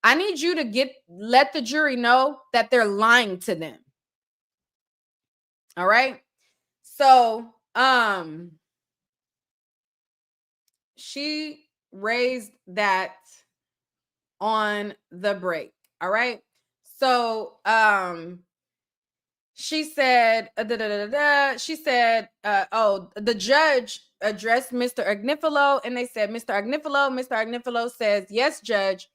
I need you to let the jury know that they're lying to them. All right. So, she raised that on the break. All right. So, she said, she said, the judge addressed Mr. Agnifalo, and they said, Mr. Agnifalo says, yes, judge,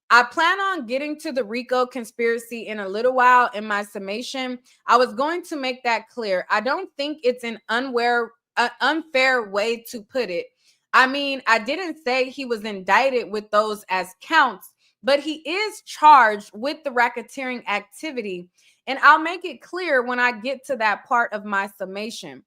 I plan on getting to the RICO conspiracy in a little while in my summation. I was going to make that clear. I don't think it's an unfair way to put it. I mean, I didn't say he was indicted with those as counts, but he is charged with the racketeering activity. And I'll make it clear when I get to that part of my summation.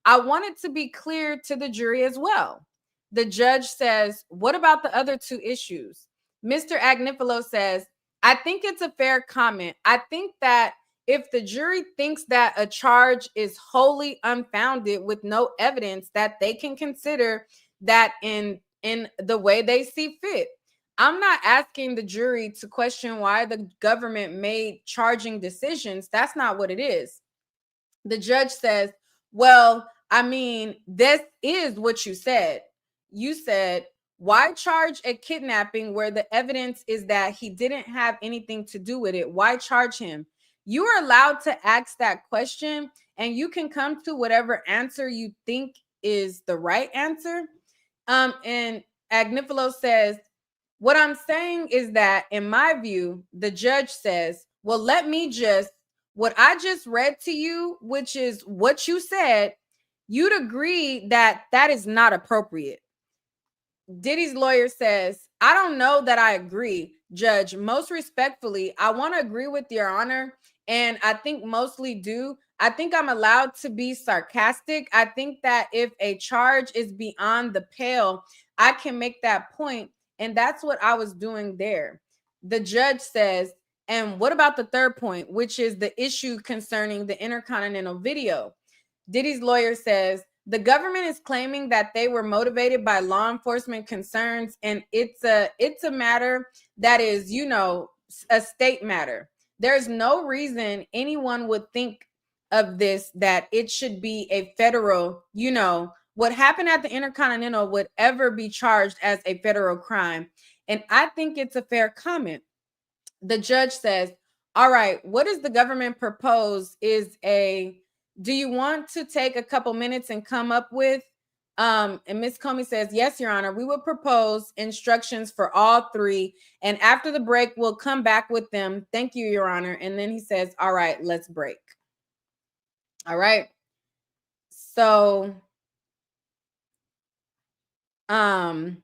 I want it to be clear to the jury as well. The judge says, what about the other 2 issues? Mr. Agnifalo says, I think it's a fair comment. I think that if the jury thinks that a charge is wholly unfounded with no evidence, that they can consider that in the way they see fit. I'm not asking the jury to question why the government made charging decisions. That's not what it is. The judge says, well, I mean, this is what you said. You said, why charge a kidnapping where the evidence is that he didn't have anything to do with it? Why charge him? You are allowed to ask that question, and you can come to whatever answer you think is the right answer. And Agnifalo says, what I'm saying is that, in my view, the judge says, well, what I just read to you, which is what you said, you'd agree that that is not appropriate. Diddy's lawyer says, I don't know that I agree, Judge. Most respectfully, I want to agree with Your Honor, and I think mostly do. I think I'm allowed to be sarcastic. I think that if a charge is beyond the pale, I can make that point. And that's what I was doing there. The judge says, and what about the third point, which is the issue concerning the Intercontinental video? Diddy's lawyer says, the government is claiming that they were motivated by law enforcement concerns, and it's a matter that is, you know, a state matter. There's no reason anyone would think of this that it should be a federal, you know, what happened at the Intercontinental would ever be charged as a federal crime. And I think it's a fair comment. The judge says, all right, what does the government propose is a, do you want to take a couple minutes and come up with? And Ms. Comey says, yes, Your Honor, we will propose instructions for all three. And after the break, we'll come back with them. Thank you, Your Honor. And then he says, all right, let's break. All right. So, Byron,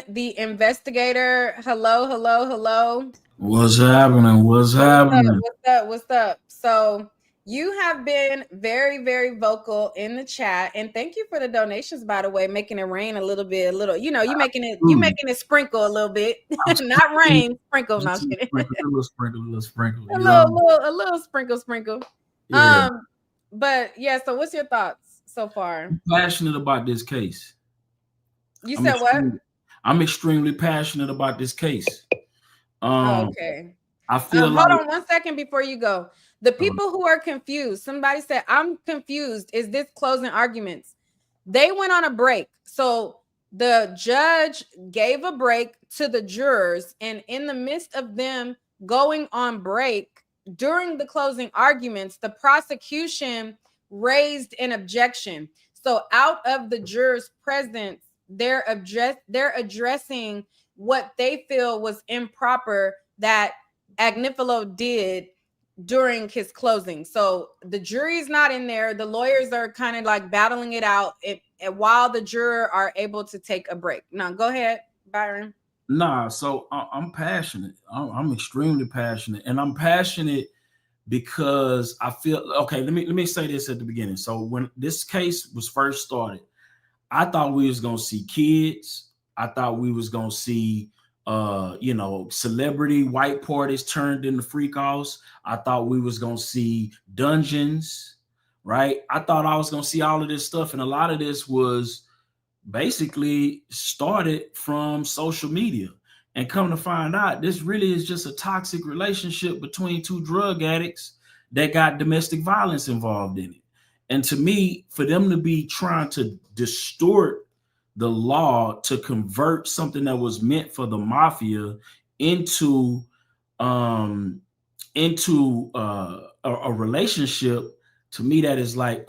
the investigator. Hello. What's happening? What's happening? What's up? So you have been very, very vocal in the chat, and thank you for the donations, by the way, making it rain a little bit, you know, you making it sprinkle a little bit. Not rain, sprinkle. No, I'm kidding. A little sprinkle. A little sprinkle. Yeah. But yeah, so what's your thoughts so far? I'm passionate about this case. You said what? I'm extremely passionate about this case. Okay. I feel hold on 1 second before you go. The people who are confused, somebody said, I'm confused. Is this closing arguments? They went on a break. So the judge gave a break to the jurors, and in the midst of them going on break during the closing arguments, the prosecution raised an objection. So out of the jurors' presence, they're addressing what they feel was improper that Agnifilo did during his closing. So the jury's not in there. The lawyers are kind of like battling it out while the juror are able to take a break. Now, go ahead, Byron. Nah, so I'm passionate. I'm extremely passionate, and I'm passionate because I feel okay. Let me say this at the beginning. So when this case was first started, I thought we was gonna see kids. I thought we was gonna see celebrity white parties turned into freak offs. I thought we was gonna see dungeons, right? I thought I was gonna see all of this stuff, and a lot of this was basically started from social media. And come to find out, this really is just a toxic relationship between two drug addicts that got domestic violence involved in it. And to me, for them to be trying to distort the law to convert something that was meant for the mafia into a relationship, to me, that is like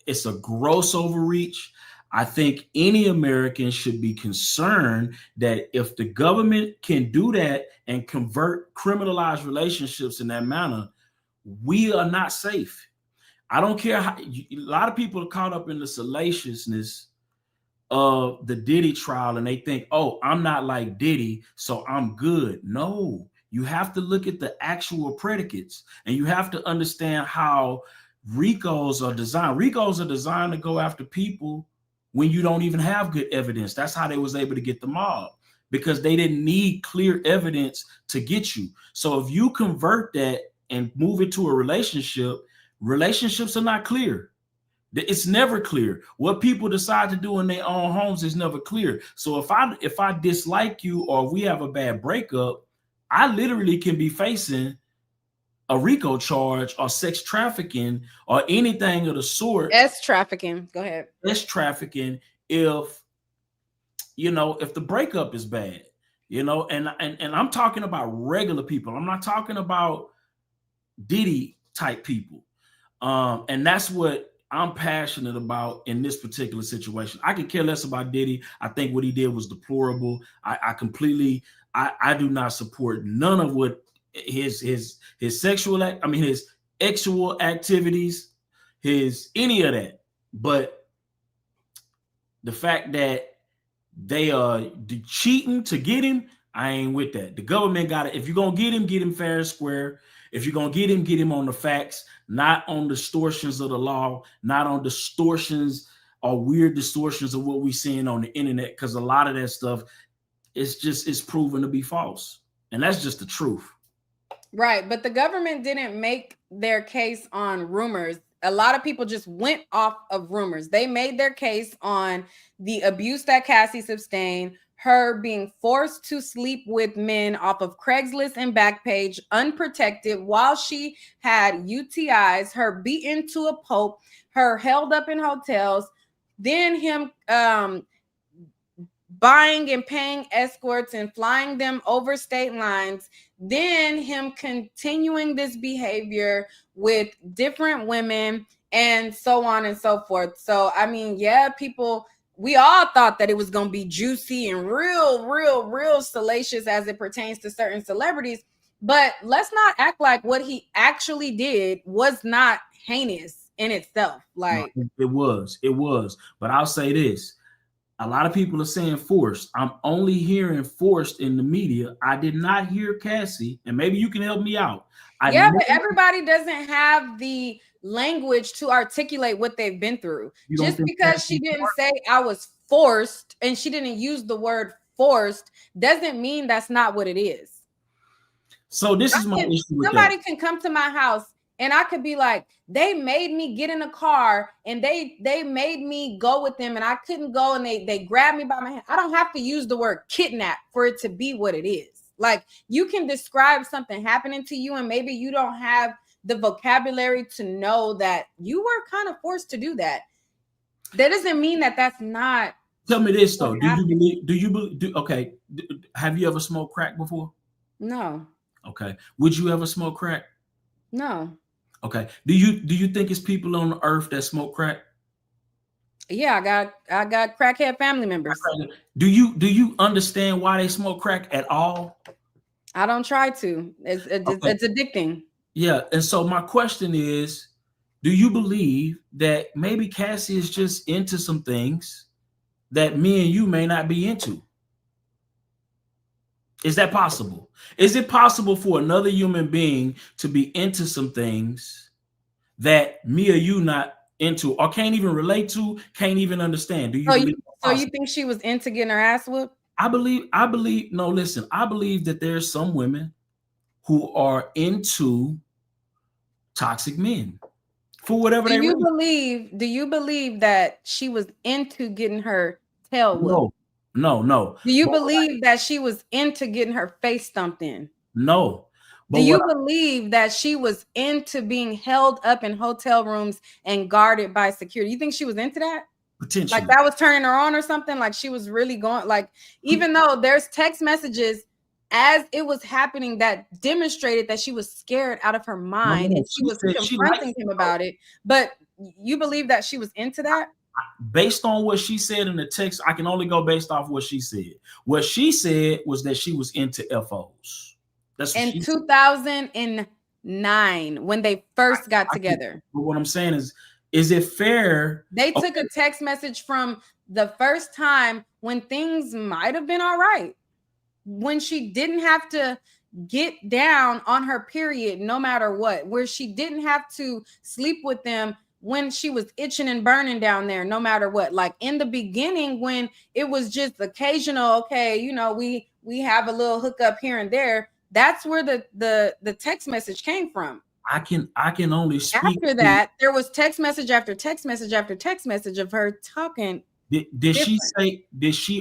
it's a gross overreach. I think any American should be concerned that if the government can do that and convert criminalized relationships in that manner, we are not safe. I don't care how a lot of people are caught up in the salaciousness of the Diddy trial, and they think, oh, I'm not like Diddy, so I'm good. No, you have to look at the actual predicates, and you have to understand how RICOs are designed. RICOs are designed to go after people when you don't even have good evidence. That's how they was able to get the mob, because they didn't need clear evidence to get you. So if you convert that and move it to a relationship, relationships are not clear. It's never clear. What people decide to do in their own homes is never clear. So if I dislike you, or we have a bad breakup, I literally can be facing a RICO charge or sex trafficking or anything of the sort. S trafficking. Go ahead. S trafficking if the breakup is bad, and I'm talking about regular people. I'm not talking about Diddy type people. And that's what I'm passionate about in this particular situation. I could care less about Diddy. I think what he did was deplorable. I do not support none of what his sexual his sexual activities, any of that. But the fact that they are cheating to get him, I ain't with that. The government got it. If you're gonna get him fair and square. If you're gonna get him on the facts, not on distortions of the law, not on distortions or weird distortions of what we're seeing on the internet, because a lot of that stuff it's proven to be false. And that's just the truth. Right. But the government didn't make their case on rumors. A lot of people just went off of rumors. They made their case on the abuse that Cassie sustained, her being forced to sleep with men off of Craigslist and Backpage unprotected while she had UTIs, her beaten to a pulp, her held up in hotels, then him buying and paying escorts and flying them over state lines, then him continuing this behavior with different women and so on and so forth. So, I mean, yeah, we all thought that it was going to be juicy and real salacious as it pertains to certain celebrities. But let's not act like what he actually did was not heinous in itself. Like, no, it was. But I'll say this. A lot of people are saying forced. I'm only hearing forced in the media. I did not hear Cassie, and maybe you can help me out. But everybody doesn't have the language to articulate what they've been through. Just because she didn't say I was forced and she didn't use the word forced doesn't mean that's not what it is. So this is my issue with somebody can come to my house and I could be like, they made me get in a car and they made me go with them and I couldn't go and they grabbed me by my hand. I don't have to use the word kidnap for it to be what it is. Like, you can describe something happening to you and maybe you don't have the vocabulary to know that you were kind of forced to do that. That doesn't mean that that's not. Tell me this though. Okay. Have you ever smoked crack before? No. Okay. Would you ever smoke crack? No. Okay. Do you think it's people on the earth that smoke crack? Yeah, I got crackhead family members. Do you understand why they smoke crack at all? I don't try to. It's addicting. Yeah, and so my question is, do you believe that maybe Cassie is just into some things that me and you may not be into? Is that possible? Is it possible for another human being to be into some things that me or you not into or can't even relate to, can't even understand? Do you so you think she was into getting her ass whooped? I believe that there's some women who are into toxic men for whatever they believe. Do you believe that she was into getting her tail whooped? No. Do you believe that she was into getting her face stumped in? No. Do you believe that she was into being held up in hotel rooms and guarded by security? You think she was into that? Potentially. Like that was turning her on or something? Like she was really going, like, even though there's text messages as it was happening that demonstrated that she was scared out of her mind and she was confronting him about it. But you believe that she was into that? Based on what she said in the text, I can only go based off what she said. What she said was that she was into FOs. That's what in 2009 when they first got together. But what I'm saying is it fair? They took a text message from the first time when things might have been all right, when she didn't have to get down on her period no matter what, where she didn't have to sleep with them when she was itching and burning down there no matter what. Like in the beginning when it was just occasional, okay, you know, we have a little hookup here and there. That's where the text message came from. I can only speak. After that, there was text message after text message after text message of her talking. Did she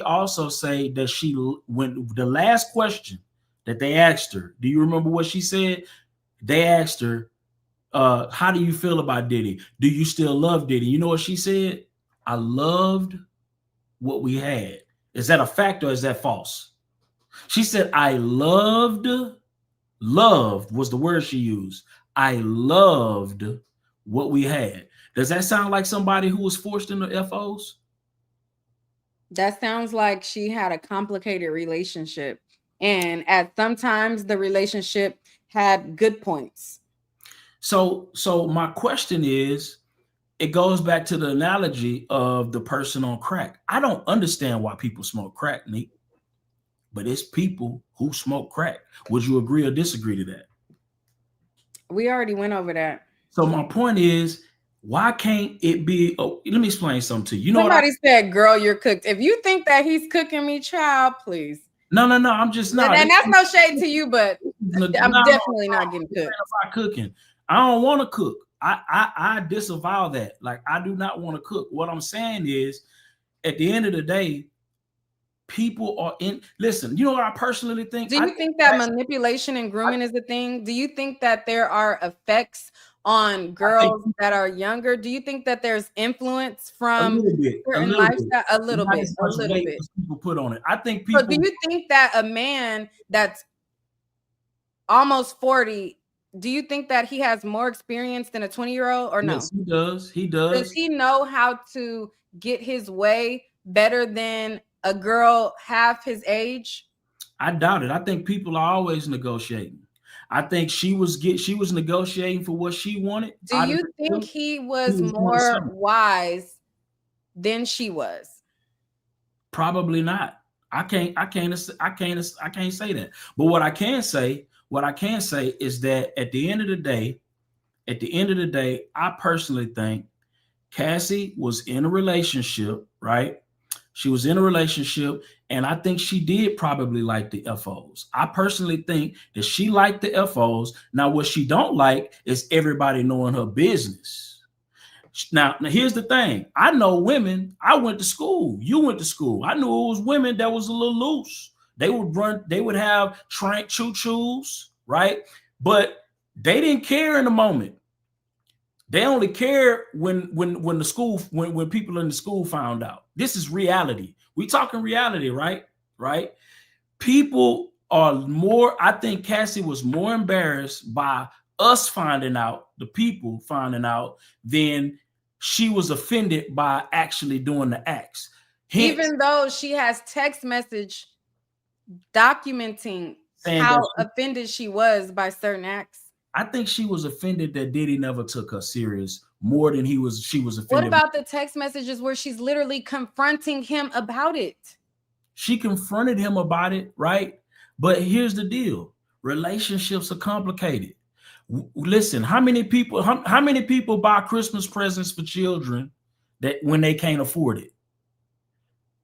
also say that when the last question that they asked her, do you remember what she said? They asked her, how do you feel about Diddy? Do you still love Diddy? You know what she said? I loved what we had. Is that a fact or is that false? She said, loved was the word she used. I loved what we had. Does that sound like somebody who was forced into FOs? That sounds like she had a complicated relationship. And at sometimes the relationship had good points. So my question is, it goes back to the analogy of the person on crack. I don't understand why people smoke crack, Nick, but it's people who smoke crack. Would you agree or disagree to that? We already went over that. So my point is, why can't it be? Oh, let me explain something to you. You know Somebody said, "Girl, you're cooked." If you think that he's cooking me, child, please. No. I'm just not. And that's no shade to you, but I'm definitely not getting cooked. If I cooking, I don't want to cook. I disavow that. Like, I do not want to cook. What I'm saying is, at the end of the day, people are in. Listen, you know what I personally think? Do you think that manipulation and grooming is a thing? Do you think that there are effects on girls that are younger? Do you think that there's influence from certain lifestyle? A little bit. People put on it. I think people. So do you think that a man that's almost 40, do you think that he has more experience than a 20-year-old or no? Yes, he does. He does. Does he know how to get his way better than a girl half his age? I doubt it. I think people are always negotiating. I think she was negotiating for what she wanted. Do you think he was more wise than she was? Probably not. I can't say that. But what I can say is that at the end of the day, I personally think Cassie was in a relationship, right? She was in a relationship, and I think she did probably like the FOs. I personally think that she liked the FOs. Now, what she don't like is everybody knowing her business. Now, here's the thing. I know women. I went to school. You went to school. I knew it was women that was a little loose. They would have trank choo-choos, right? But they didn't care in the moment. They only care when people in the school found out. This is reality. We talking reality, right? Right? People are more. I think Cassie was more embarrassed by us finding out, the people finding out, than she was offended by actually doing the acts. Hence, even though she has text message documenting how offended she was by certain acts. I think she was offended that Diddy never took her serious more than she was offended. What about the text messages where she's literally confronting him about it? She confronted him about it, right? But here's the deal. Relationships are complicated. Listen, how many people buy Christmas presents for children that when they can't afford it?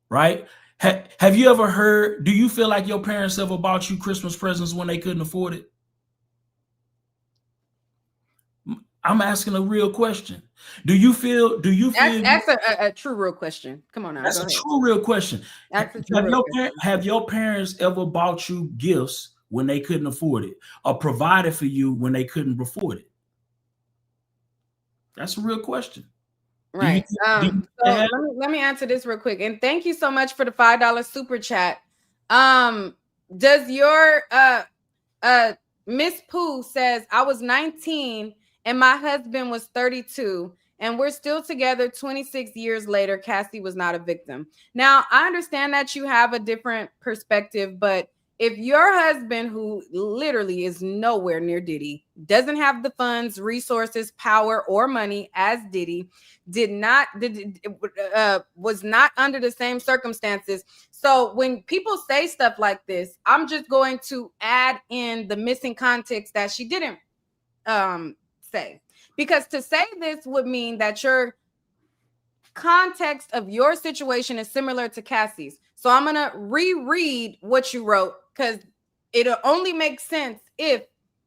Right? Have you ever heard, do you feel like your parents ever bought you Christmas presents when they couldn't afford it? I'm asking a real question. Do you feel that's a true real question? Come on now. That's a true real question. Have your parents ever bought you gifts when they couldn't afford it, or provided for you when they couldn't afford it? That's a real question. Right. Let me answer this real quick. And thank you so much for the $5 super chat. Does your Miss Pooh says, I was 19 and my husband was 32 and we're still together 26 years later. Cassie was not a victim. Now, I understand that you have a different perspective, but if your husband, who literally is nowhere near Diddy, doesn't have the funds, resources, power, or money as Diddy, was not under the same circumstances. So when people say stuff like this, I'm just going to add in the missing context that she didn't say. Because to say this would mean that your context of your situation is similar to Cassie's. So I'm going to reread what you wrote, because it'll only make sense if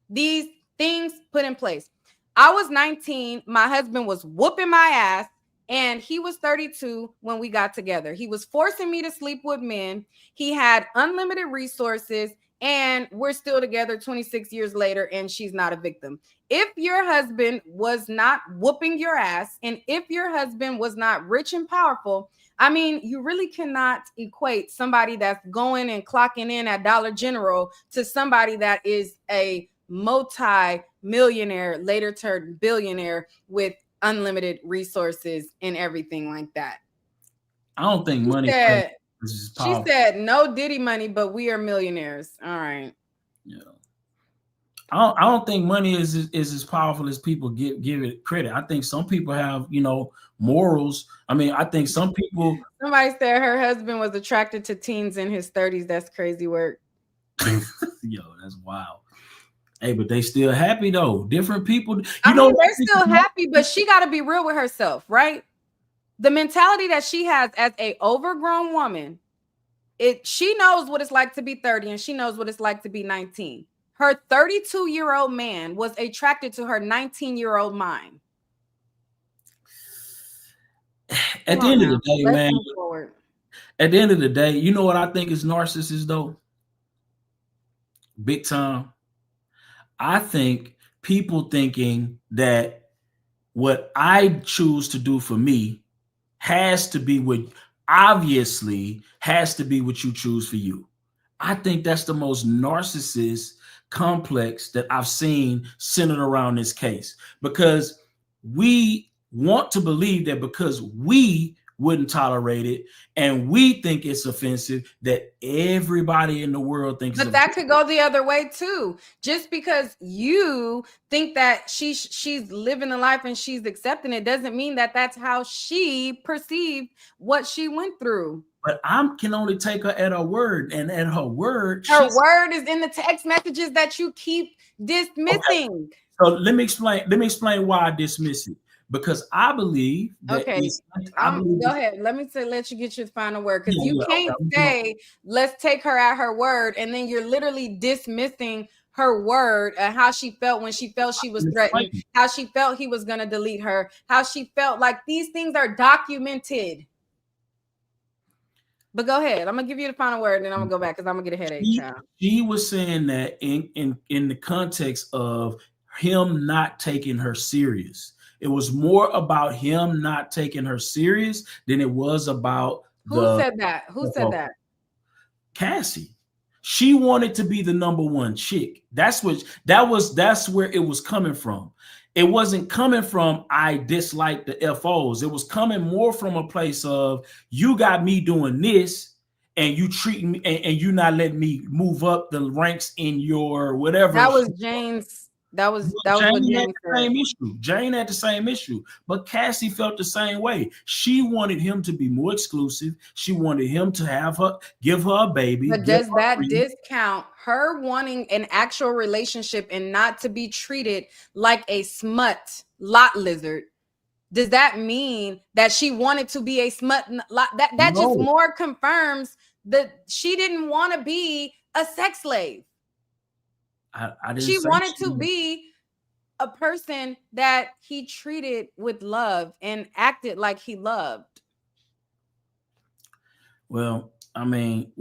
these things put in place. I was 19. My husband was whooping my ass, and he was 32 when we got together. He was forcing me to sleep with men. He had unlimited resources, and we're still together 26 years later, and she's not a victim. If your husband was not whooping your ass, and if your husband was not rich and powerful, I mean, you really cannot equate somebody that's going and clocking in at Dollar General to somebody that is a multi-millionaire, later turned billionaire with unlimited resources and everything like that. I don't think money. She said, no Diddy money, but we are millionaires. All right. Yeah. I don't think money is as powerful as people give it credit. I think some people have, morals. I mean, I think some people. Somebody said her husband was attracted to teens in his 30s. That's crazy work. Yo, that's wild. Hey, but they still happy though. Different people. I mean, they're still happy, but she got to be real with herself, right? The mentality that she has as a overgrown woman, she knows what it's like to be 30 and she knows what it's like to be 19. Her 32-year-old man was attracted to her 19-year-old mind. At the end of the day, man. At the end of the day, you know what I think is narcissist though? Big time. I think people thinking that what I choose to do for me has to be what obviously has to be what you choose for you. I think that's the most narcissist complex that I've seen centered around this case, because we want to believe that because we wouldn't tolerate it and we think it's offensive, that everybody in the world thinks. But that could go the other way too. Just because you think that she's living a life and she's accepting it doesn't mean that that's how she perceived what she went through. But I can only take her at her word, and at her word, her word is in the text messages that you keep dismissing. Okay. So let me explain why I dismiss it. Because I believe that go ahead. Let you get your final word, because you can't say let's take her at her word, and then you're literally dismissing her word and how she felt when she felt she was threatened, how she felt he was going to delete her, how she felt. Like, these things are documented. But go ahead. I'm gonna give you the final word, and then I'm gonna go back because I'm gonna get a headache. She was saying that in the context of him not taking her serious. It was more about him not taking her serious than it was about Who said that? Who said that? Cassie. She wanted to be the number one chick. That's where it was coming from. It wasn't coming from I dislike the FOs. It was coming more from a place of, you got me doing this and you treating me and you not letting me move up the ranks in your whatever. That was Jane's. That was what Jane had the same issue. Jane had the same issue, but Cassie felt the same way. She wanted him to be more exclusive. She wanted him to give her a baby. But does that discount her wanting an actual relationship and not to be treated like a smut lot lizard? Does that mean that she wanted to be a smut lot? That no. Just more confirms that she didn't want to be a sex slave. She wanted to be a person that he treated with love and acted like he loved. Well, I mean,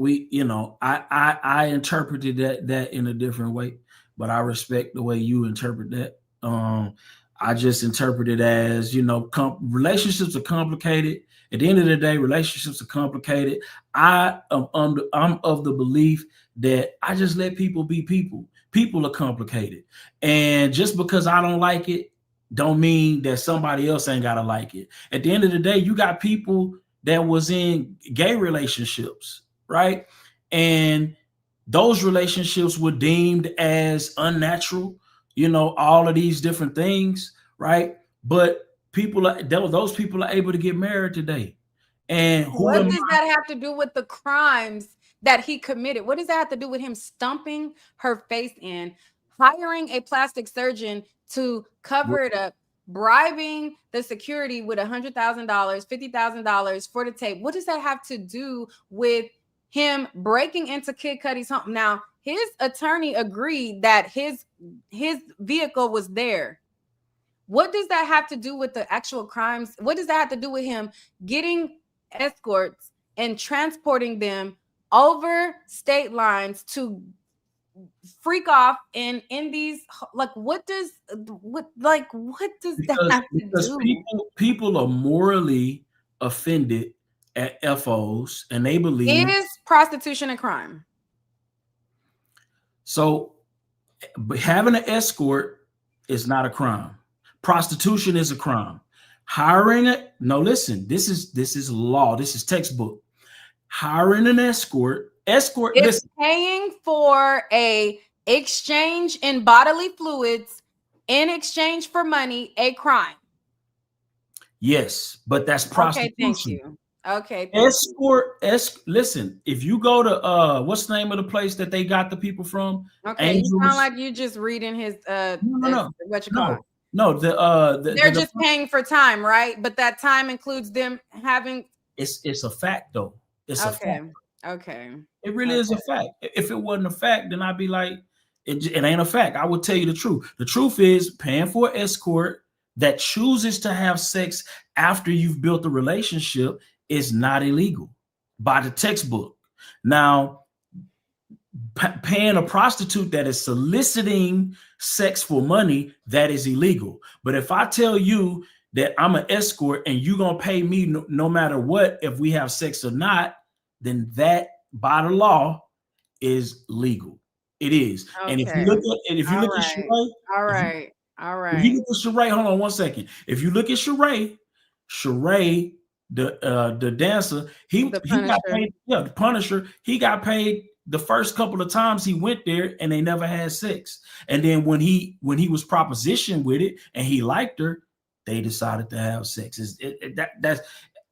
I interpreted that in a different way, but I respect the way you interpret that. I just interpret it as, relationships are complicated. At the end of the day, relationships are complicated. I'm of the belief that I just let people be people. People are complicated. And just because I don't like it, don't mean that somebody else ain't gotta like it. At the end of the day, you got people that was in gay relationships, right? And those relationships were deemed as unnatural, all of these different things, right? But those people are able to get married today. And what does that have to do with the crimes that he committed? What does that have to do with him stumping her face in, hiring a plastic surgeon to cover it up, bribing the security with $100,000, $50,000 for the tape? What does that have to do with him breaking into Kid Cudi's home? Now, his attorney agreed that his vehicle was there. What does that have to do with the actual crimes? What does that have to do with him getting escorts and transporting them over state lines to freak off in these, like, what does that have to do? People are morally offended at FOs, and they believe is prostitution a crime. So having an escort is not a crime. Prostitution is a crime. Hiring it, no, listen, this is law, this is textbook. Hiring an escort is paying for a exchange in bodily fluids in exchange for money a crime? Yes, but that's prostitution. Okay, thank you. Okay. Escort. Listen, if you go to what's the name of the place that they got the people from? Okay, you sound Angels. like you just reading his No. what you call it. No. They're just paying for time, right? But that time includes them having. It's a fact though. It's a fact. Okay. It really is a fact. If it wasn't a fact, then I'd be like, it ain't a fact. I would tell you the truth. The truth is paying for an escort that chooses to have sex after you've built a relationship is not illegal by the textbook. Now, paying a prostitute that is soliciting sex for money, that is illegal. But if I tell you that I'm an escort and you're going to pay me no matter what, if we have sex or not, then that by the law is legal. It is. Okay. And if you look at Sheree, all right. If you look at Sheree, hold on one second. If you look at Sheree, the dancer, he got paid. Yeah, the Punisher. He got paid the first couple of times he went there, and they never had sex. And then when he was propositioned with it, and he liked her, they decided to have sex. That's.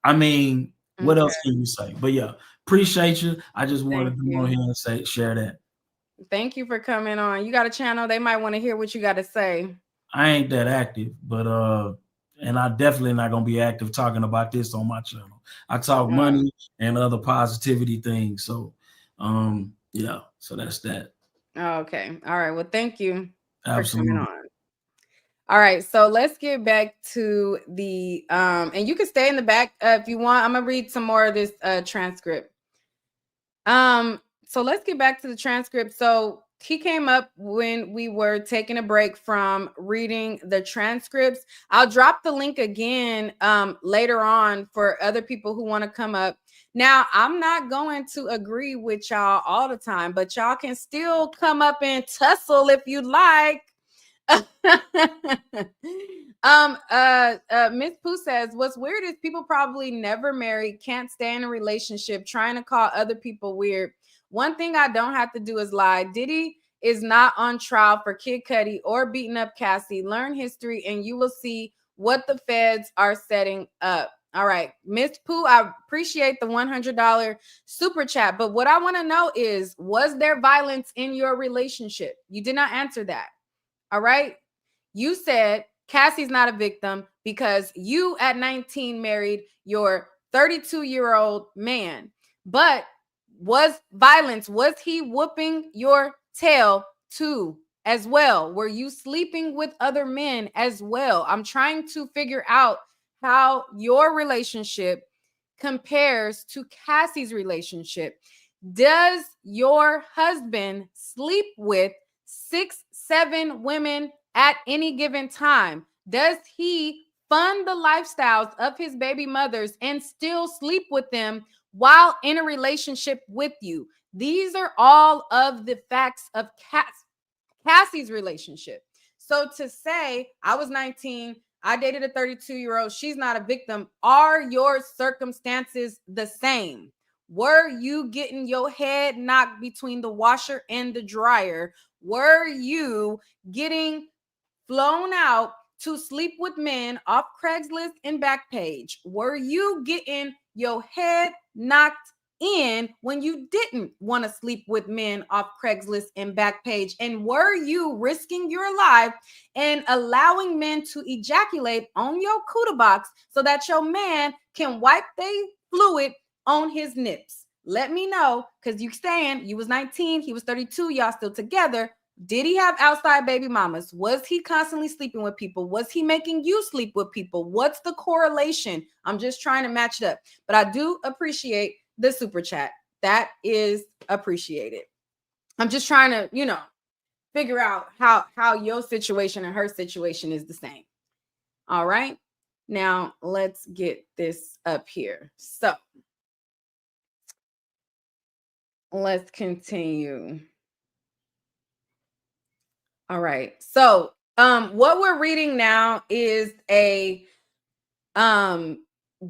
I mean, what else can you say? But yeah, appreciate you. I just wanted to go ahead and share that. Thank you for coming on. You got a channel. They might want to hear what you got to say. I ain't that active, but and I definitely not gonna be active talking about this on my channel. I talk money and other positivity things. So yeah, so that's that. Okay. All right. Well, thank you for coming on. All right, so let's get back to the and you can stay in the back if you want. I'm gonna read some more of this transcript. So let's get back to the transcript. So he came up when we were taking a break from reading the transcripts. I'll drop the link again later on for other people who want to come up. Now, I'm not going to agree with y'all all the time, but y'all can still come up and tussle if you like. Miss Pooh says, what's weird is people probably never married, can't stay in a relationship, trying to call other people weird. One thing I don't have to do is lie. Diddy is not on trial for Kid Cudi or beating up Cassie. Learn history and you will see what the feds are setting up. All right, Miss Pooh, I appreciate the $100 super chat, but what I want to know is, was there violence in your relationship? You did not answer that. All right. You said Cassie's not a victim because you at 19 married your 32-year-old man. But was violence, was he whooping your tail too as well? Were you sleeping with other men as well? I'm trying to figure out how your relationship compares to Cassie's relationship. Does your husband sleep with 6-7 women at any given time? Does he fund the lifestyles of his baby mothers and still sleep with them while in a relationship with you? These are all of the facts of Cassie's relationship. So to say I was 19, I dated a 32-year-old, she's not a victim, are your circumstances the same? Were you getting your head knocked between the washer and the dryer? Were you getting flown out to sleep with men off Craigslist and Backpage? Were you getting your head knocked in when you didn't want to sleep with men off Craigslist and Backpage? And were you risking your life and allowing men to ejaculate on your cooter box so that your man can wipe their fluid on his nips? Let me know, because you saying you was 19, he was 32, y'all still together. Did he have outside baby mamas? Was he constantly sleeping with people? Was he making you sleep with people? What's the correlation? I'm just trying to match it up. But I do appreciate the super chat. That is appreciated. I'm just trying to, figure out how your situation and her situation is the same. All right. Now let's get this up here. So let's continue. All right. So what we're reading now is a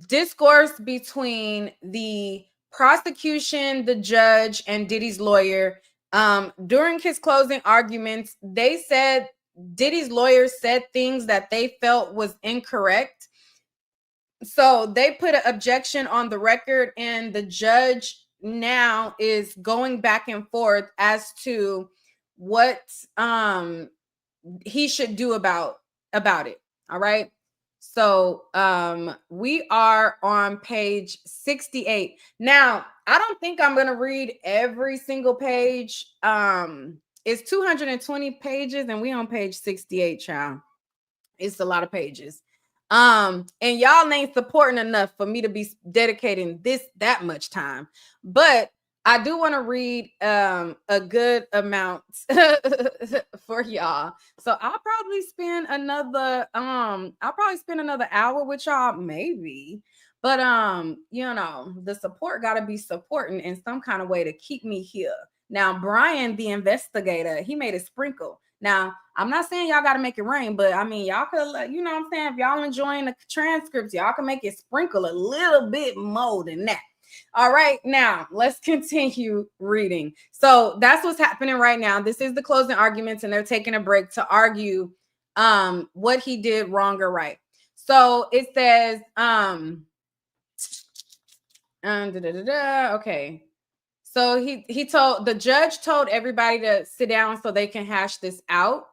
discourse between the prosecution, the judge, and Diddy's lawyer. During his closing arguments, they said Diddy's lawyer said things that they felt was incorrect. So they put an objection on the record, and the judge now is going back and forth as to what he should do about it. All right. So we are on page 68. Now, I don't think I'm going to read every single page. It's 220 pages and we on page 68, child. It's a lot of pages. And y'all ain't supporting enough for me to be dedicating that much time. But I do want to read a good amount for y'all. So I'll probably spend another hour with y'all, maybe. But the support got to be supporting in some kind of way to keep me here. Now, Brian, the investigator, he made a sprinkle. Now, I'm not saying y'all got to make it rain, but I mean, y'all could, you know what I'm saying? If y'all enjoying the transcripts, y'all can make it sprinkle a little bit more than that. All right, now let's continue reading. So that's what's happening right now. This is the closing arguments, and they're taking a break to argue what he did wrong or right. So it says, okay. So the judge told everybody to sit down so they can hash this out.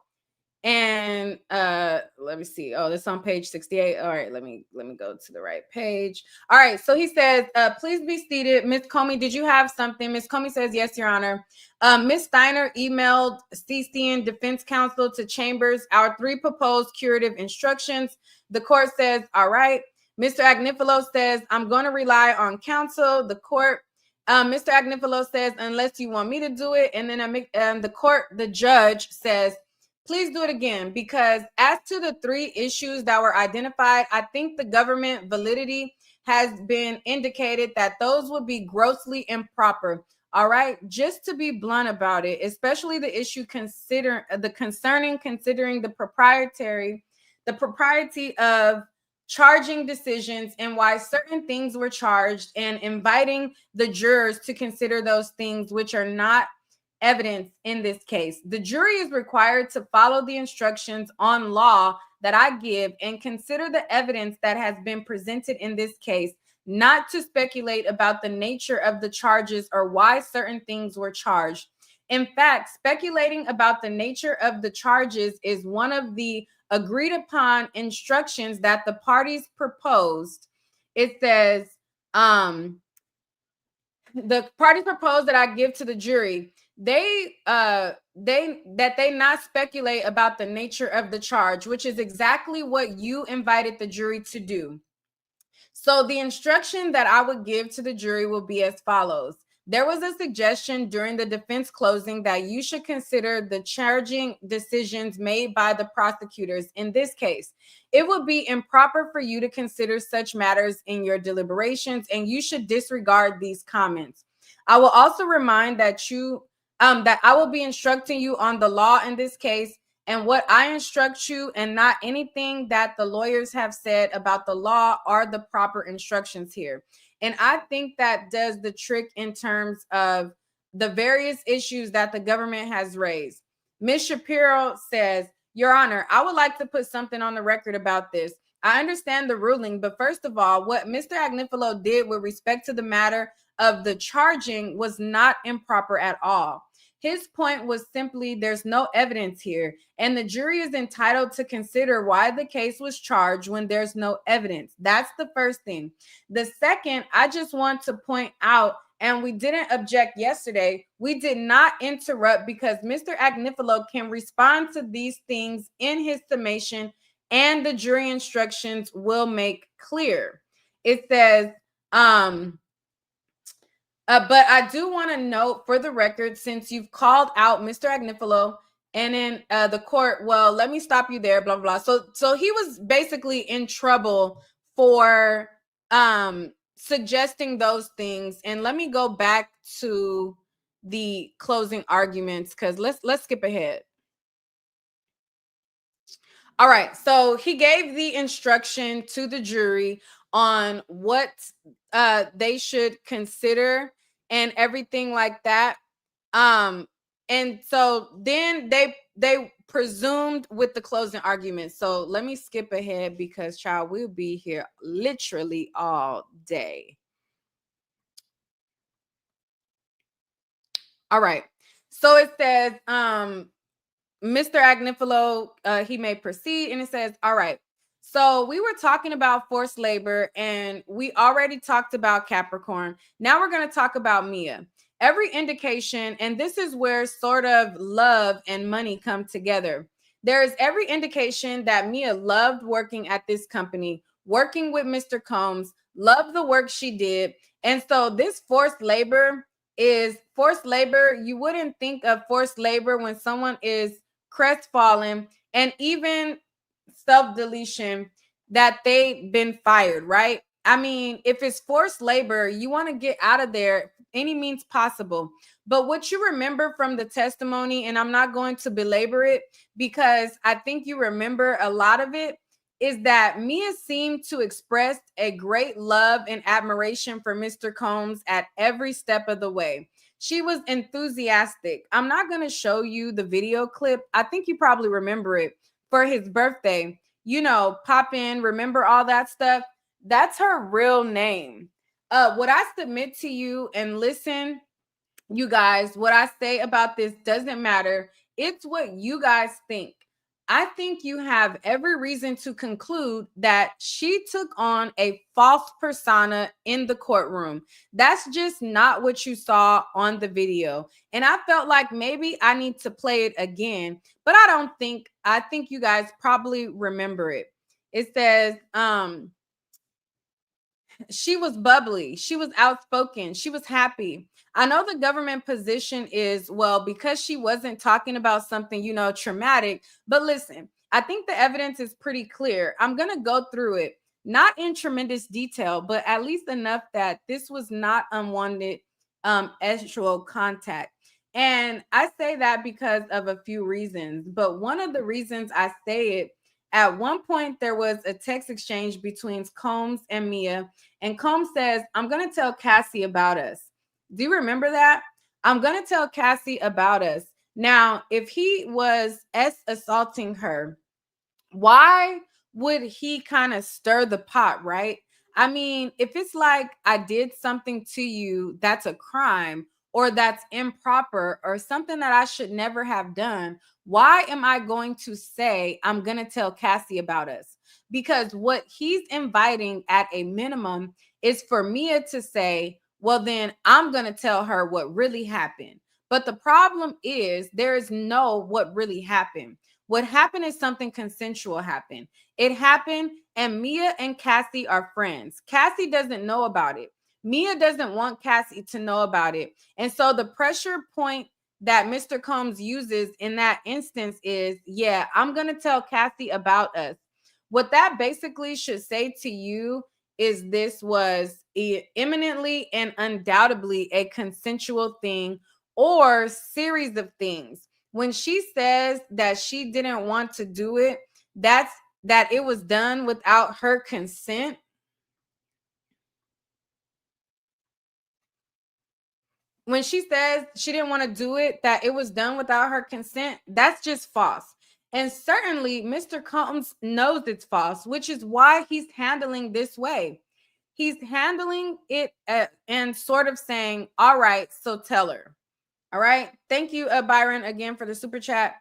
And let me see. Oh, this on page 68. All right, let me go to the right page. All right, so he says, please be seated. Ms. Comey, did you have something? Ms. Comey says, yes, Your Honor. Ms. Steiner emailed CCN defense counsel to Chambers our 3 proposed curative instructions. The court says, all right. Mr. Agnifilo says, I'm going to rely on counsel. The court, Mr. Agnifilo says, unless you want me to do it. And then the judge says, please do it again, because as to the 3 issues that were identified, I think the government validity has been indicated that those would be grossly improper. All right, just to be blunt about it, especially the issue considering the propriety of charging decisions and why certain things were charged, and inviting the jurors to consider those things which are not evidence in this case. The jury is required to follow the instructions on law that I give and consider the evidence that has been presented in this case, not to speculate about the nature of the charges or why certain things were charged. In fact, speculating about the nature of the charges is one of the agreed upon instructions that the parties proposed. It says, the parties proposed that I give to the jury, they not speculate about the nature of the charge, which is exactly what you invited the jury to do. So the instruction that I would give to the jury will be as follows. There was a suggestion during the defense closing that you should consider the charging decisions made by the prosecutors. In this case, it would be improper for you to consider such matters in your deliberations, and you should disregard these comments. I will also remind that that I will be instructing you on the law in this case and what I instruct you, and not anything that the lawyers have said about the law are the proper instructions here. And I think that does the trick in terms of the various issues that the government has raised. Ms. Shapiro says, Your Honor, I would like to put something on the record about this. I understand the ruling, but first of all, what Mr. Agnifilo did with respect to the matter of the charging was not improper at all. His point was simply there's no evidence here, and the jury is entitled to consider why the case was charged when there's no evidence. That's the first thing. The second, I just want to point out, and we didn't object yesterday, we did not interrupt because Mr. Agnifilo can respond to these things in his summation, and the jury instructions will make clear. It says, but I do want to note for the record, since you've called out Mr. Agnifilo and in the court, well, let me stop you there, blah, blah, blah. So he was basically in trouble for suggesting those things. And let me go back to the closing arguments, because let's skip ahead. All right, so he gave the instruction to the jury on what they should consider and everything like that. And so then they presumed with the closing argument. So let me skip ahead because child, we'll be here literally all day. All right. So it says, Mr. Agnifilo, he may proceed, and it says, all right. So we were talking about forced labor, and we already talked about Capricorn. Now we're going to talk about Mia. Every indication, and this is where sort of love and money come together. There is every indication that Mia loved working at this company, working with Mr. Combs, loved the work she did. And so this forced labor is forced labor. You wouldn't think of forced labor when someone is crestfallen and even self-deletion that they've been fired, right? I mean, if it's forced labor, you want to get out of there any means possible. But what you remember from the testimony, and I'm not going to belabor it because I think you remember a lot of it, is that Mia seemed to express a great love and admiration for Mr. Combs at every step of the way. She was enthusiastic. I'm not going to show you the video clip. I think you probably remember it for his birthday. You know, pop in, remember all that stuff. That's her real name. What I submit to you, and listen, you guys, what I say about this doesn't matter. It's what you guys think. I think you have every reason to conclude that she took on a false persona in the courtroom. That's just not what you saw on the video. And I felt like maybe I need to play it again, but I think you guys probably remember it. It says, she was bubbly. She was outspoken. She was happy. I know the government position is, well, because she wasn't talking about something, you know, traumatic. But listen, I think the evidence is pretty clear. I'm going to go through it, not in tremendous detail, but at least enough that this was not unwanted sexual contact. And I say that because of a few reasons. But one of the reasons I say it, at one point, there was a text exchange between Combs and Mia. And Combs says, I'm going to tell Cassie about us. Do you remember that? I'm going to tell Cassie about us. Now, if he was assaulting her, why would he kind of stir the pot, right? I mean, if it's like I did something to you that's a crime or that's improper or something that I should never have done, why am I going to say I'm going to tell Cassie about us? Because what he's inviting at a minimum is for Mia to say, well, then I'm going to tell her what really happened. But the problem is there is no what really happened. What happened is something consensual happened. It happened, and Mia and Cassie are friends. Cassie doesn't know about it. Mia doesn't want Cassie to know about it. And so the pressure point that Mr. Combs uses in that instance is, yeah, I'm going to tell Cassie about us. What that basically should say to you is this was imminently and undoubtedly a consensual thing or series of things. When she says that she didn't want to do it, that's that it was done without her consent. When she says she didn't want to do it, that it was done without her consent, that's just false. And certainly Mr. Combs knows it's false, which is why he's handling this way. He's handling it and sort of saying, all right, so tell her. All right. Thank you, Byron, again for the super chat.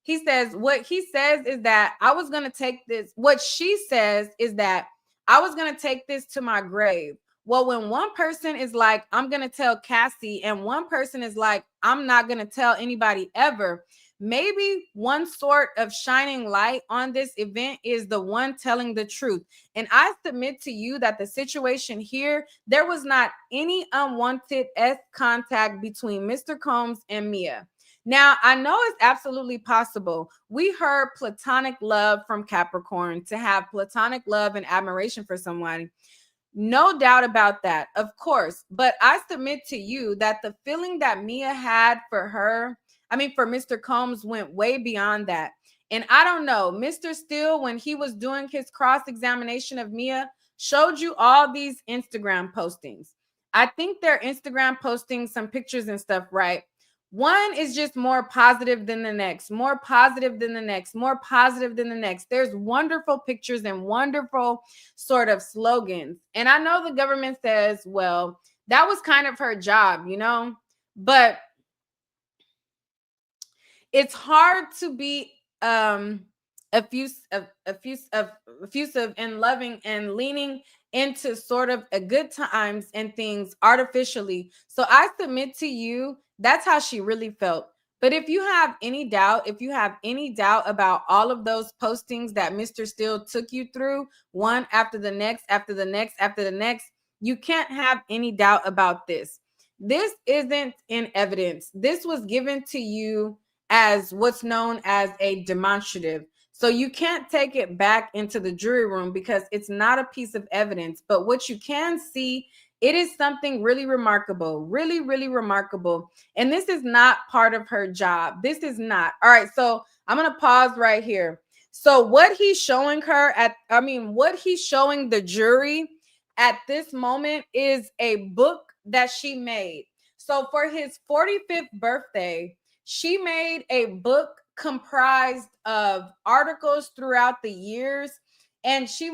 He says, what he says is that I was going to take this. What she says is that I was going to take this to my grave. Well, when one person is like, I'm going to tell Cassie, and one person is like, I'm not going to tell anybody ever, maybe one sort of shining light on this event is the one telling the truth. And I submit to you that the situation here, there was not any unwanted contact between Mr. Combs and Mia. Now, I know it's absolutely possible. We heard platonic love from Capricorn, to have platonic love and admiration for someone. No doubt about that, of course. But I submit to you that the feeling that Mia had for for Mr. Combs went way beyond that. And I don't know, Mr. Steele, when he was doing his cross-examination of Mia, showed you all these Instagram postings. I think they're Instagram posting some pictures and stuff, right? One is just more positive than the next, more positive than the next, more positive than the next. There's wonderful pictures and wonderful sort of slogans. And I know the government says, well, that was kind of her job, you know, but it's hard to be effusive and loving and leaning into sort of a good times and things artificially. So I submit to you, that's how she really felt. But if you have any doubt, about all of those postings that Mr. Steele took you through, one after the next, after the next, after the next, you can't have any doubt about this. This isn't in evidence. This was given to you as what's known as a demonstrative. So you can't take it back into the jury room because it's not a piece of evidence. But what you can see, it is something really remarkable, really, really remarkable. And this is not part of her job. This is not. All right. So I'm going to pause right here. So what he's showing what he's showing the jury at this moment is a book that she made. So for his 45th birthday, she made a book comprised of articles throughout the years, and she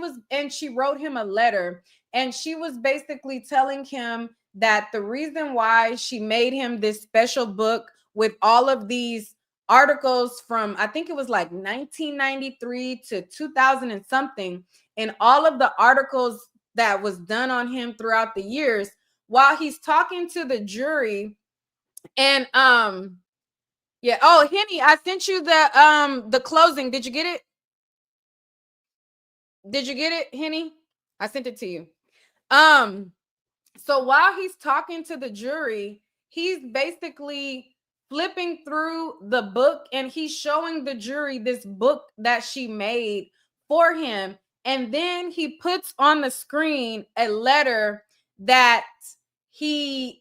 wrote him a letter, and she was basically telling him that the reason why she made him this special book with all of these articles from, I think it was like 1993 to 2000 and something, and all of the articles that was done on him throughout the years, while he's talking to the jury. And yeah. Oh, Henny, I sent you the closing. Did you get it? Did you get it, Henny? I sent it to you. So while he's talking to the jury, he's basically flipping through the book and he's showing the jury this book that she made for him. And then he puts on the screen a letter that she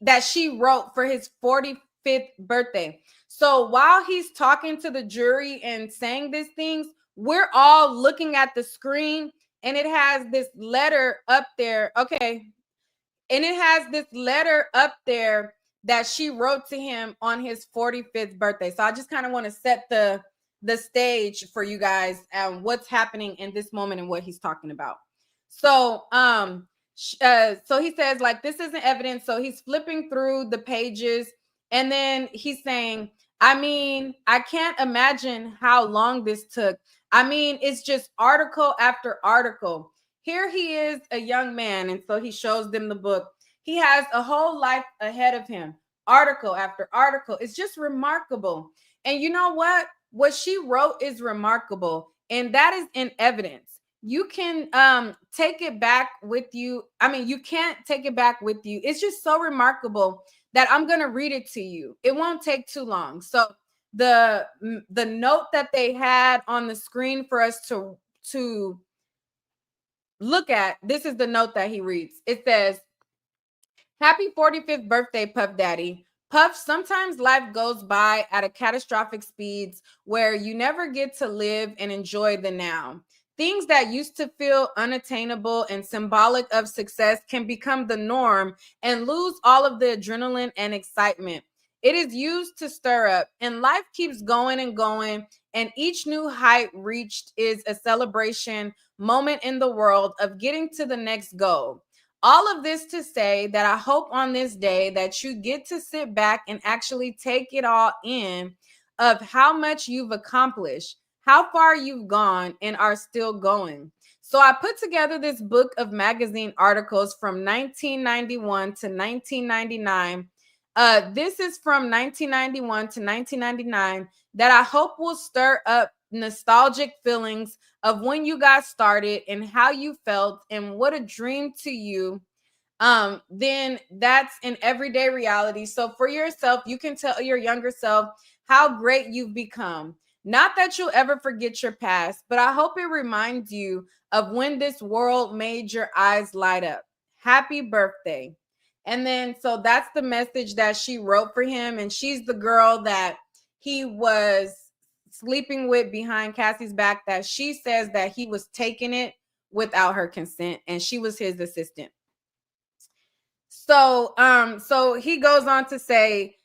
wrote for his 45th birthday. So while he's talking to the jury and saying these things, we're all looking at the screen and it has this letter up there. Okay. And it has this letter up there that she wrote to him on his 45th birthday. So I just kind of want to set the stage for you guys and what's happening in this moment and what he's talking about. So so he says, like, this isn't evidence. So he's flipping through the pages and then he's saying, I mean, I can't imagine how long this took. I mean, it's just article after article. Here he is, a young man, and so he shows them the book. He has a whole life ahead of him, article after article. It's just remarkable. And you know what? What she wrote is remarkable, and that is in evidence. You can take it back with you. I mean, you can't take it back with you. It's just so remarkable that I'm going to read it to you. It won't take too long. So the note that they had on the screen for us to look at, this is the note that he reads. It says, "Happy 45th birthday, Puff Daddy. Puff, sometimes life goes by at a catastrophic speeds where you never get to live and enjoy the now. Things that used to feel unattainable and symbolic of success can become the norm and lose all of the adrenaline and excitement. It is used to stir up, and life keeps going and going, and each new height reached is a celebration moment in the world of getting to the next goal. All of this to say that I hope on this day that you get to sit back and actually take it all in of how much you've accomplished, how far you've gone and are still going." So I put together this book of magazine articles from 1991 to 1999. This is from 1991 to 1999 that I hope will stir up nostalgic feelings of when you got started and how you felt and what a dream to you. Then that's an everyday reality. So for yourself, you can tell your younger self how great you've become. Not that you'll ever forget your past, but I hope it reminds you of when this world made your eyes light up. Happy birthday. And then, so that's the message that she wrote for him. And she's the girl that he was sleeping with behind Cassie's back, that she says that he was taking it without her consent and she was his assistant. So he goes on to say,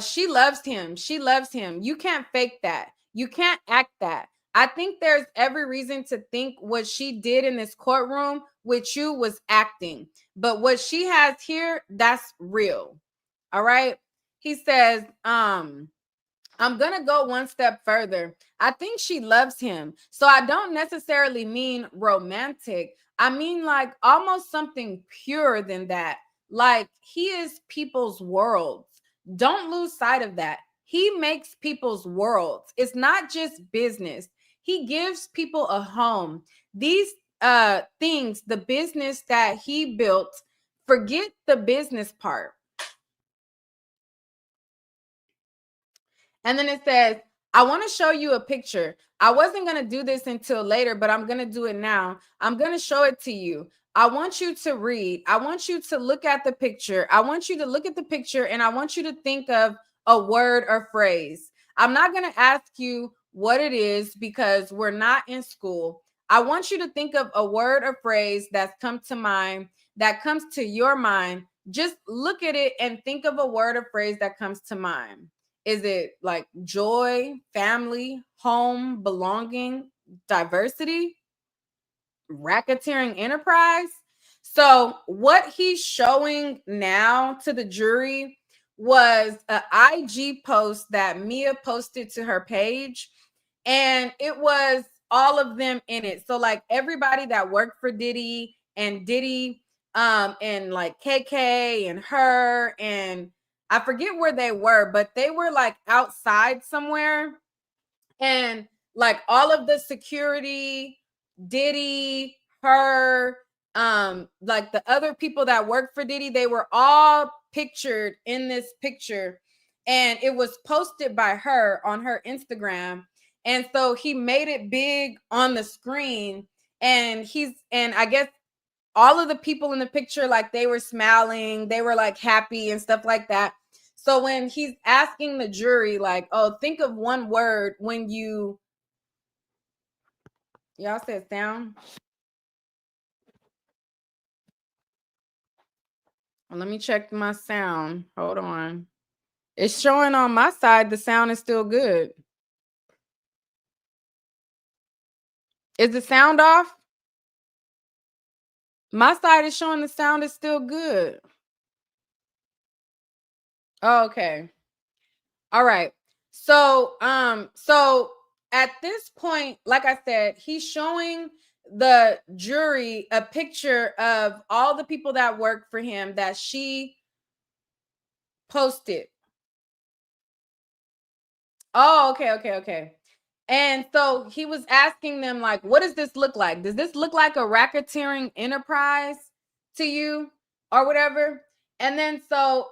She loves him. She loves him. You can't fake that. You can't act that. I think there's every reason to think what she did in this courtroom with you was acting. But what she has here, that's real. All right. He says, I'm going to go one step further. I think she loves him. So I don't necessarily mean romantic. I mean like almost something purer than that. Like he is people's worlds. Don't lose sight of that. He makes people's worlds. It's not just business. He gives people a home. These things, the business that he built, forget the business part. And then it says, I want to show you a picture. I wasn't going to do this until later, but I'm going to do it now. I'm going to show it to you. I want you to read. I want you to look at the picture. I want you to look at the picture and I want you to think of a word or phrase. I'm not going to ask you what it is because we're not in school. I want you to think of a word or phrase that's come to mind, that comes to your mind. Just look at it and think of a word or phrase that comes to mind. Is it like joy, family, home, belonging, diversity, racketeering enterprise? So what he's showing now to the jury was an IG post that Mia posted to her page, and it was all of them in it. So like everybody that worked for Diddy and and like KK and her, and I forget where they were, but they were like outside somewhere. And like all of the security, Diddy, her, like the other people that worked for Diddy, they were all pictured in this picture. And it was posted by her on her Instagram. And so he made it big on the screen. And I guess all of the people in the picture, like they were smiling, they were like happy and stuff like that. So when he's asking the jury, like, oh, think of one word when y'all said sound. Well, let me check my sound. Hold on. It's showing on my side. The sound is still good. Is the sound off? My side is showing the sound is still good. Oh, okay. All right. So at this point, like I said, he's showing the jury a picture of all the people that work for him that she posted. Oh, okay. And so he was asking them, like, what does this look like? Does this look like a racketeering enterprise to you or whatever? And then so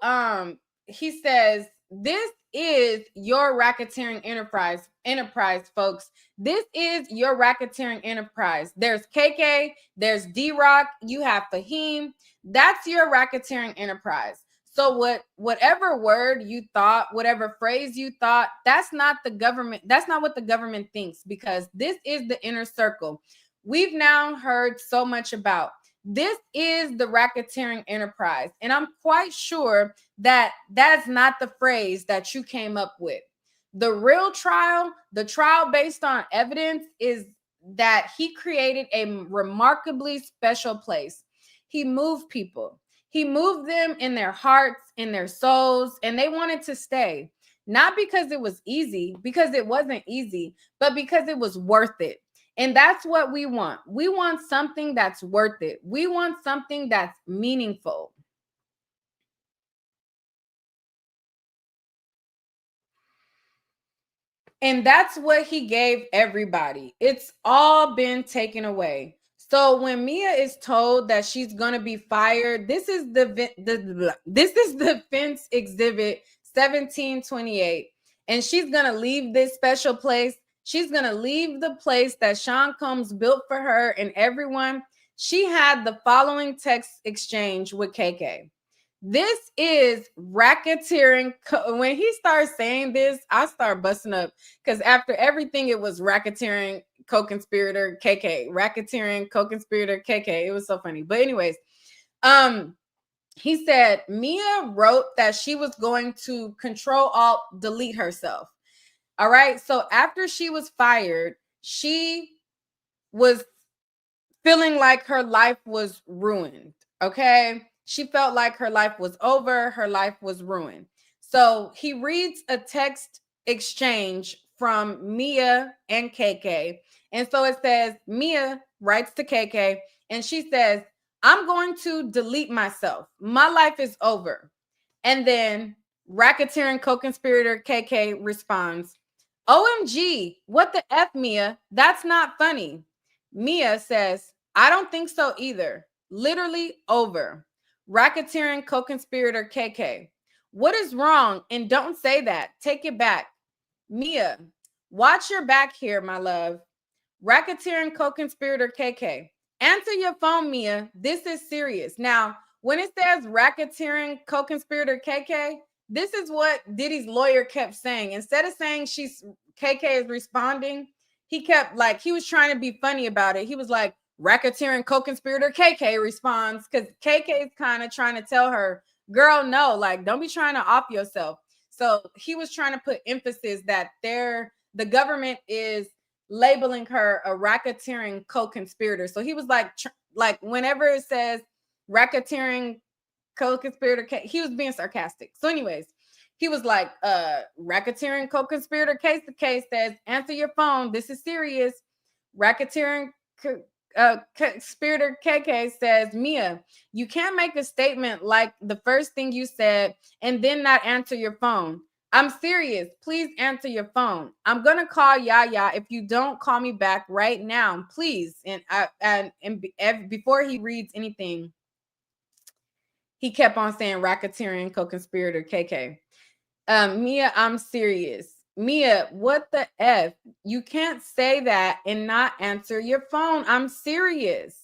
he says, this is your racketeering enterprise, folks. This is your racketeering enterprise. There's KK, there's D-Rock, you have Fahim. That's your racketeering enterprise. So whatever word you thought, whatever phrase you thought, that's not the government. That's not what the government thinks, because this is the inner circle. We've now heard so much about. This is the racketeering enterprise. And I'm quite sure that that's not the phrase that you came up with. The real trial, the trial based on evidence, is that he created a remarkably special place. He moved people. He moved them in their hearts, in their souls, and they wanted to stay. Not because it was easy, because it wasn't easy, but because it was worth it. And that's what we want. We want something that's worth it. We want something that's meaningful. And that's what he gave everybody. It's all been taken away. So when Mia is told that she's going to be fired, this is the fence exhibit 1728. And she's going to leave this special place. She's going to leave the place that Sean Combs built for her and everyone. She had the following text exchange with KK. This is racketeering. When he starts saying this, I start busting up, because after everything, it was racketeering, co-conspirator, KK, racketeering, co-conspirator, KK. It was so funny. But anyways, he said Mia wrote that she was going to control alt delete herself. All right. So after she was fired, she was feeling like her life was ruined. Okay. She felt like her life was over, her life was ruined. So he reads a text exchange from Mia and KK. And so it says, Mia writes to KK and she says, I'm going to delete myself. My life is over. And then racketeering co-conspirator KK responds, OMG, what the F, Mia? That's not funny. Mia says, I don't think so either. Literally over. Racketeering co-conspirator KK. What is wrong? And don't say that. Take it back. Mia, watch your back here, my love. Racketeering co-conspirator KK. Answer your phone, Mia. This is serious. Now, when it says racketeering co-conspirator KK, this is what Diddy's lawyer kept saying. Instead of saying KK is responding, he kept like, he was trying to be funny about it. He was like, racketeering co-conspirator KK responds, because KK is kind of trying to tell her, girl, no, like, don't be trying to off yourself. So he was trying to put emphasis that the government is labeling her a racketeering co-conspirator. So he was like whenever it says racketeering co-conspirator, he was being sarcastic. So anyways, he was like, racketeering co-conspirator case. The case says, answer your phone. This is serious. Racketeering conspirator KK says, Mia, you can't make a statement like the first thing you said and then not answer your phone. I'm serious. Please answer your phone. I'm gonna call Yaya if you don't call me back right now, please. And before he reads anything, he kept on saying racketeering co-conspirator KK. Mia, I'm serious. Mia, what the F? You can't say that and not answer your phone. I'm serious.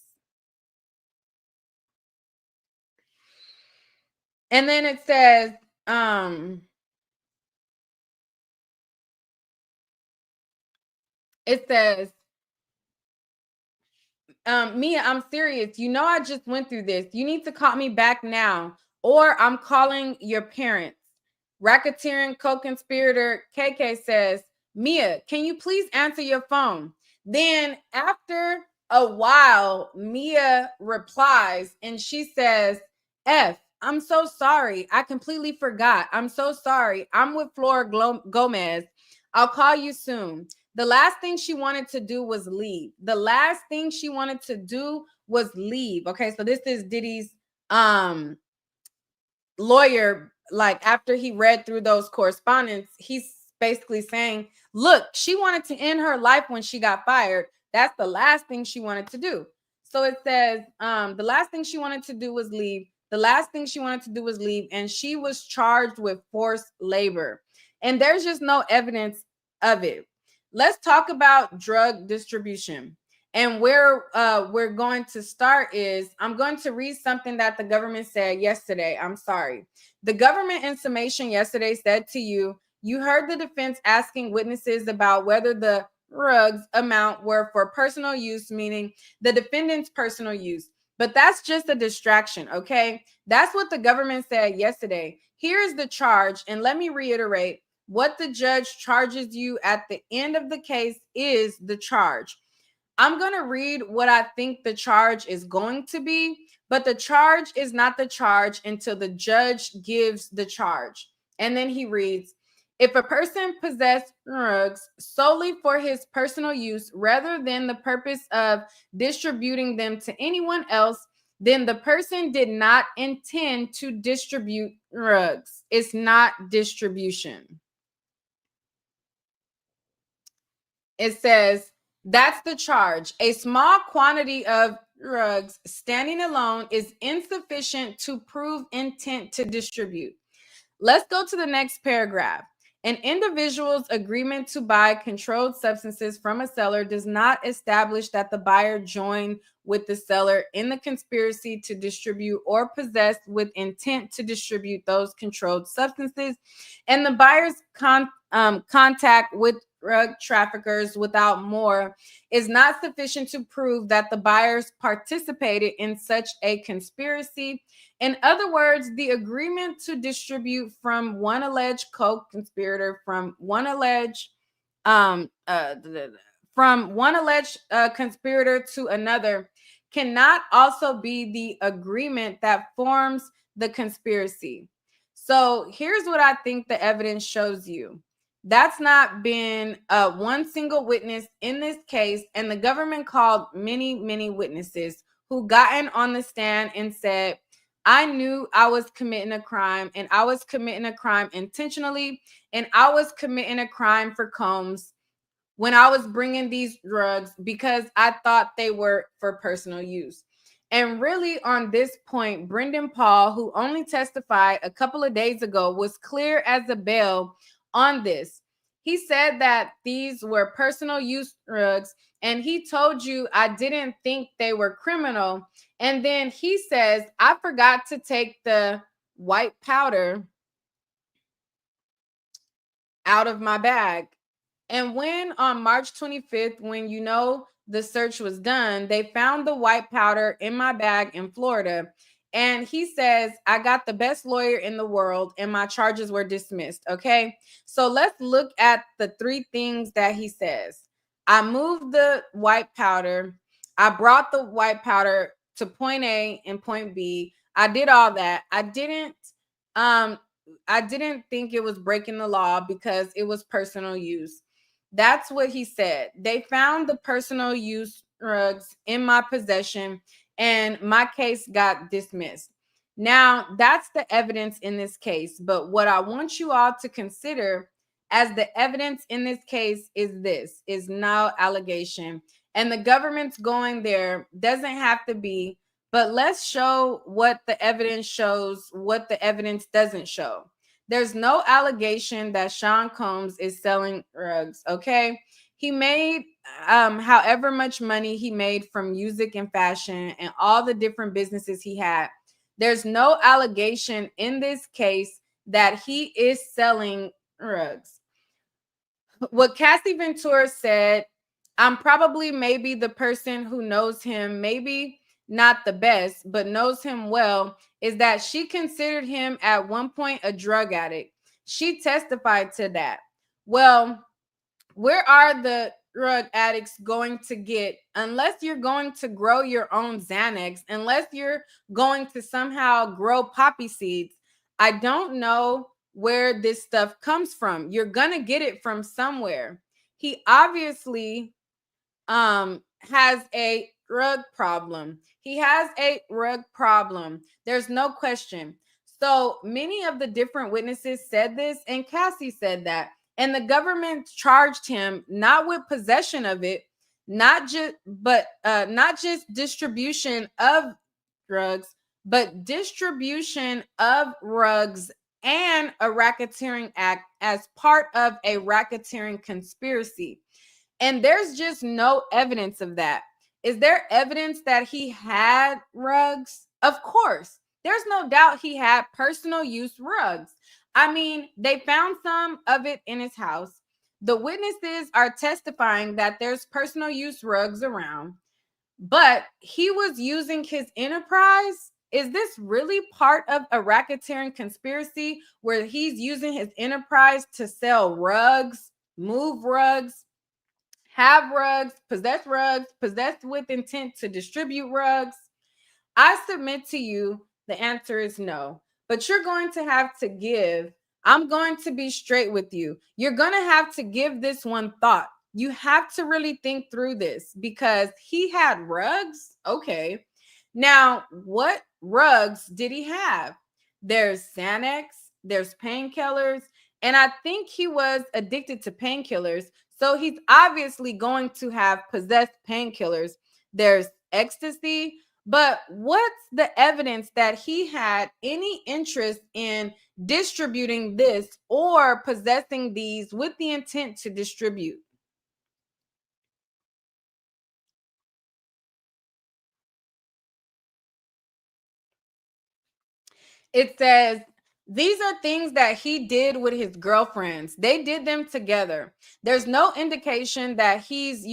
And then it says, Mia, I'm serious. You know, I just went through this. You need to call me back now, or I'm calling your parents. Racketeering co-conspirator KK says, Mia, can you please answer your phone? Then after a while, Mia replies and she says, F, I'm so sorry. I completely forgot. I'm so sorry. I'm with Flora Gomez. I'll call you soon. The last thing she wanted to do was leave. The last thing she wanted to do was leave. Okay, so this is Diddy's lawyer. Like after he read through those correspondence, he's basically saying, look, she wanted to end her life when she got fired. That's the last thing she wanted to do. So it says the last thing she wanted to do was leave. The last thing she wanted to do was leave, and she was charged with forced labor. And there's just no evidence of it. Let's talk about drug distribution. And where we're going to start is, I'm going to read something that the government said yesterday. I'm sorry. The government information yesterday said to you, you heard the defense asking witnesses about whether the drugs amount were for personal use, meaning the defendant's personal use. But that's just a distraction, okay? That's what the government said yesterday. Here is the charge, and let me reiterate. What the judge charges you at the end of the case is the charge. I'm going to read what I think the charge is going to be, but the charge is not the charge until the judge gives the charge. And then he reads, if a person possessed drugs solely for his personal use rather than the purpose of distributing them to anyone else, then the person did not intend to distribute drugs. It's not distribution. It says, that's the charge. A small quantity of drugs standing alone is insufficient to prove intent to distribute. Let's go to the next paragraph. An individual's agreement to buy controlled substances from a seller does not establish that the buyer joined with the seller in the conspiracy to distribute or possess with intent to distribute those controlled substances, and the buyer's contact with drug traffickers without more is not sufficient to prove that the buyers participated in such a conspiracy. In other words, the agreement to distribute from one alleged co-conspirator um uh from one alleged conspirator to another cannot also be the agreement that forms the conspiracy. So here's what I think the evidence shows you. That's not been one single witness in this case, and the government called many witnesses who gotten on the stand and said, I knew I was committing a crime, and I was committing a crime intentionally, and I was committing a crime for Combs when I was bringing these drugs because I thought they were for personal use. And really, on this point, Brendan Paul, who only testified a couple of days ago, was clear as a bell on this. He said that these were personal use drugs, and he told you, I didn't think they were criminal. And then he says, I forgot to take the white powder out of my bag. And when on March 25th, when the search was done, they found the white powder in my bag in Florida. And he says, I got the best lawyer in the world and my charges were dismissed. Okay. So let's look at the three things that he says. I moved the white powder. I brought the white powder to point A and point B. I did all that. I didn't think it was breaking the law because it was personal use. That's what he said. They found the personal use drugs in my possession and my case got dismissed. Now, that's the evidence in this case. But what I want you all to consider as the evidence in this case is no allegation. And the government's going there doesn't have to be, but let's show what the evidence shows, what the evidence doesn't show. There's no allegation that Sean Combs is selling drugs, okay? He made however much money he made from music and fashion and all the different businesses he had. There's no allegation in this case that he is selling drugs. What Cassie Ventura said, I'm probably maybe the person who knows him, maybe not the best, but knows him well, is that she considered him at one point a drug addict. She testified to that. Well, where are the drug addicts going to get, unless you're going to grow your own Xanax, unless you're going to somehow grow poppy seeds? I don't know where this stuff comes from. You're going to get it from somewhere. He obviously has a drug problem. He has a drug problem. There's no question. So many of the different witnesses said this, and Cassie said that. And the government charged him not with possession of it, not just distribution of drugs, but distribution of drugs and a racketeering act as part of a racketeering conspiracy. And there's just no evidence of that. Is there evidence that he had rugs? Of course. There's no doubt he had personal use rugs. I mean, they found some of it in his house. The witnesses are testifying that there's personal use rugs around, but he was using his enterprise. Is this really part of a racketeering conspiracy where he's using his enterprise to sell rugs, move rugs, have rugs, possessed with intent to distribute rugs? I submit to you the answer is no. But you're going to have to give. I'm going to be straight with you. You're going to have to give this one thought. You have to really think through this because he had rugs. Okay. Now, what rugs did he have? There's Xanax, there's painkillers, and I think he was addicted to painkillers. So he's obviously going to have possessed painkillers. There's ecstasy. But what's the evidence that he had any interest in distributing this or possessing these with the intent to distribute? It says these are things that he did with his girlfriends. They did them together. There's no indication that he's,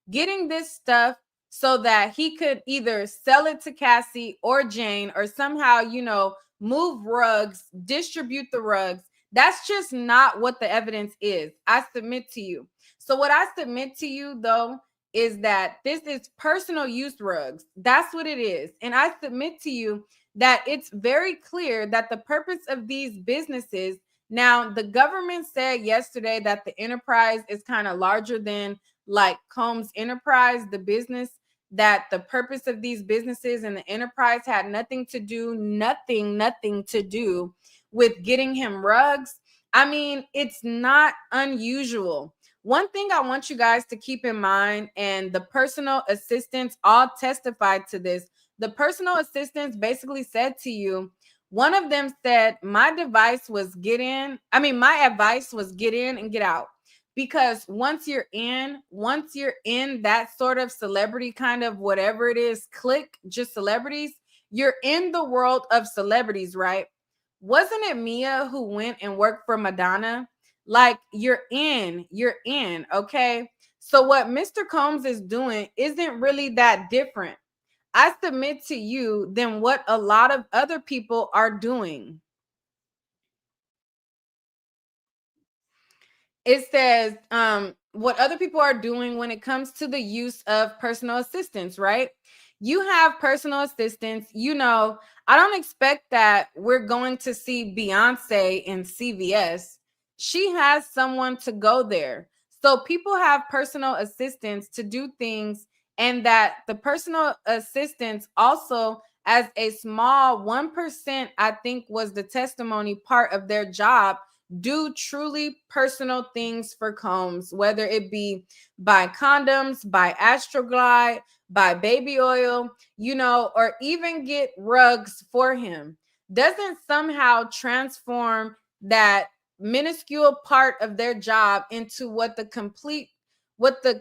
getting this stuff so that he could either sell it to Cassie or Jane or somehow, move rugs, distribute the rugs. That's just not what the evidence is. I submit to you. So what I submit to you though is that this is personal use rugs. That's what it is. And I submit to you that it's very clear that the purpose of these businesses, now the government said yesterday that the enterprise is kind of larger than like Combs Enterprise, the business, that the purpose of these businesses and the enterprise had nothing to do with getting him rugs. I mean, it's not unusual. One thing I want you guys to keep in mind, and the personal assistants all testified to this. The personal assistants basically said to you, one of them said, my advice was get in and get out. Because once you're in that sort of celebrity kind of whatever it is, click just celebrities, you're in the world of celebrities, right? Wasn't it Mia who went and worked for Madonna? Like you're in, okay? So what Mr. Combs is doing isn't really that different, I submit to you, than what a lot of other people are doing. It says what other people are doing when it comes to the use of personal assistants, right? You have personal assistants. I don't expect that we're going to see Beyonce in CVS. She has someone to go there. So people have personal assistants to do things, and that the personal assistants also, as a small 1%, I think was the testimony part of their job, do truly personal things for Combs, whether it be buy condoms, buy Astroglide, buy baby oil, or even get rugs for him. Doesn't somehow transform that minuscule part of their job into what the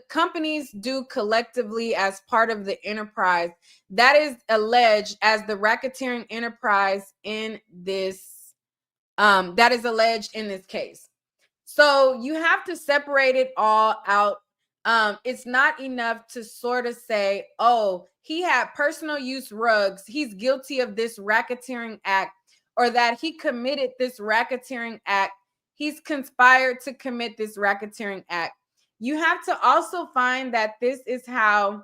companies do collectively as part of the enterprise that is alleged as the racketeering enterprise in this that is alleged in this case. So you have to separate it all out. It's not enough to sort of say, oh, he had personal use rugs, he's guilty of this racketeering act, or that he committed this racketeering act, he's conspired to commit this racketeering act. You have to also find that this is how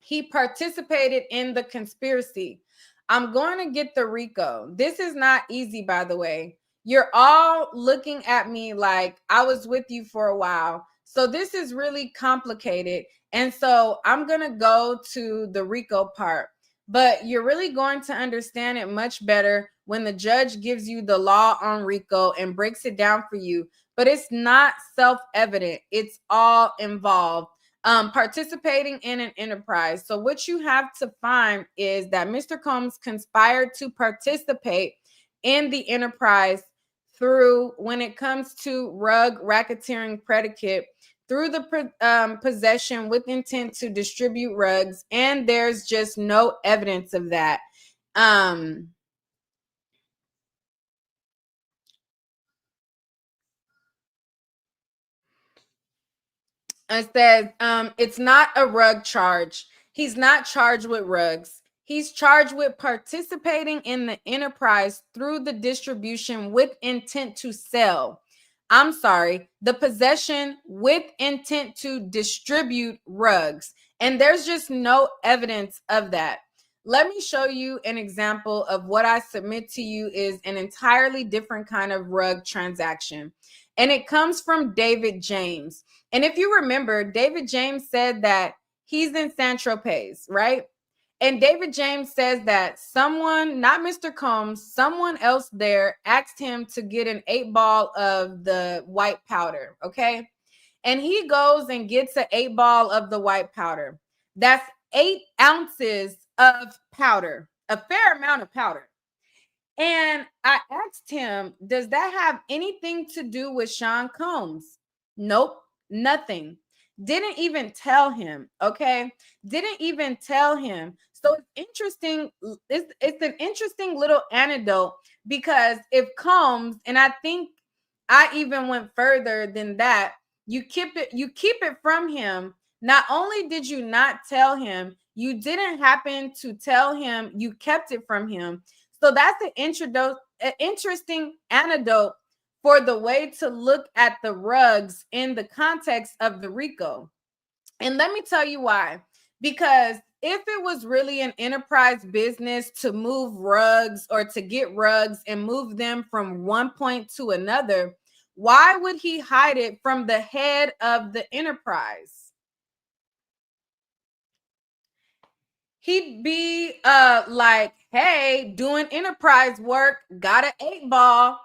he participated in the conspiracy. I'm going to get the RICO. This is not easy, by the way. You're all looking at me like I was with you for a while. So this is really complicated. And so I'm going to go to the RICO part. But you're really going to understand it much better when the judge gives you the law on RICO and breaks it down for you. But it's not self-evident. It's all involved. Participating in an enterprise. So what you have to find is that Mr. Combs conspired to participate in the enterprise through, when it comes to rug racketeering predicate, through the possession with intent to distribute rugs, and there's just no evidence of that. It says it's not a rug charge. He's not charged with rugs. He's charged with participating in the enterprise through the distribution with intent to sell. I'm sorry, the possession with intent to distribute rugs. And there's just no evidence of that. Let me show you an example of what I submit to you is an entirely different kind of rug transaction. And it comes from David James. And if you remember, David James said that he's in Saint-Tropez, right? And David James says that someone, not Mr. Combs, someone else there asked him to get an 8-ball of the white powder, okay? And he goes and gets an 8-ball of the white powder. That's 8 ounces of powder, a fair amount of powder. And I asked him, does that have anything to do with Sean Combs? Nope, nothing. Didn't even tell him, okay? Didn't even tell him. So it's interesting. It's an interesting little anecdote, because if Combs, and I think I even went further than that, you keep it from him. Not only did you not tell him, you didn't happen to tell him, you kept it from him. So that's an interesting anecdote for the way to look at the rugs in the context of the RICO. And let me tell you why. Because if it was really an enterprise business to move rugs or to get rugs and move them from one point to another, why would he hide it from the head of the enterprise? He'd be like, hey, doing enterprise work, got an 8 ball.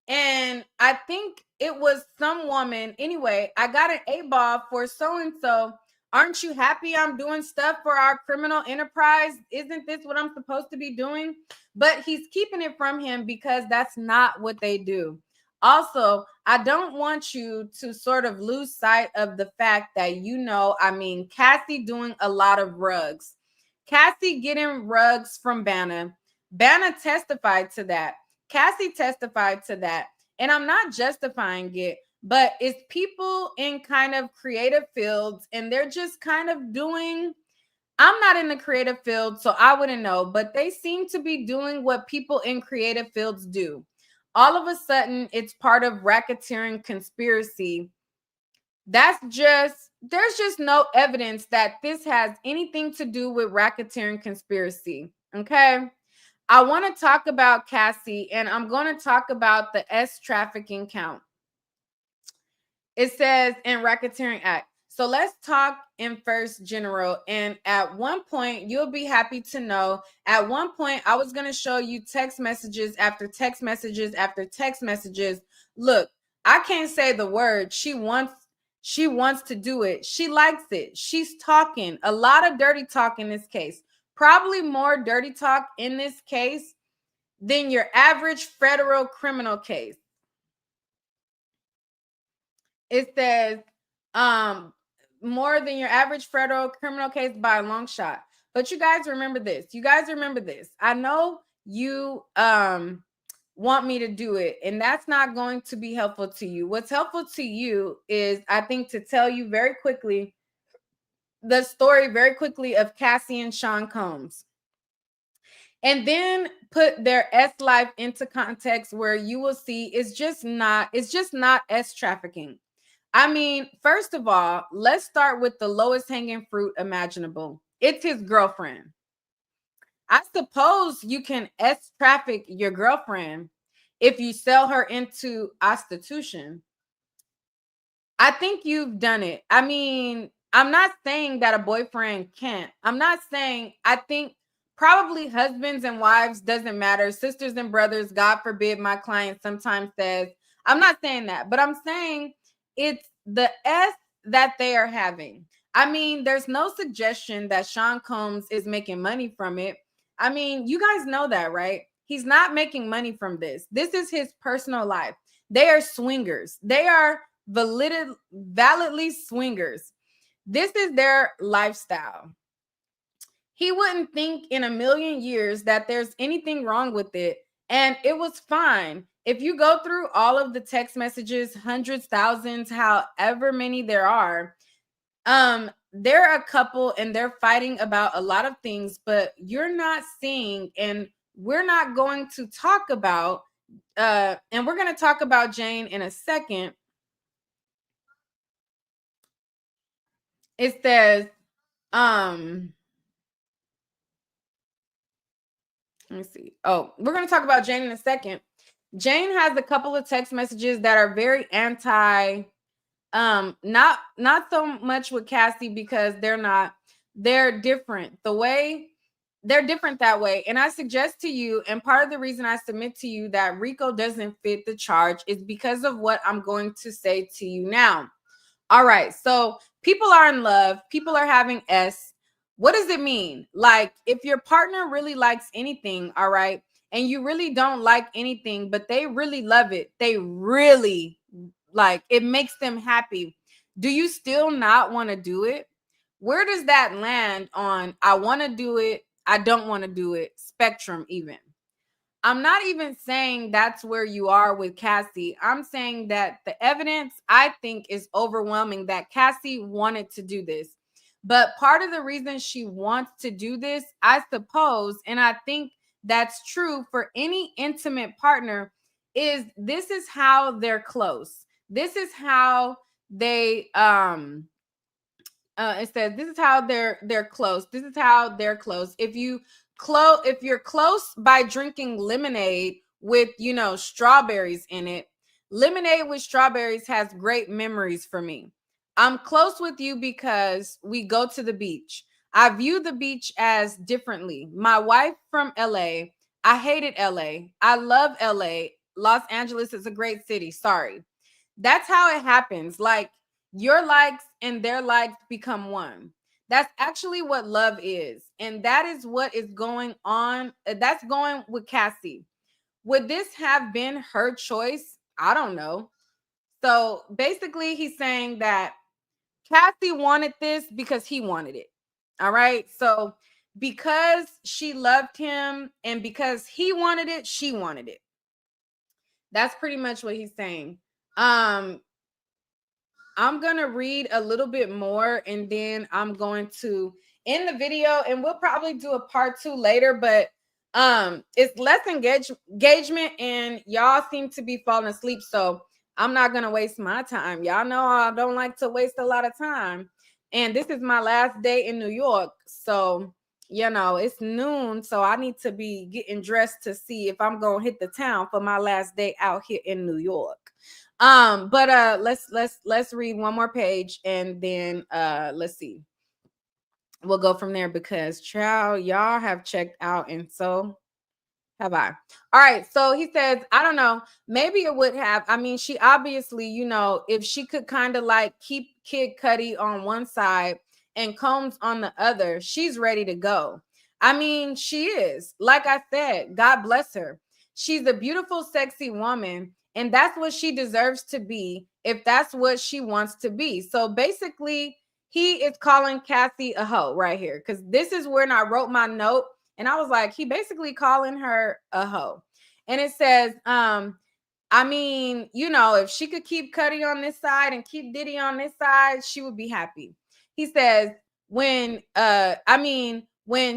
And I think it was some woman. Anyway, I got an 8 ball for so and so. Aren't you happy I'm doing stuff for our criminal enterprise? Isn't this what I'm supposed to be doing? But he's keeping it from him because that's not what they do. Also, I don't want you to sort of lose sight of the fact that, Cassie doing a lot of rugs. Cassie getting rugs from Banna. Banna testified to that. Cassie testified to that. And I'm not justifying it, but it's people in kind of creative fields and they're just kind of doing. I'm not in the creative field, so I wouldn't know, but they seem to be doing what people in creative fields do. All of a sudden, it's part of racketeering conspiracy. There's just no evidence that this has anything to do with racketeering conspiracy. Okay. I want to talk about Cassie and I'm going to talk about the S trafficking count. It says in Racketeering Act. So let's talk in first general. And at one point, you'll be happy to know, at one point, I was going to show you text messages after text messages after text messages. Look, I can't say the word. She wants to do it. She likes it. She's talking. A lot of dirty talk in this case. Probably more dirty talk in this case than your average federal criminal case. It says more than your average federal criminal case by a long shot. But you guys remember this. I know you want me to do it, and that's not going to be helpful to you. What's helpful to you is, I think, to tell you very quickly the story of Cassie and Sean Combs. And then put their S life into context where you will see it's just not S trafficking. I mean, first of all, let's start with the lowest hanging fruit imaginable. It's his girlfriend. I suppose you can S traffic your girlfriend if you sell her into prostitution. I think you've done it. I mean, I'm not saying that a boyfriend can't. I think probably husbands and wives doesn't matter. Sisters and brothers, God forbid, my client sometimes says, I'm not saying that, but I'm saying it's the S that they are having. I mean, there's no suggestion that Sean Combs is making money from it. I mean, you guys know that, right? He's not making money from this. This is his personal life. They are swingers. They are validly swingers. This is their lifestyle. He wouldn't think in a million years that there's anything wrong with it. And it was fine. If you go through all of the text messages, hundreds, thousands, however many there are, they're a couple and they're fighting about a lot of things, but you're not seeing, and we're not going to talk about, and we're going to talk about Jane in a second. It says, let me see. Oh, we're going to talk about Jane in a second. Jane has a couple of text messages that are very anti, not so much with Cassie because they're different. They're different that way. And I suggest to you, and part of the reason I submit to you that RICO doesn't fit the charge is because of what I'm going to say to you now. All right. So people are in love. People are having S. What does it mean? Like, if your partner really likes anything, all right, and you really don't like anything, but they really love it, they really like it, makes them happy, do you still not want to do it? Where does that land on I want to do it, I don't want to do it spectrum? Even I'm not even saying that's where you are with Cassie. I'm saying that the evidence, I think, is overwhelming that Cassie wanted to do this. But part of the reason she wants to do this, I suppose, and I think that's true for any intimate partner, is this is how they're close. This is how they it says this is how they're close. This is how they're close. If you're close by drinking lemonade with, you know, strawberries in it, lemonade with strawberries has great memories for me. I'm close with you because we go to the beach. I view the beach as differently. My wife from LA, I hated LA. I love LA. Los Angeles is a great city. Sorry. That's how it happens. Like, your likes and their likes become one. That's actually what love is. And that is what is going on. That's going with Cassie. Would this have been her choice? I don't know. So basically, he's saying that Cassie wanted this because he wanted it. All right. So because she loved him and because he wanted it, she wanted it. That's pretty much what he's saying. I'm going to read a little bit more and then I'm going to end the video, and we'll probably do a part 2 later, but it's less engagement and y'all seem to be falling asleep, so I'm not going to waste my time. Y'all know I don't like to waste a lot of time. And this is my last day in New York. So, you know, it's noon, so I need to be getting dressed to see if I'm going to hit the town for my last day out here in New York. But let's read one more page and then let's see. We'll go from there because child, y'all have checked out and so have I. All right, so he says, I don't know, maybe it would have. I mean, she obviously, you know, if she could kind of like keep Kid Cudi on one side and Combs on the other, she's ready to go. I mean, she is. Like I said, God bless her. She's a beautiful, sexy woman, and that's what she deserves to be if that's what she wants to be. So basically, he is calling Cassie a hoe right here, because this is when I wrote my note. And I was like, he basically calling her a hoe. And it says, I mean, you know, if she could keep Cudi on this side and keep Diddy on this side, she would be happy. He says, when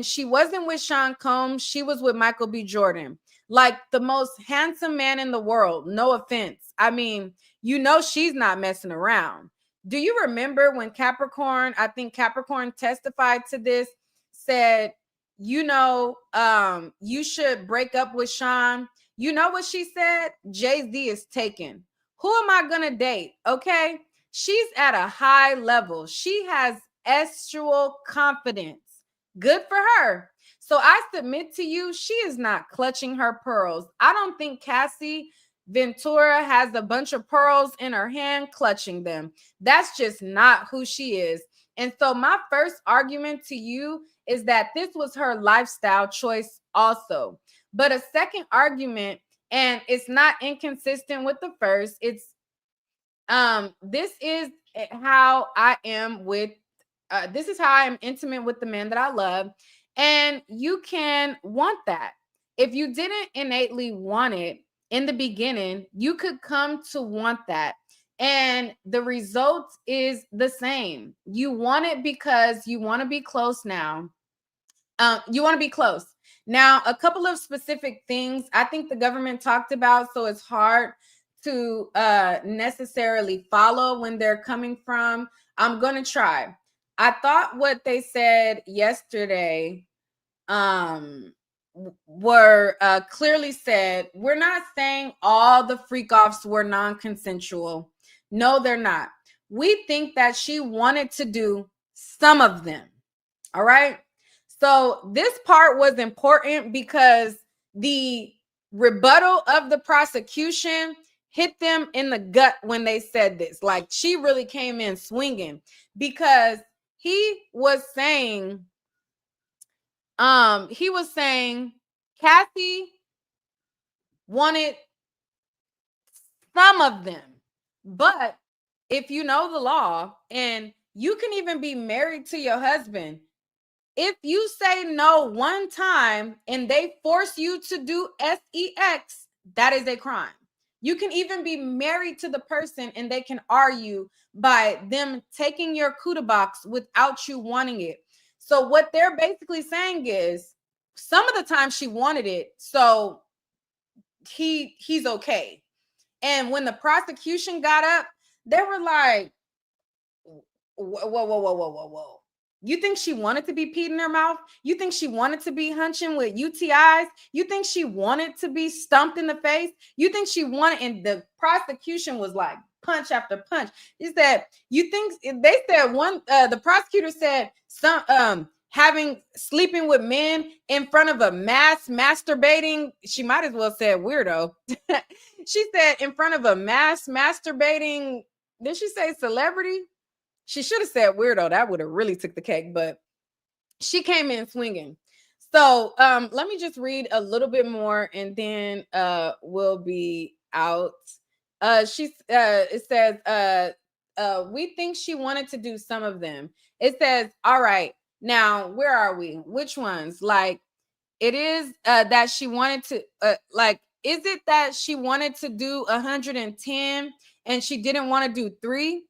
she wasn't with Sean Combs, she was with Michael B. Jordan, like the most handsome man in the world. No offense. I mean, you know, she's not messing around. Do you remember when I think Capricorn testified to this, said, you know, you should break up with Sean. You know what she said? Jay-Z is taken. Who am I going to date? Okay. She's at a high level. She has actual confidence. Good for her. So I submit to you, she is not clutching her pearls. I don't think Cassie Ventura has a bunch of pearls in her hand clutching them. That's just not who she is. And so my first argument to you is that this was her lifestyle choice also. But a second argument, and it's not inconsistent with the first, it's this is how I am with this is how I am intimate with the man that I love. And you can want that. If you didn't innately want it in the beginning, you could come to want that. And the result is the same. You want it because you want to be close now. You want to be close. Now, a couple of specific things I think the government talked about, so it's hard to necessarily follow when they're coming from. I'm going to try. I thought what they said yesterday were clearly said, we're not saying all the freak offs were non-consensual. No, they're not. We think that she wanted to do some of them. All right. So this part was important because the rebuttal of the prosecution hit them in the gut when they said this. Like, she really came in swinging because he was saying Cassie wanted some of them. But if you know the law, and you can even be married to your husband, if you say no one time and they force you to do sex, that is a crime. You can even be married to the person and they can argue by them taking your Cudi box without you wanting it. So what they're basically saying is some of the time she wanted it, so he's okay. And when the prosecution got up, they were like, whoa. You think she wanted to be peed in her mouth? You think she wanted to be hunching with UTIs? You think she wanted to be stumped in the face? You think she wanted, and the prosecution was like punch after punch. Is that you think they said the prosecutor said some having sleeping with men in front of a mass masturbating, she might as well say weirdo. She said in front of a mass masturbating, did she say celebrity? She should have said weirdo. That would have really took the cake, but she came in swinging. So let me just read a little bit more and then we'll be out. It says we think she wanted to do some of them. It says, all right, now where are we? Which ones? Like it is that she wanted to like, is it that she wanted to do 110 and she didn't want to do 3?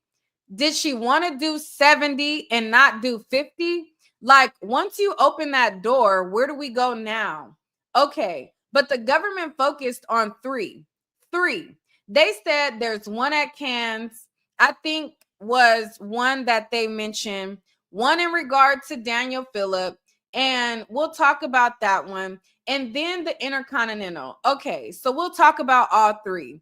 Did she want to do 70 and not do 50? Like, once you open that door, where do we go now? Okay, but the government focused on 3. 3. They said there's one at Cannes, I think was one that they mentioned, one in regard to Daniel Phillip, and we'll talk about that one. And then the Intercontinental. Okay, so we'll talk about all 3.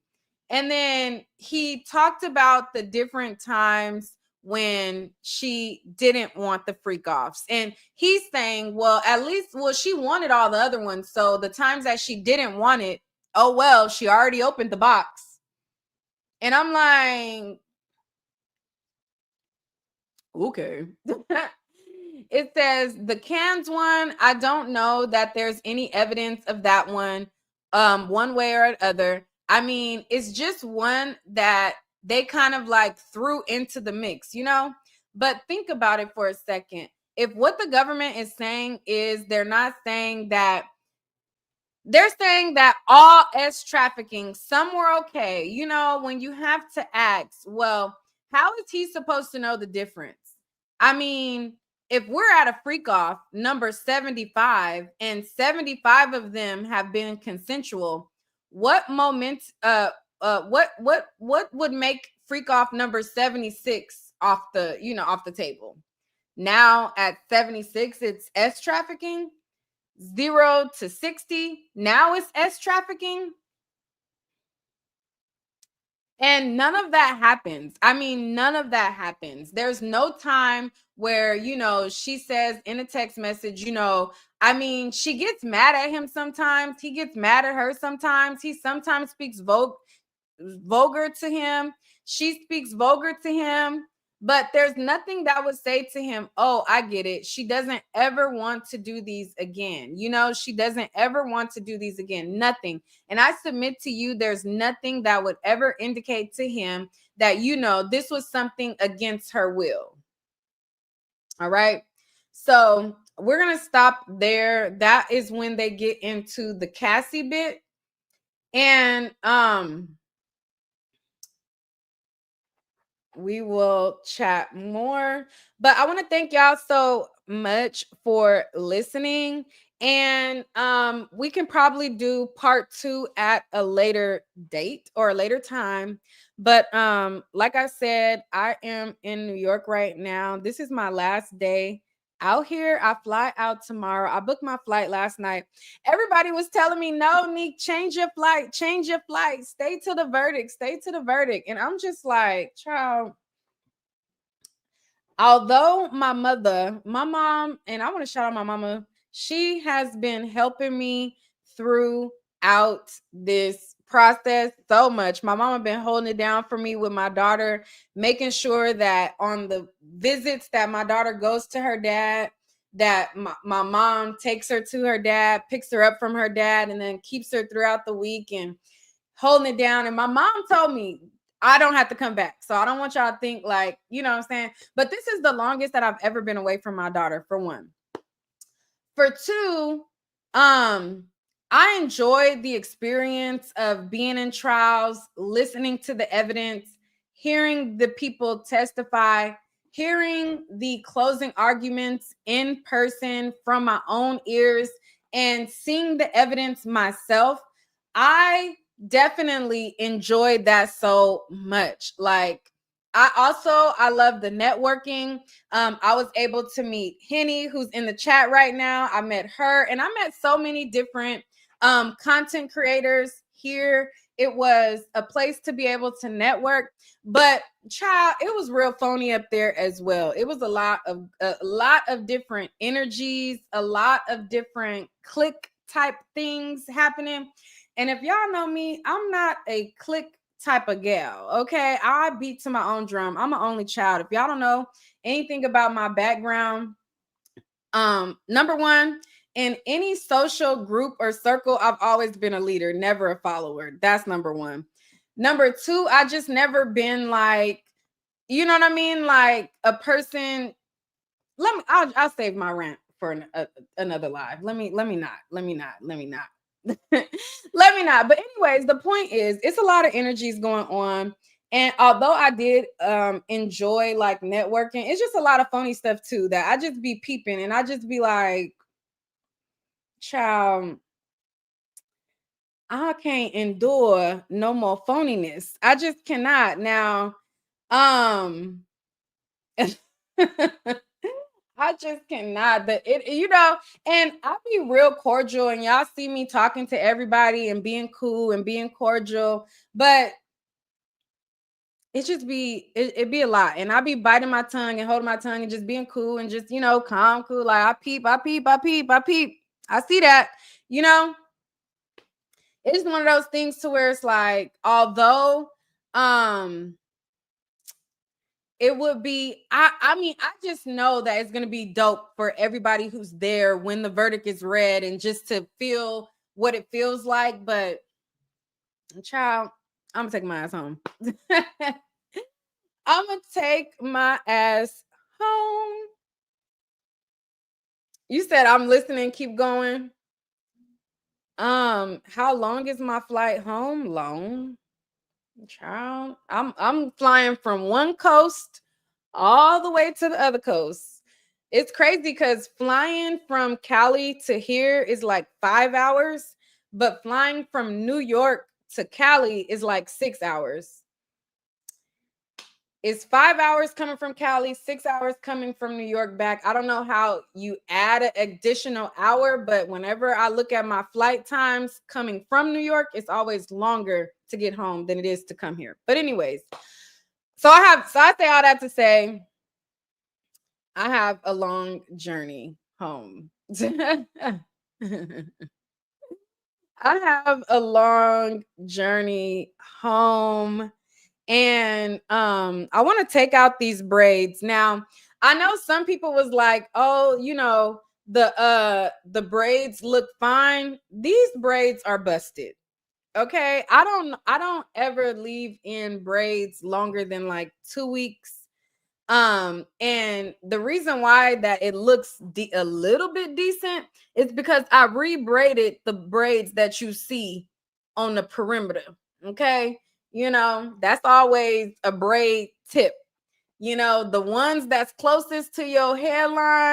And then he talked about the different times when she didn't want the freak offs. And he's saying, well, at least, well, she wanted all the other ones. So the times that she didn't want it, oh, well, she already opened the box. And I'm like, okay. It says the Cannes one, I don't know that there's any evidence of that one way or other. I mean, it's just one that they kind of like threw into the mix, you know? But think about it for a second. If what the government is saying is they're not saying that, they're saying that all S trafficking, some were okay. You know, when you have to ask, well, how is he supposed to know the difference? I mean, if we're at a freak off number 75 and 75 of them have been consensual, what what would make freak off number 76 off the, you know, off the table? Now at 76 it's S trafficking. 0 to 60 now it's S trafficking. And none of that happens. I mean, none of that happens. There's no time where, you know, she says in a text message, you know, I mean, she gets mad at him sometimes. He gets mad at her sometimes. He sometimes speaks vulgar to him. She speaks vulgar to him. But there's nothing that would say to him, oh, I get it. She doesn't ever want to do these again. You know, she doesn't ever want to do these again. Nothing. And I submit to you, there's nothing that would ever indicate to him that, you know, this was something against her will. All right. So we're going to stop there. That is when they get into the Cassie bit. And, we will chat more, but I want to thank y'all so much for listening, and we can probably do part 2 at a later date or a later time. But like I said, I am in New York right now. This is my last day out here. I fly out tomorrow. I booked my flight last night. Everybody was telling me, no, Nick, change your flight, stay to the verdict. And I'm just like, child, although my mom, and I want to shout out my mama, she has been helping me throughout this process so much. My mama been holding it down for me with my daughter, making sure that on the visits that my daughter goes to her dad, that my mom takes her to her dad, picks her up from her dad, and then keeps her throughout the week and holding it down. And my mom told me I don't have to come back. So I don't want y'all to think like, you know what I'm saying? But this is the longest that I've ever been away from my daughter, for one. For two, I enjoyed the experience of being in trials, listening to the evidence, hearing the people testify, hearing the closing arguments in person from my own ears, and seeing the evidence myself. I definitely enjoyed that so much. Like, I love the networking. I was able to meet Henny, who's in the chat right now. I met her, and I met so many different content creators here. It was a place to be able to network, but child, it was real phony up there as well. It was a lot of different energies, a lot of different click type things happening. And if y'all know me, I'm not a click type of gal. Okay, I beat to my own drum. I'm an only child. If y'all don't know anything about my background, number one, in any social group or circle, I've always been a leader, never a follower. That's number one. Number two, I just never been like, you know what I mean, like a person. I'll save my rant for another live. Let me not. Let me not. Let me not. But anyways, the point is, it's a lot of energies going on. And although I did enjoy like networking, it's just a lot of phony stuff too that I just be peeping and I just be like, child, I can't endure no more phoniness. I just cannot. Now, I just cannot. And I'll be real cordial, and y'all see me talking to everybody and being cool and being cordial, but it be a lot. And I be biting my tongue and holding my tongue and just being cool and just, calm, cool. Like I peep. I see that, you know. It's one of those things to where it's like, although it would be, I mean, I just know that it's going to be dope for everybody who's there when the verdict is read and just to feel what it feels like. But child, I'm gonna take my ass home. I'm gonna take my ass home. You said I'm listening, keep going. How long is my flight home? Long. Child, I'm flying from one coast all the way to the other coast. It's crazy because flying from Cali to here is like 5 hours, but flying from New York to Cali is like 6 hours. It's 5 hours coming from Cali, 6 hours coming from New York back. I don't know how you add an additional hour, but whenever I look at my flight times coming from New York, it's always longer to get home than it is to come here. But anyways, so I say all that to say I have a long journey home. I have a long journey home. And I want to take out these braids. Now, I know some people was like, oh, the braids look fine. These braids are busted. Okay. I don't ever leave in braids longer than like 2 weeks. And the reason why that it looks a little bit decent is because I rebraided the braids that you see on the perimeter. Okay. That's always a braid tip. The ones that's closest to your hairline